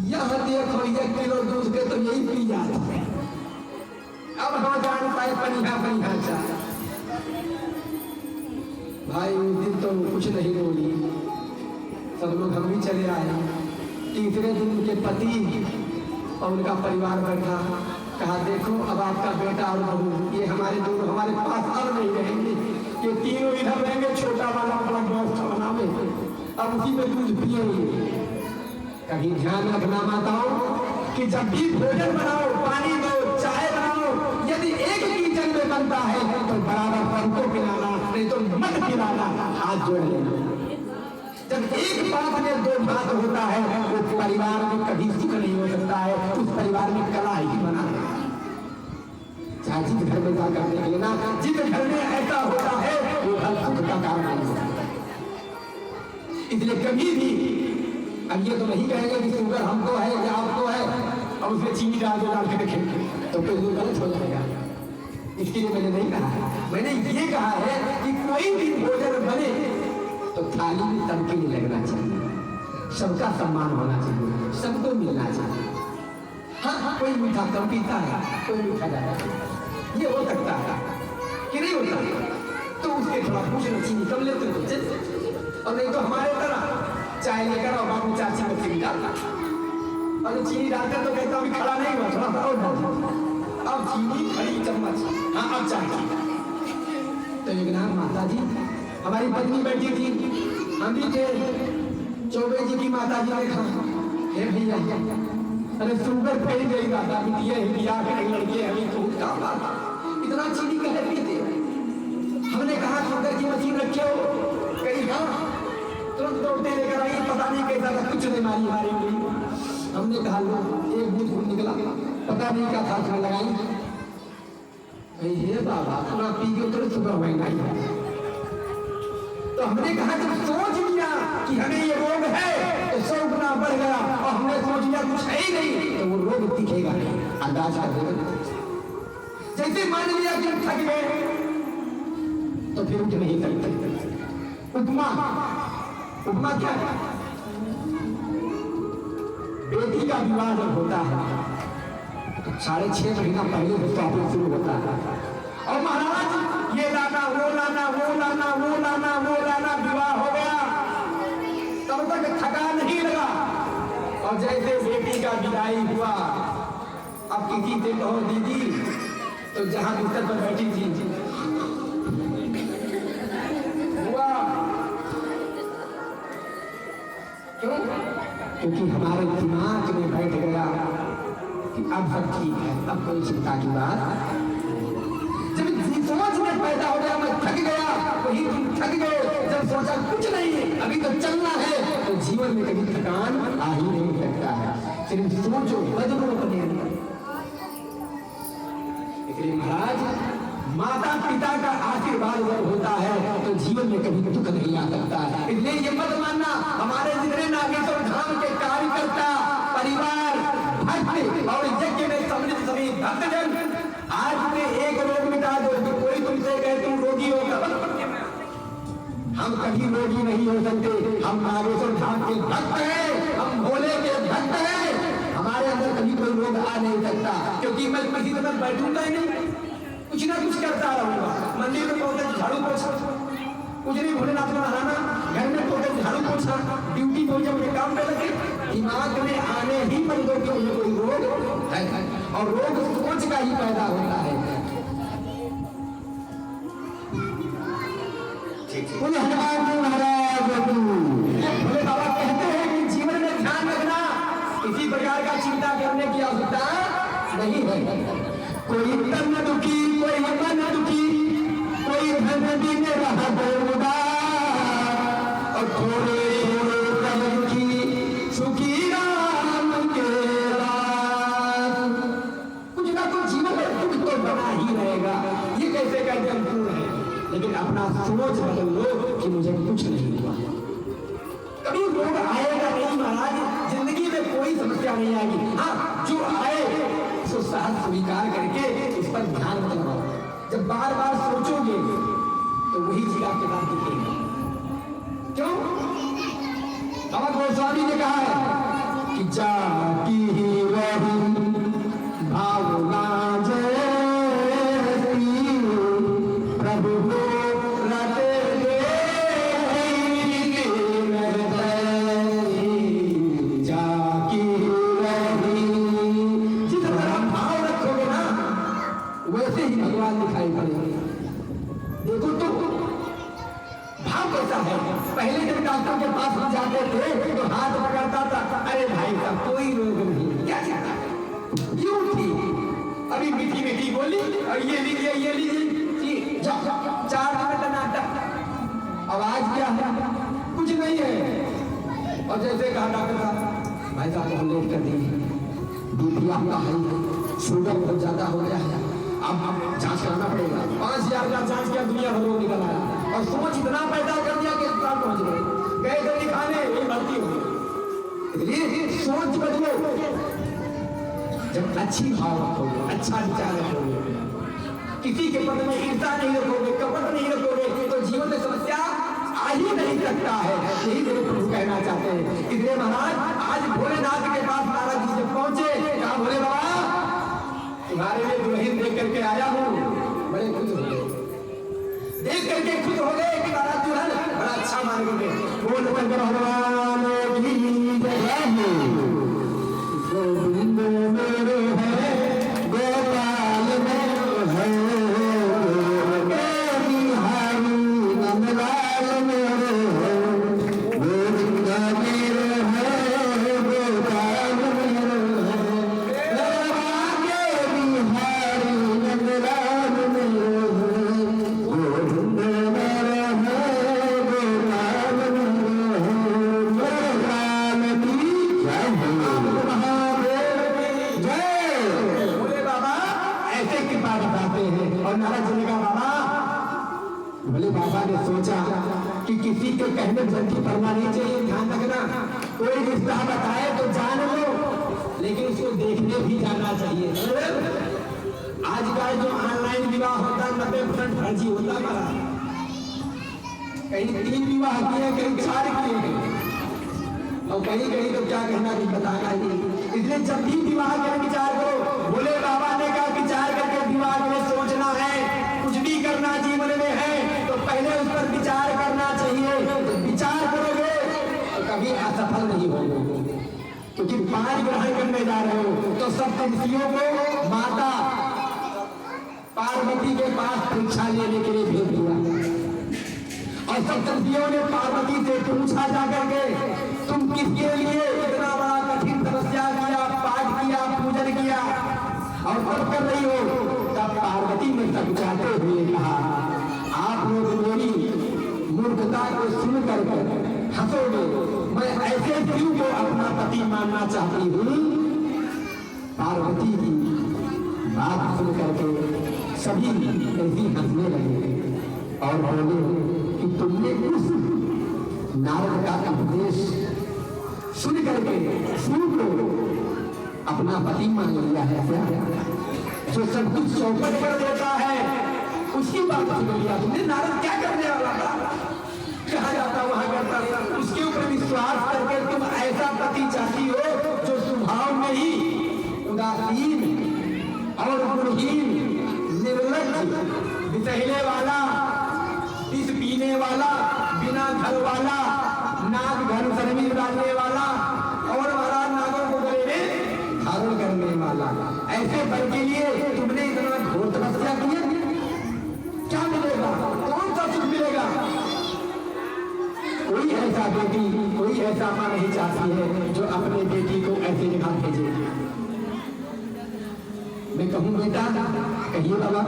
यहाँ देखो 1 किलो दूध के तो यही पी जाते हैं। अब हम जान पाए पनिया चाय। भाई उस दिन तो कुछ नहीं बोली, सब लोग हम भी चले आए। तीसरे दिन उनके पति और उनका परिवार बैठा, कहा देखो अब आपका बेटा और बहू ये हमारे दोनों हमारे पास अब नहीं रहेंगे, ये तीनों इधर रहेंगे, छोटा वाला बड़ा व्यवस्था बनावे, अब उसी में दूध पिएंगे। कहीं ध्यान रखना माताओं कि जब भी भोजन बनाओ, पानी दो, चाय बनाओ, यदि एक किचन में बनता है तो बराबर सबको पिलाना, नहीं तो मत पिलाना, हाथ जोड़ लेना। जब एक बात में दो बात होता है वो परिवार में कभी सुख नहीं हो सकता है, उस परिवार में कला ही बना है। चाहे जिस घर में जाकर देख लेना, जिस घर में ऐसा होता है वो घर सुख का कारण नहीं होता। इसलिए कभी भी अब ये तो नहीं कहेंगे कि शुगर हमको है या आपको है और उसमें चीनी डाल के देखेंगे तो फिर वो गलत हो जाएगा। इसके लिए मैंने नहीं कहा है, मैंने ये कहा है कि कोई भी भोजन बने तो थाली में तमकी नहीं लगना चाहिए, सबका सम्मान होना चाहिए, सबको मिलना चाहिए। हाँ कोई मीठा कम पीता है, कोई मीठा ज्यादा, ये हो सकता है कि नहीं होता, तो उसके थोड़ा पूछना चीनी कम लेते हो, और नहीं तो हमारे तरह चाय लेकर और बाबू चाची में चीनी डालता, और चीनी डालकर तो कहता अभी खड़ा नहीं हुआ, थोड़ा और डाल, अब चीनी खड़ी चम्मच, हाँ अब चाय। तो एक नाम माता जी हमारी पत्नी बैठी थी, हम भी थे, चौबे जी की माता जी ने कहा हे भैया अरे शुगर फैल गई दादा बिटिया हिलिया के लड़के हमें तो इतना चीनी कह पीते। हमने कहा शुगर की मशीन रखे हो, कहीं हाँ तुरंत दौड़ते लेकर आई, पता नहीं कैसा था, कुछ नहीं मारी मारी। हमने कहा लो एक बूंद निकला, पता नहीं क्या था लगाई, हे बाबा थोड़ा पी के उतर सुबह महंगाई है। तो हमने कहा जब सोच लिया कि हमें ये रोग है तो 100 गुना बढ़ गया, और हमने सोच लिया कुछ है ही नहीं तो वो रोग दिखेगा नहीं, अंदाज कर देगा। जैसे मान लिया कि थक गए तो फिर उठ नहीं सकते। उपमा उपमा क्या है? बेटी का विवाह जब होता है तो 6.5 महीना पहले से शॉपिंग शुरू होता है, और महाराज ये लाना वो लाना वो लाना वो लाना वो लाना, विवाह हो गया तब तक थका नहीं लगा। और जैसे बेटी का विदाई हुआ, अब किसी से कहो दीदी तो जहां बिस्तर पर बैठी थी हुआ, क्यों? क्योंकि हमारे दिमाग में बैठ गया कि अब सब ठीक है, अब कोई चिंता की बात। जब समझ में पैदा हो गया मैं थक गया, वही तुम थक गए, जब सोचा कुछ नहीं है अभी तो चलना है, तो जीवन में कभी थकान आ ही नहीं सकता है। सिर्फ सोचो बदलो अपने अंदर। इसलिए महाराज माता पिता का आशीर्वाद जब होता है तो जीवन में कभी दुख नहीं आ सकता है। इसलिए ये मत मानना हमारे जितने नागेश्वर धाम के कार्यकर्ता परिवार भक्त और यज्ञ में सम्मिलित सभी भक्तजन आज में एक रोग मिटा दो तो कोई तुमसे कहे तुम रोगी हो, हम कभी रोगी नहीं हो सकते। हम नागेश्वर धाम के भक्त हैं, हम भोले के भक्त हैं, हमारे अंदर कभी कोई रोग आ नहीं सकता, क्योंकि मैं किसी तरह बैठूंगा ही नहीं, कुछ ना कुछ करता रहूंगा। मंदिर में पहुंचे झाड़ू पोछा, कुछ नहीं भोलेनाथ को नहाना, घर में पहुंचे झाड़ू पोछा, ड्यूटी पहुंचे मुझे काम पे लगे, दिमाग में आने ही बंद हो कि मुझे कोई रोग है, और रोग सोच का ही पैदा होता है। बोले हनुमान जी महाराज बोले बाबा कहते हैं कि जीवन में ध्यान रखना, किसी प्रकार का चिंता करने की आवश्यकता नहीं है। कोई तन न दुखी, कोई मन न दुखी, कोई धन देने रहा उदार, और थोड़े थोड़े की सुखी राम के राज। कुछ ना कुछ जीवन में दुख तो बना ही रहेगा, ये कैसे कहते हम पूर्ण है, लेकिन अपना सोच बदल लो कि मुझे कुछ नहीं हुआ। कभी रोग आएगा नहीं महाराज, जिंदगी में कोई समस्या नहीं आएगी। हाँ जो आए तो साथ स्वीकार करके उस पर ध्यान मत लगाओ। जब बार बार सोचोगे तो वही चीज आपके पास दिखेगा। क्यों? बाबा गोस्वामी ने कहा है कि जाकी ही रही भावना जैसी प्रभु को रटे दे भाव कैसा है। पहले जब डॉक्टर के पास हम जाते थे तो हाथ पकड़ता था, अरे भाई का कोई रोग नहीं, क्या चाहता है, क्यों थी। अभी मीठी मीठी बोली और ये लीजिए 4 मिनट नाटक, आवाज क्या है, कुछ नहीं है। और जैसे कहा डॉक्टर साहब, भाई साहब हम लेट कर देंगे, बीपी आपका हाई है, शुगर बहुत ज्यादा हो गया है, अब जांच कराना पड़ेगा। 5000 का जांच किया, दुनिया भर में निकल आया, और सोच इतना पैदा कर दिया कि अस्पताल पहुंच गए थे दिखाने, ये भर्ती हो गई। इसलिए सोच बदलो, जब अच्छी भाव रखोगे, अच्छा विचार रखोगे, किसी के पद में ईर्ष्या नहीं रखोगे, कपट नहीं रखोगे, तो जीवन में समस्या आ ही नहीं सकता है। यही मेरे प्रभु कहना चाहते हैं। इसलिए महाराज आज भोलेनाथ के पास नारद जी जब पहुंचे, कहा भोले बाबा तुम्हारे लिए दुल्हन देख करके आया हूँ। बड़े खुश हो गए, देख करके खुश हो गए कि महाराज दुल्हन बड़ा अच्छा मान गए। बोल भगवान की जय हो, गोविंद मेरे है, गोपाल मेरे है, बिहारी नंदलाल मेरे है, गोविंद मेरे है, गोपाल मेरे है, बिहारी नंदलाल मेरे है, गोविंद मेरे है, गोपाल मेरे है, गोपाल की जय हो। बोले बाबा ऐसे की बात बताते हैं। और नारद जी ने कहा बाबा, बोले बाबा ने सोचा कि किसी के कहने जल्दी पड़ना नहीं चाहिए, ध्यान रखना, कोई रिश्ता बताए तो जान लो, लेकिन उसको देखने भी जाना चाहिए। आज का जो ऑनलाइन विवाह होता है 90% फर्जी होता है। कहीं 3 विवाह किए, कहीं 4 किए हैं, और कहीं कहीं तो क्या कहना भी बताना ही। इसलिए जब भी विवाह के विचार करो, भोले बाबा ने कहा विचार करके विवाह के लिए सोचना है, कुछ भी करना जीवन में है तो पहले उस पर विचार करना चाहिए। तो विचार करोगे तो कभी असफल नहीं होगे, क्योंकि 5 ग्रहण करने जा रहे हो। तो सप्तऋषियों को माता पार्वती के पास परीक्षा लेने के लिए भेज दिया, और सप्तऋषियों ने पार्वती से पूछा जाकर के तुम किसके लिए इतना बड़ा कठिन तपस्या किया, पाठ किया, पूजन किया और तब कर रही हो। तब पार्वती ने समझाते हुए कहा, आप लोग मेरी मूर्खता को सुन कर हंसोगे, मैं ऐसे शिव को अपना पति मानना चाहती हूँ। पार्वती की बात सुन करके सभी ऐसी हंसने लगे और बोले कि तुमने उस नारद का उपदेश सुन करके शिव को अपना पति मान लिया है क्या? जो सब कुछ चौपट कर देता है उसकी बात सुन लिया तुमने। नारद क्या करने वाला था, कहा जाता वहां करता, उसके ऊपर विश्वास करके तुम ऐसा पति चाहती हो जो स्वभाव में ही उदासीन और गुणहीन, निर्लज्ज, विसहले वाला, विष पीने वाला, बिना घर वाला, नाग घर शर्मी डालने वाला और महाराज नागों को गले में धारण करने वाला, ऐसे पर के लिए तुमने इतना घोर तपस्या की है। क्या मिलेगा, कौन सा सुख मिलेगा? कोई ऐसा बेटी, कोई ऐसा मां नहीं चाहती है जो अपने बेटी को ऐसे जगह भेजे। मैं कहूँ बेटा, कहिए बाबा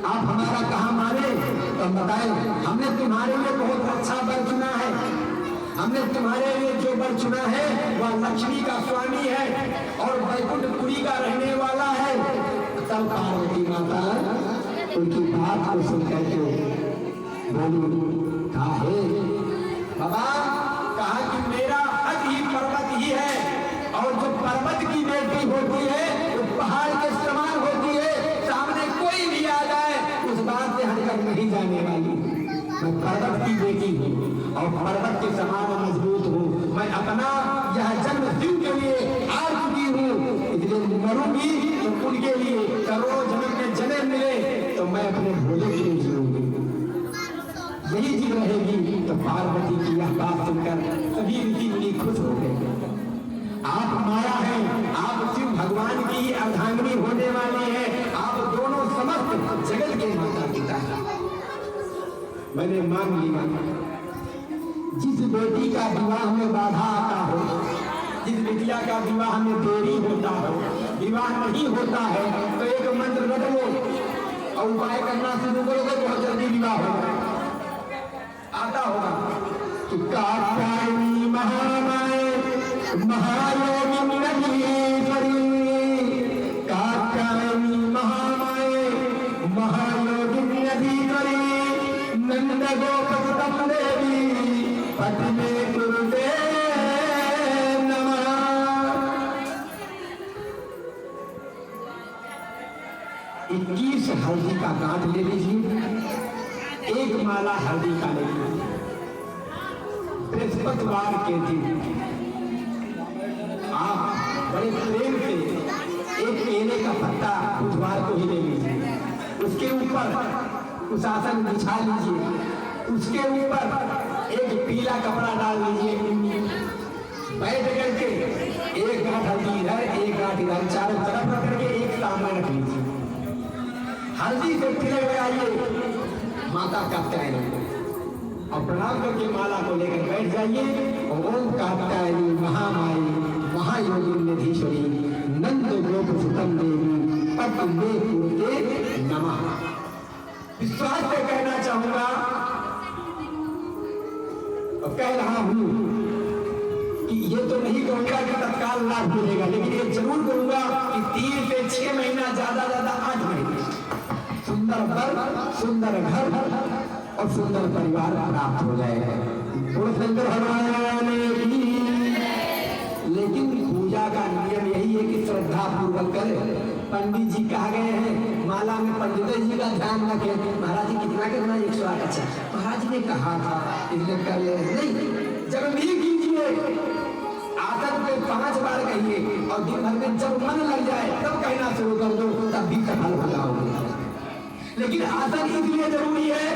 आप हमारा कहाँ माने, तो हम बताएं हमने तुम्हारे लिए बहुत अच्छा वर चुना है। हमने तुम्हारे लिए जो वर चुना है वह लक्ष्मी का स्वामी है और वैकुंठपुरी का रहने वाला है। तब पार्वती माता उनकी बात को सुन करके बोली, कहा हे बाबा, कहा कि मेरा हक ही पर्वत ही है, और जो पर्वत की बेटी होती है वो पहाड़ के समान होती है, सामने कोई भी आ जाए उस बात से हटकर नहीं जाने वाली। मैं पर्वत की बेटी हूँ और पर्वत के समान मजबूत हूँ। मैं अपना यह जन्म शिव के लिए आ चुकी हूँ, इसलिए मरूंगी तो उनके लिए करोड़ों जन्म के जन्म मिले तो मैं अपने भोले के लिए जीऊंगी। यही जीव रहेगी। तो पार्वती की यह बात सुनकर सभी ऋषि मुनि खुश हो गए। आप हमारा हैं, आप शिव भगवान की अर्धांगिनी होने वाले हैं, आप दोनों समस्त जगत के माता पिता हैं। मैंने मान लिया जिस बेटी का विवाह में बाधा आता हो, जिस बिटिया का विवाह में देरी होता हो, विवाह नहीं होता है, तो एक मंत्र रट लो और उपाय करना शुरू करोगे तो बहुत जल्दी विवाह होगा। आता होगा कि कात्यायनी महामाए महायोगिनी नदीश्वरी, कात्यायनी महामाए महायोगिनी नदीश्वरी, नंद गोपसुतम देवी पद्मे कुरुते नमः। 21 हल्दी का गांठ ले लीजिए, एक माला हल्दी का ले लीजिए। बृहस्पतिवार के दिन आप बड़े प्रेम से एक केले का पत्ता बुधवार को ही ले लीजिए, उसके ऊपर कुशासन बिछा लीजिए, उसके ऊपर एक पीला कपड़ा डाल लीजिए, बैठ करके एक गांठ हल्दी इधर एक गांठ इधर चारों तरफ रख करके एक सामने रख लीजिए। हल्दी से तिलक लगाइए माता कात्यायनी को और प्रणाम करके माला को लेकर बैठ जाइए। ओम कात्यायनी महामाई महायोगिनी निधीश्वरी नंद गोप सुतम देवी पद्मे कुरुते नमः। विश्वास से कहना चाहूंगा और कह रहा हूं कि ये तो नहीं कहूंगा कि तत्काल लाभ मिलेगा, लेकिन ये जरूर कहूंगा कि 3 से 6 महीना, ज्यादा 8 महीने सुंदर वर, सुंदर घर और सुंदर परिवार प्राप्त हो जाएगा। शंकर भगवान की। लेकिन पूजा का नियम यही है कि श्रद्धा पूर्वक करें। पंडित जी कहा गए हैं माला में पंडित जी का ध्यान रखें। महाराज जी कितना करना 108। अच्छा महाराज जी ने कहा था इसलिए कर ले नहीं, जब भी कीजिए आसन पे 5 बार कहिए और दिन भर में जब मन लग जाए तब कहना शुरू कर दो, तब भी सफल हो जाओगे। लेकिन आसन इसलिए जरूरी है,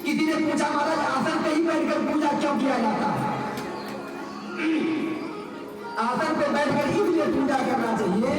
किसी ने पूछा महाराज आसन पे ही बैठकर पूजा क्यों किया जाता है? आसन पे बैठकर इसलिए पूजा करना चाहिए